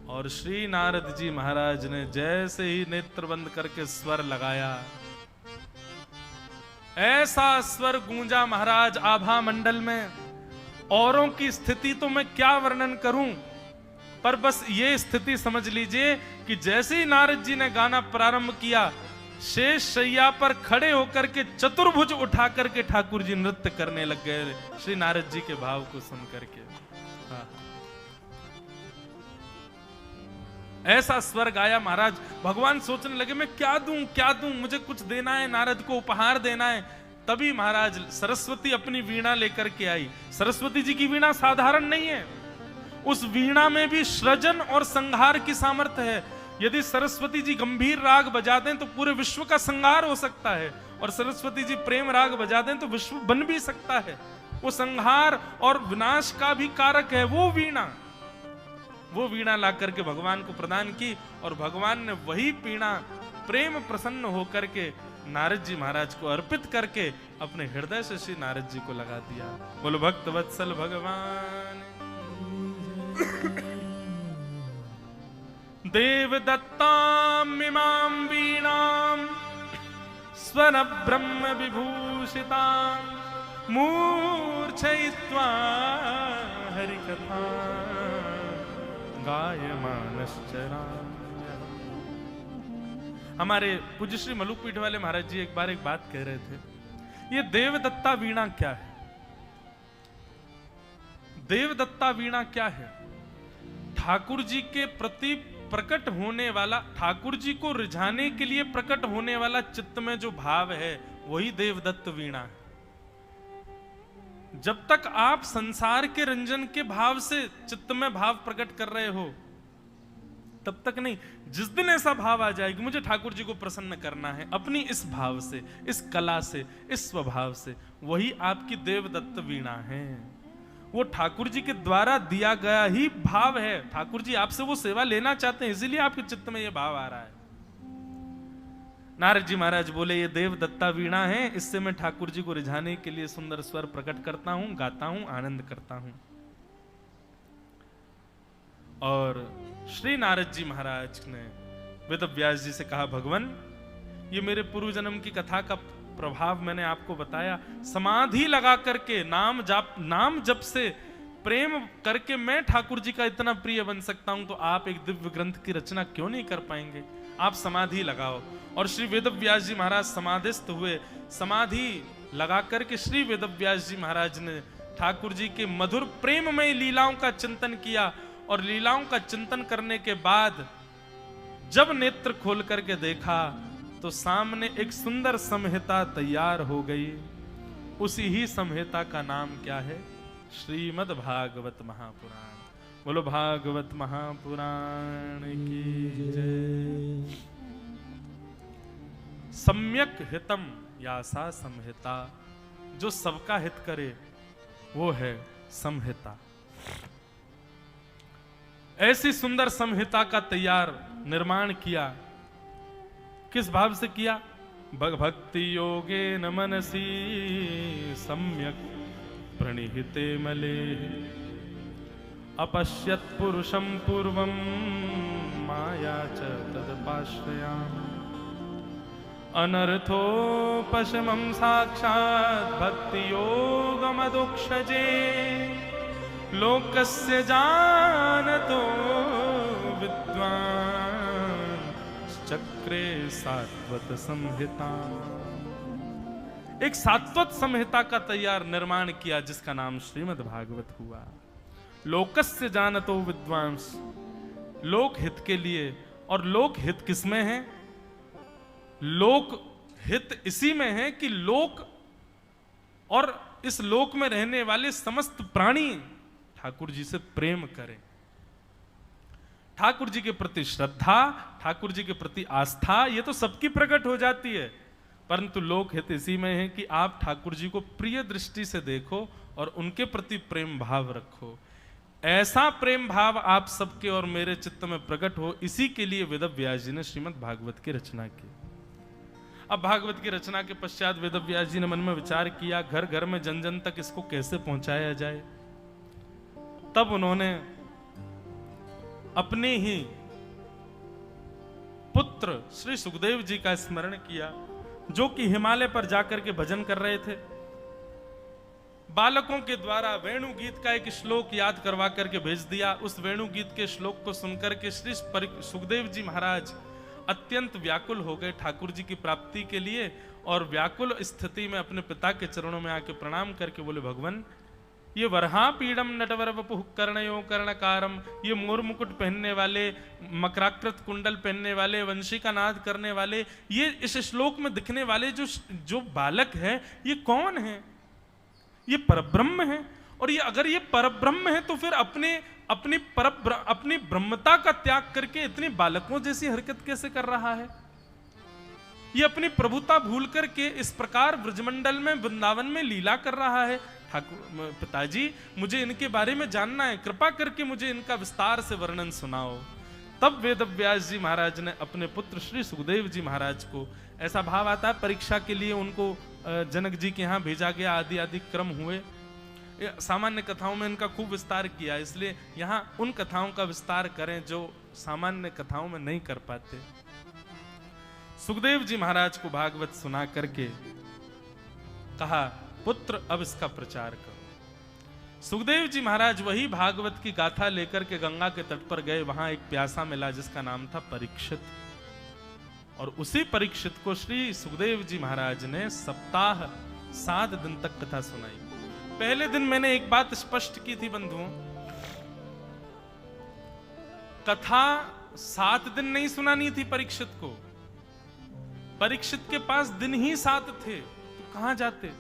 Speaker 1: और श्री नारद जी महाराज ने जैसे ही नेत्र बंद करके स्वर लगाया, ऐसा स्वर गूंजा महाराज आभा मंडल में। औरों की स्थिति तो मैं क्या वर्णन करूं, पर बस ये स्थिति समझ लीजिए कि जैसे ही नारद जी ने गाना प्रारंभ किया, शेष शैया पर खड़े होकर के चतुर्भुज उठा करके ठाकुर जी नृत्य करने लग गए श्री नारद जी के भाव को सुन करके। हाँ। ऐसा स्वर गाया महाराज। भगवान सोचने लगे मैं क्या दूं क्या दूं, मुझे कुछ देना है, नारद को उपहार देना है। तभी महाराज सरस्वती अपनी वीणा लेकर के आई। सरस्वती जी की वीणा साधारण नहीं है, उस वीणा में भी सृजन और संहार की सामर्थ्य है। यदि सरस्वती जी गंभीर राग बजा दें तो पूरे विश्व का संहार हो सकता है, और सरस्वती जी प्रेम राग बजा दें तो विश्व बन भी सकता है। वो संहार और विनाश का भी कारक है वो वीणा। वो वीणा ला करके भगवान को प्रदान की, और भगवान ने वही वीणा प्रेम प्रसन्न होकर के नारद जी महाराज को अर्पित करके अपने हृदय से श्री नारद जी को लगा दिया। बोलो भक्त वत्सल भगवान। देव दत्ताम इमाम वीणाम स्वर ब्रह्म विभूषिताम मूर्छयित्वा हरिकथा गायमानश्चराम्यहम्। हमारे पूज्य श्री मलुकपीठ वाले महाराज जी एक बार एक बात कह रहे थे, ये देवदत्ता वीणा क्या है? देवदत्ता वीणा क्या है? ठाकुर जी के प्रति प्रकट होने वाला, ठाकुर जी को रिझाने के लिए प्रकट होने वाला चित्त में जो भाव है, वही देवदत्त वीणा है। जब तक आप संसार के रंजन के भाव से चित्त में भाव प्रकट कर रहे हो, तब तक नहीं। जिस दिन ऐसा भाव आ जाए कि मुझे ठाकुर जी को प्रसन्न करना है अपनी इस भाव से, इस कला से, इस स्वभाव से, वही आपकी देवदत्त वीणा है। वो ठाकुर जी के द्वारा दिया गया ही भाव है। ठाकुर जी आपसे वो सेवा लेना चाहते हैं, इसीलिए आपके चित्त में ये भाव आ रहा है। नारद जी महाराज बोले ये देवदत्ता वीणा है, इससे मैं ठाकुर जी को रिझाने के लिए सुंदर स्वर प्रकट करता हूं, गाता हूं, आनंद करता हूं। और श्री नारद जी महाराज ने वेद व्यास जी से कहा, भगवान ये मेरे पूर्व जन्म की कथा का प्रभाव मैंने आपको बताया। समाधि लगा करके नाम जप से प्रेम करके मैं ठाकुर जी का इतना प्रिय बन सकता हूं, तो आप एक दिव्य ग्रंथ की रचना क्यों नहीं कर पाएंगे? आप समाधि लगाओ। और श्री वेद व्यास जी महाराज समाधिस्थ हुए। समाधि लगा करके श्री वेद व्यास जी महाराज ने ठाकुर जी के मधुर प्रेममय लीलाओं का चिंतन किया, और लीलाओं का चिंतन करने के बाद जब नेत्र खोल करके देखा तो सामने एक सुंदर संहिता तैयार हो गई। उसी ही संहिता का नाम क्या है? श्रीमद् भागवत महापुराण। बोलो भागवत महापुराण की जय। सम्यक हितम यासा संहिता, जो सबका हित करे वो है संहिता। ऐसी सुंदर संहिता का तैयार निर्माण किया। किस भाव से किया? भक्ति योगे न मनसी सम्यक प्रणिहिते मले अपश्यत पुरुषम पूर्वम माया च तदपाश्रयाम अनर्थोपशमं साक्षात् भक्ति योगमदुक्षजे लोकस्य जानतो विद्वान् चक्रे सात्वत संहिता। एक सात्वत संहिता का तैयार निर्माण किया जिसका नाम श्रीमद् भागवत हुआ। लोकस्य जानतो विद्वांस, लोक हित के लिए। और लोक हित किसमें है? लोक हित इसी में है कि लोक और इस लोक में रहने वाले समस्त प्राणी ठाकुर जी से प्रेम करें, ठाकुर जी के प्रति श्रद्धा, ठाकुर जी के प्रति आस्था, ये तो सबकी प्रकट हो जाती है, परंतु लोक हित इसी में है कि आप ठाकुर जी को प्रिय दृष्टि से देखो और उनके प्रति प्रेम भाव रखो। ऐसा प्रेम भाव आप सबके और मेरे चित्त में प्रकट हो, इसी के लिए वेदव्यास जी ने श्रीमद् भागवत की रचना की। अब भागवत की रचना के पश्चात वेदव्यास जी ने मन में विचार किया, घर घर में जन जन तक इसको कैसे पहुंचाया जाए। तब उन्होंने अपने ही पुत्र श्री सुखदेव जी का स्मरण किया, जो कि हिमालय पर जाकर के भजन कर रहे थे। बालकों के द्वारा वेणु गीत का एक श्लोक याद करवा करके भेज दिया। उस वेणु गीत के श्लोक को सुनकर के श्री सुखदेव जी महाराज अत्यंत व्याकुल हो गए ठाकुर जी की प्राप्ति के लिए, और व्याकुल स्थिति में अपने पिता के चरणों में आके प्रणाम करके बोले, भगवान ये वरहा पीड़म नटवर वपुः कर्णयो कर्णकारम, ये मोर मुकुट पहनने वाले, मकराकृत कुंडल पहनने वाले, वंशी का नाद करने वाले, ये इस श्लोक में दिखने वाले जो बालक है, ये कौन है? ये परब्रह्म है। और ये अगर ये परब्रह्म है तो फिर अपनी ब्रह्मता का त्याग करके इतने बालकों जैसी हरकत कैसे कर रहा है? ये अपनी प्रभुता भूल करके इस प्रकार ब्रजमंडल में, वृंदावन में लीला कर रहा है। ठाकुर पिताजी, मुझे इनके बारे में जानना है, कृपा करके मुझे इनका विस्तार से वर्णन सुनाओ। तब वेदव्यास जी महाराज ने अपने पुत्र श्री सुखदेव जी महाराज को, ऐसा भाव आता है परीक्षा के लिए उनको जनक जी के यहाँ भेजा गया, आदि आदि क्रम हुए। सामान्य कथाओं में इनका खूब विस्तार किया, इसलिए यहाँ उन कथाओं का विस्तार करें जो सामान्य कथाओं में नहीं कर पाते। सुखदेव जी महाराज को भागवत सुना करके कहा, पुत्र अब इसका प्रचार करो। सुखदेव जी महाराज वही भागवत की गाथा लेकर के गंगा के तट पर गए। वहां एक प्यासा मिला जिसका नाम था परीक्षित, और उसी परीक्षित को श्री सुखदेव जी महाराज ने सप्ताह 7 दिन तक कथा सुनाई। पहले दिन मैंने एक बात स्पष्ट की थी बंधुओं, कथा 7 दिन नहीं सुनानी थी परीक्षित को। परीक्षित के पास दिन ही 7 थे, तो कहां जाते?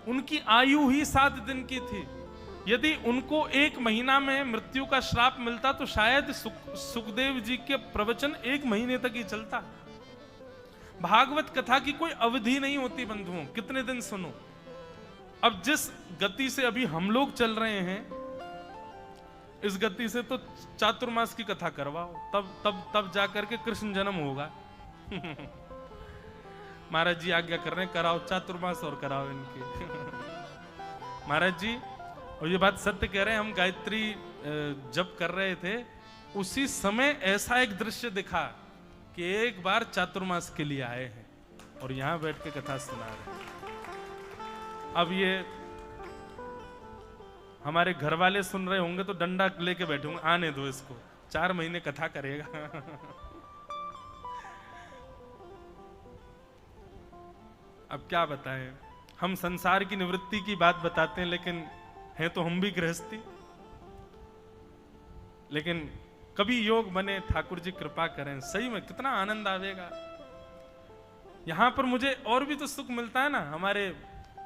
Speaker 1: उनकी आयु ही 7 दिन की थी। यदि उनको 1 महीना में मृत्यु का श्राप मिलता तो शायद सुखदेव जी के प्रवचन 1 महीने तक ही चलता। भागवत कथा की कोई अवधि नहीं होती बंधुओं, कितने दिन सुनो। अब जिस गति से अभी हम लोग चल रहे हैं, इस गति से तो चातुर्मास की कथा करवाओ, तब जाकर के कृष्ण जन्म होगा। महाराज जी आज्ञा कर रहे हैं, कराओ चातुर्मास और कराओ इनके। महाराज जी, और ये बात सत्य कह रहे हैं, हम गायत्री जब कर रहे थे उसी समय ऐसा एक दृश्य दिखा कि एक बार चातुर्मास के लिए आए हैं और यहां बैठ के कथा सुना रहे हैं। अब ये हमारे घर वाले सुन रहे होंगे तो डंडा लेके बैठे होंगे, आने दो इसको, 4 महीने कथा करेगा। अब क्या बताएं, हम संसार की निवृत्ति की बात बताते हैं, लेकिन हैं तो हम भी गृहस्थी। लेकिन कभी योग बने, ठाकुर जी कृपा करें, सही में कितना आनंद आवेगा। यहां पर मुझे और भी तो सुख मिलता है ना। हमारे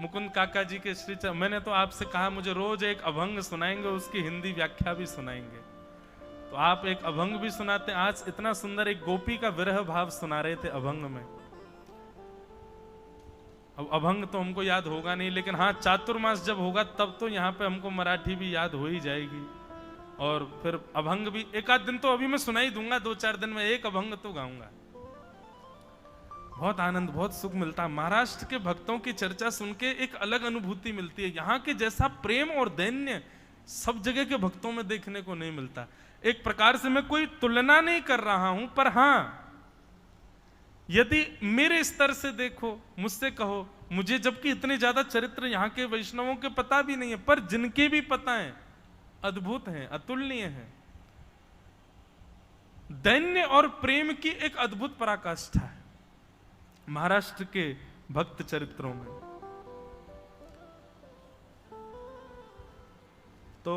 Speaker 1: मुकुंद काका जी के श्री, मैंने तो आपसे कहा मुझे रोज एक अभंग सुनाएंगे, उसकी हिंदी व्याख्या भी सुनाएंगे, तो आप एक अभंग भी सुनाते। आज इतना सुंदर एक गोपी का विरह भाव सुना रहे थे अभंग में। अब अभंग तो हमको याद होगा नहीं, लेकिन हाँ चातुर्मास जब होगा तब तो यहाँ पे हमको मराठी भी याद हो ही जाएगी, और फिर अभंग भी 1 आध दिन तो अभी मैं सुना ही दूंगा, 2-4 दिन में एक अभंग तो गाऊंगा। बहुत आनंद, बहुत सुख मिलता है। महाराष्ट्र के भक्तों की चर्चा सुन के एक अलग अनुभूति मिलती है। यहाँ के जैसा प्रेम और दैन्य सब जगह के भक्तों में देखने को नहीं मिलता। एक प्रकार से मैं कोई तुलना नहीं कर रहा हूं, पर हाँ यदि मेरे स्तर से देखो, मुझसे कहो, मुझे जबकि इतने ज्यादा चरित्र यहाँ के वैष्णवों के पता भी नहीं है, पर जिनके भी पता है अद्भुत हैं, अतुलनीय हैं। दैन्य और प्रेम की एक अद्भुत पराकाष्ठा है। महाराष्ट्र के भक्त चरित्रों में। तो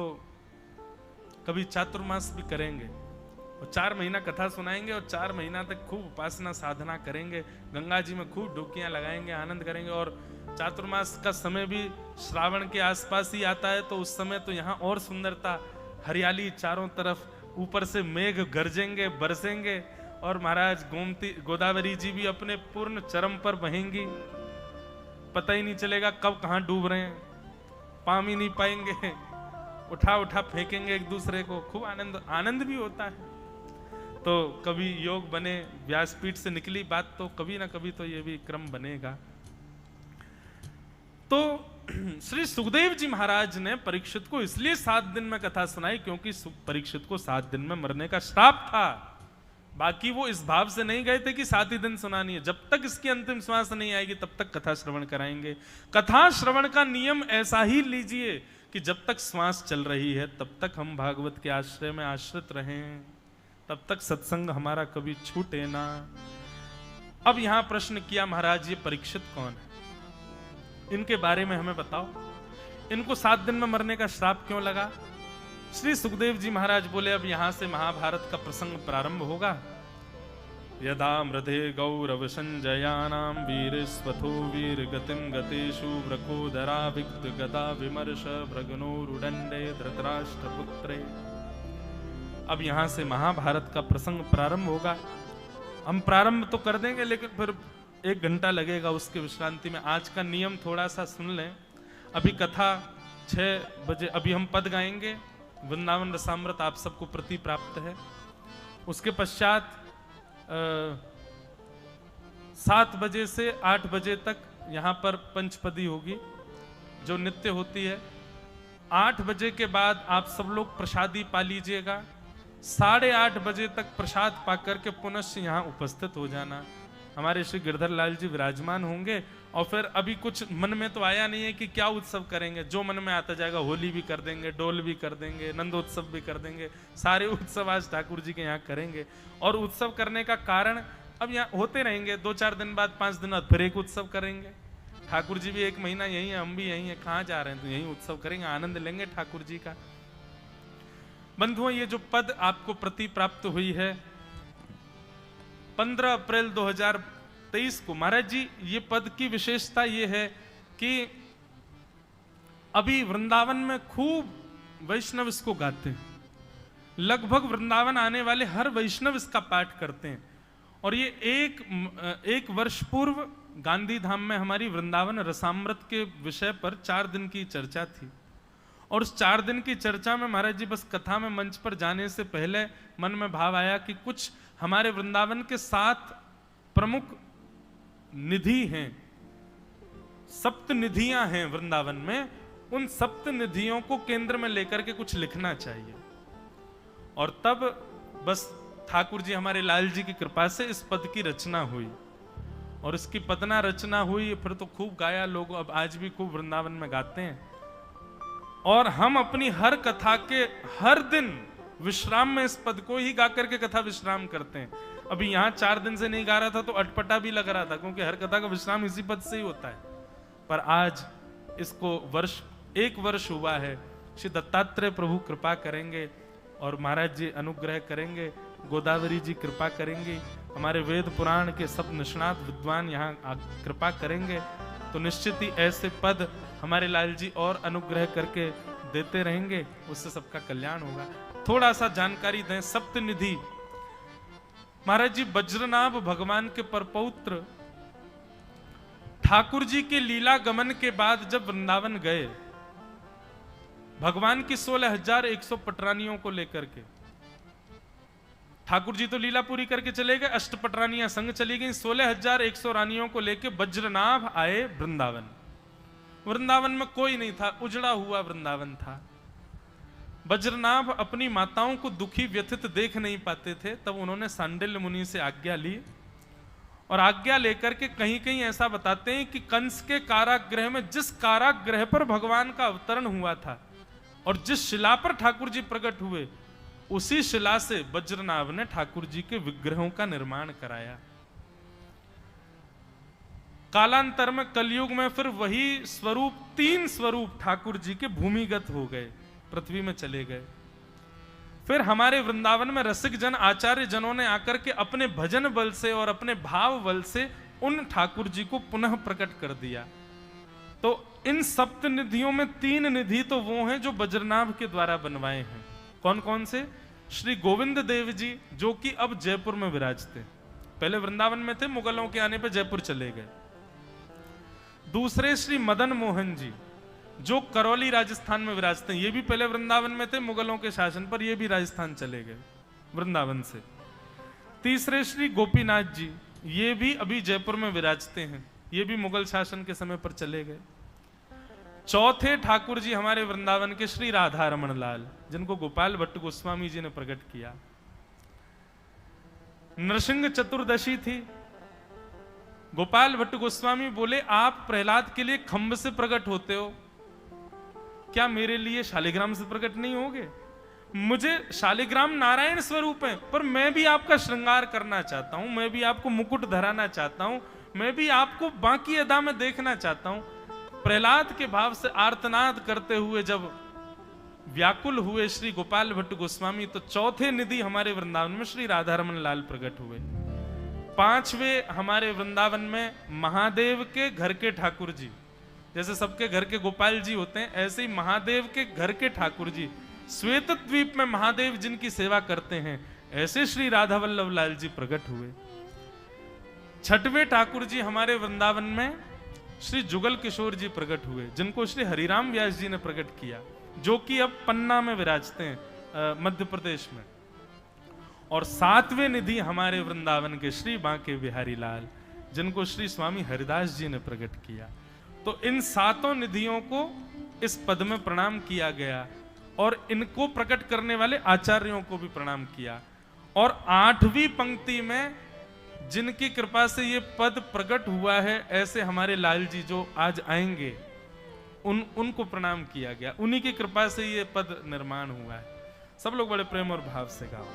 Speaker 1: कभी चातुर्मास भी करेंगे और 4 महीना कथा सुनाएंगे और 4 महीना तक खूब उपासना साधना करेंगे, गंगा जी में खूब डुबकियां लगाएंगे, आनंद करेंगे। और चातुर्मास का समय भी श्रावण के आसपास ही आता है, तो उस समय तो यहाँ और सुंदरता, हरियाली चारों तरफ, ऊपर से मेघ गरजेंगे, बरसेंगे और महाराज गोदावरी जी भी अपने पूर्ण चरम पर बहेंगी। पता ही नहीं चलेगा कब कहां डूब रहे हैं, पाम ही नहीं पाएंगे, उठा उठा फेंकेंगे एक दूसरे को, खूब आनंद भी होता है। तो कभी योग बने, व्यासपीठ से निकली बात, तो कभी ना कभी तो ये भी क्रम बनेगा। तो श्री सुखदेव जी महाराज ने परीक्षित को इसलिए 7 दिन में कथा सुनाई क्योंकि परीक्षित को 7 दिन में मरने का श्राप था। बाकी वो इस भाव से नहीं गए थे कि 7 ही दिन सुनानी है, जब तक इसकी अंतिम श्वास नहीं आएगी तब तक कथा श्रवण कराएंगे। कथा श्रवण का नियम ऐसा ही लीजिए कि जब तक श्वास चल रही है तब तक हम भागवत के आश्रय में आश्रित रहें, तब तक सत्संग हमारा कभी छूटे ना। अब यहां प्रश्न किया, महाराज ये परीक्षित कौन है, इनके बारे में हमें बताओ, इनको 7 दिन में मरने का श्राप क्यों लगा? श्री सुखदेव जी महाराज बोले, अब यहां से महाभारत का प्रसंग प्रारंभ होगा। यदा मृधे गौरव संजयानाम वीर स्वथो वीर गतिम गतेषु व्रकोदरा विक्त गदा विमर्श भ्रगनोरुदंडे धृतराष्ट्र पुत्रे। अब यहां से महाभारत का प्रसंग प्रारंभ होगा। हम प्रारंभ तो कर देंगे लेकिन फिर 1 घंटा लगेगा उसके विश्रांति में। आज का नियम थोड़ा सा सुन लें। अभी कथा 6 बजे, अभी हम पद गाएंगे, वृंदावन रसामृत आप सबको प्रति प्राप्त है। उसके पश्चात 7 बजे से 8 बजे तक यहाँ पर पंचपदी होगी जो नित्य होती है। 8 बजे के बाद आप सब लोग प्रसादी पा लीजिएगा। 8:30 बजे तक प्रसाद पाकर के पुनः यहाँ उपस्थित हो जाना। हमारे श्री गिरधर लाल जी विराजमान होंगे। और फिर अभी कुछ मन में तो आया नहीं है कि क्या उत्सव करेंगे, जो मन में आता जाएगा, होली भी कर देंगे, डोल भी कर देंगे, नंदोत्सव भी कर देंगे, सारे उत्सव आज ठाकुर जी के यहाँ करेंगे। और उत्सव करने का कारण अब यहाँ होते रहेंगे, 2-4 दिन बाद, 5 दिन बाद फिर एक उत्सव करेंगे। ठाकुर जी भी 1 महीना यही है, हम भी यही है, कहाँ जा रहे हैं, तो यही उत्सव करेंगे, आनंद लेंगे ठाकुर जी का। बंधुओं, ये जो पद आपको प्रति प्राप्त हुई है 15 अप्रैल 2023 को, महाराज जी ये पद की विशेषता ये है कि अभी वृंदावन में खूब वैष्णव इसको गाते हैं। लगभग वृंदावन आने वाले हर वैष्णव इसका पाठ करते हैं। और ये एक वर्ष पूर्व गांधी धाम में हमारी वृंदावन रसामृत के विषय पर 4 दिन की चर्चा थी। और उस 4 दिन की चर्चा में महाराज जी बस कथा में मंच पर जाने से पहले मन में भाव आया कि कुछ हमारे वृंदावन के 7 प्रमुख निधि हैं, 7 निधियां हैं वृंदावन में, उन 7 निधियों को केंद्र में लेकर के कुछ लिखना चाहिए। और तब बस ठाकुर जी हमारे लाल जी की कृपा से इस पद की रचना हुई। और इसकी पदना रचना हुई, फिर तो खूब गाया लोग, अब आज भी खूब वृंदावन में गाते हैं। और हम अपनी हर कथा के हर दिन विश्राम में इस पद को ही गा करके कथा विश्राम करते हैं। अभी यहाँ 4 दिन से नहीं गा रहा था तो अटपटा भी लग रहा था, क्योंकि हर कथा का विश्राम इसी पद से ही होता है। पर आज इसको 1 वर्ष हुआ है। श्री दत्तात्रेय प्रभु कृपा करेंगे और महाराज जी अनुग्रह करेंगे, गोदावरी जी कृपा करेंगी, हमारे वेद पुराण के सब निष्णात विद्वान यहाँ कृपा करेंगे, तो निश्चित ही ऐसे पद हमारे लाल जी और अनुग्रह करके देते रहेंगे, उससे सबका कल्याण होगा। थोड़ा सा जानकारी दें। सप्तनिधि महाराज जी वज्रनाभ भगवान के परपौत्र ठाकुर जी के लीला गमन के बाद जब वृंदावन गए, भगवान की 16,100 पटरानियों को लेकर के, ठाकुर जी तो लीला पूरी करके चले गए, 8 पटरानियां संग चली गई, 16,100 रानियों को लेकर वज्रनाभ आए वृंदावन। वृंदावन में कोई नहीं था, उजड़ा हुआ वृंदावन था। वज्रनाभ अपनी माताओं को दुखी व्यथित देख नहीं पाते थे, तब उन्होंने सांडिल्य मुनि से आज्ञा ली। और आज्ञा लेकर के कहीं कहीं ऐसा बताते हैं कि कंस के कारागृह में, जिस कारागृह पर भगवान का अवतरण हुआ था और जिस शिला पर ठाकुर जी प्रकट हुए, उसी शिला से वज्रनाभ ने ठाकुर जी के विग्रहों का निर्माण कराया। कालांतर में कलयुग में फिर वही स्वरूप, 3 स्वरूप ठाकुर जी के भूमिगत हो गए, पृथ्वी में चले गए। फिर हमारे वृंदावन में रसिक जन, आचार्य जनों ने आकर के अपने भजन बल से और अपने भाव बल से उन ठाकुर जी को पुनः प्रकट कर दिया। तो इन सप्त निधियों में 3 निधि तो वो हैं जो बज्रनाभ के द्वारा बनवाए हैं। कौन कौन से? श्री गोविंद देव जी, जो कि अब जयपुर में विराजते, पहले वृंदावन में थे, मुगलों के आने पर जयपुर चले गए। दूसरे श्री मदन मोहन जी, जो करौली राजस्थान में विराजते हैं, ये भी पहले वृंदावन में थे, मुगलों के शासन पर ये भी राजस्थान चले गए वृंदावन से। तीसरे श्री गोपीनाथ जी, ये भी अभी जयपुर में विराजते हैं, ये भी मुगल शासन के समय पर चले गए। चौथे ठाकुर जी हमारे वृंदावन के श्री राधा रमन लाल, जिनको गोपाल भट्ट गोस्वामी जी ने प्रकट किया। नरसिंह चतुर्दशी थी, गोपाल भट्ट गोस्वामी बोले आप प्रहलाद के लिए खंभ से प्रकट होते हो, क्या मेरे लिए शालिग्राम से प्रकट नहीं होगे? मुझे शालिग्राम नारायण स्वरूप है, पर मैं भी आपका श्रृंगार करना चाहता हूं, मैं भी आपको मुकुट धराना चाहता हूं, मैं भी आपको बाकी अदा में देखना चाहता हूं। प्रहलाद के भाव से आर्तनाद करते हुए जब व्याकुल हुए श्री गोपाल भट्ट गोस्वामी, तो चौथे निधि हमारे वृंदावन में श्री राधा रमन लाल प्रकट हुए। पांचवे हमारे वृंदावन में महादेव के घर के ठाकुर जी, जैसे सबके घर के गोपाल जी होते हैं, ऐसे ही महादेव के घर के ठाकुर जी, श्वेत द्वीप में महादेव जिनकी सेवा करते हैं, ऐसे श्री राधा वल्लभ लाल जी प्रकट हुए। छठवें ठाकुर जी हमारे वृंदावन में श्री जुगल किशोर जी प्रकट हुए, जिनको श्री हरिराम व्यास जी ने प्रकट किया, जो कि अब पन्ना में विराजते हैं मध्य प्रदेश में। और सातवें निधि हमारे वृंदावन के श्री बांके बिहारी लाल, जिनको श्री स्वामी हरिदास जी ने प्रकट किया। तो इन सातों निधियों को इस पद में प्रणाम किया गया और इनको प्रकट करने वाले आचार्यों को भी प्रणाम किया। और 8वीं पंक्ति में जिनकी कृपा से ये पद प्रकट हुआ है, ऐसे हमारे लाल जी जो आज आएंगे, उनको प्रणाम किया गया, उन्हीं की कृपा से ये पद निर्माण हुआ है। सब लोग बड़े प्रेम और भाव से गाओ।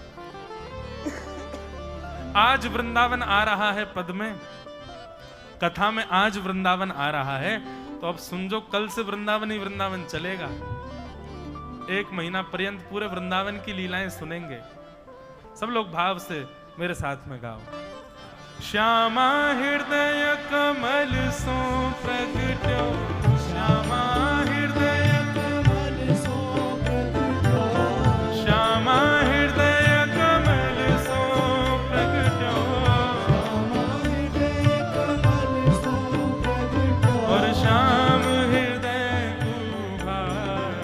Speaker 1: आज वृंदावन आ रहा है, पद में कथा में आज वृंदावन आ रहा है, तो अब सुन जो, कल से वृंदावन ही वृंदावन चलेगा। 1 महीना पर्यंत पूरे वृंदावन की लीलाएं सुनेंगे। सब लोग भाव से मेरे साथ में गाओ। श्यामा हृदय कमल सो प्रगट्यो, श्यामा हृदय कमल सो प्रगट्यो, श्यामा हृदय कमल सो प्रगट्यो, श्यामा हृदय कमल सो प्रगट्यो, और श्याम हृदय कुभार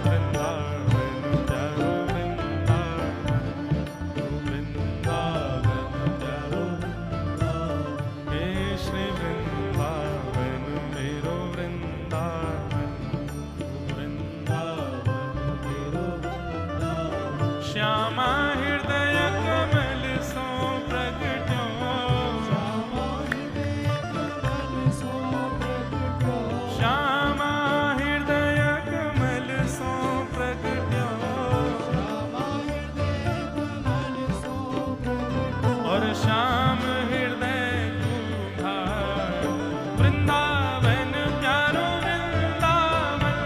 Speaker 1: वृंदावन चारो वृंदावन चारो हे श्री वृंदावन मेरो वृंदावन, वृंदावन मेरो वृंदावन, श्यामा हृदय कमल सो प्रगट्यो, श्यामा हृदय कमल सो प्रगट्यो, श्यामा हृदय कमल सो प्रगट्यो, श्यामा हृदय कमल सो प्रगट्यो, और श्याम हृदय कुभार वृंदावन प्यारो वृंदावन,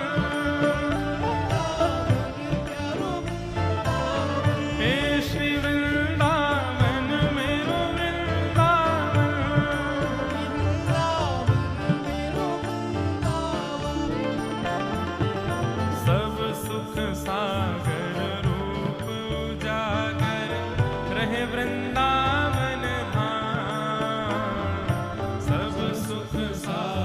Speaker 1: हे श्री वृंदावन मेरो वृंदावन, सब सुख सागर रूप उजागर रहे वृंदावन धाम, सब सुख सागर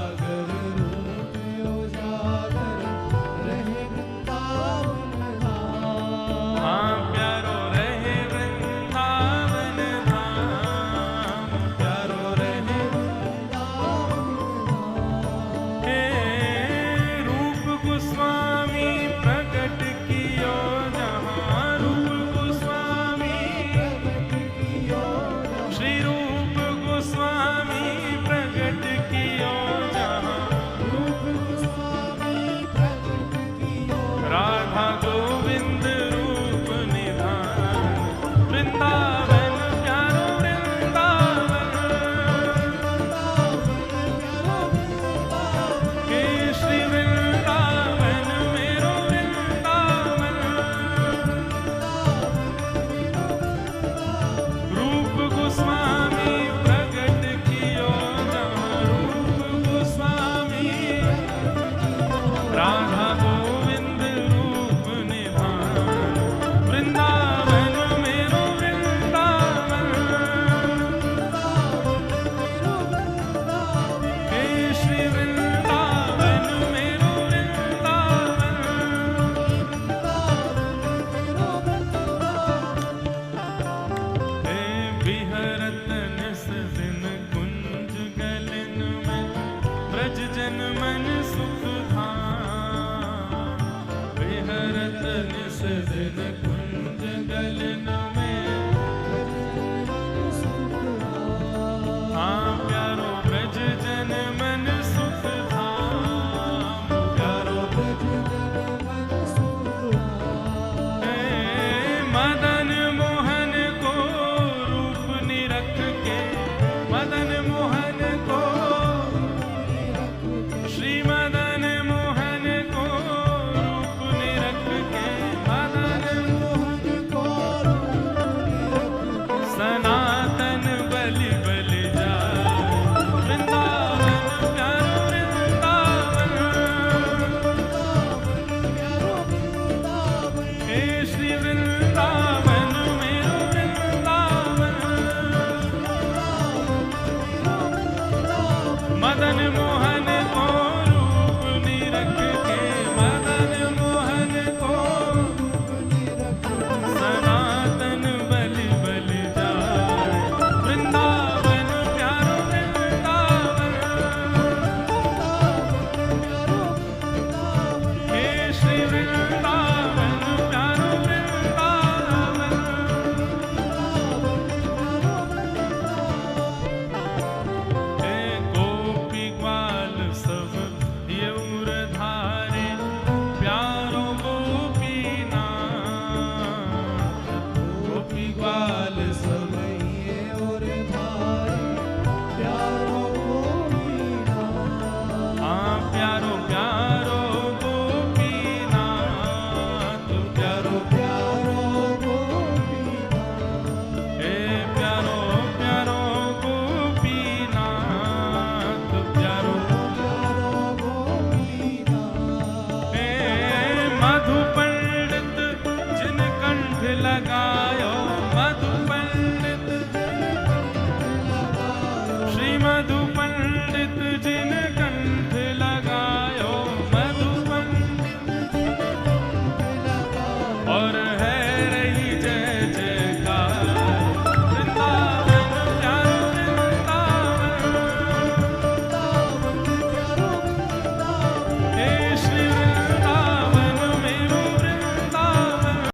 Speaker 1: मधु पंडित जिन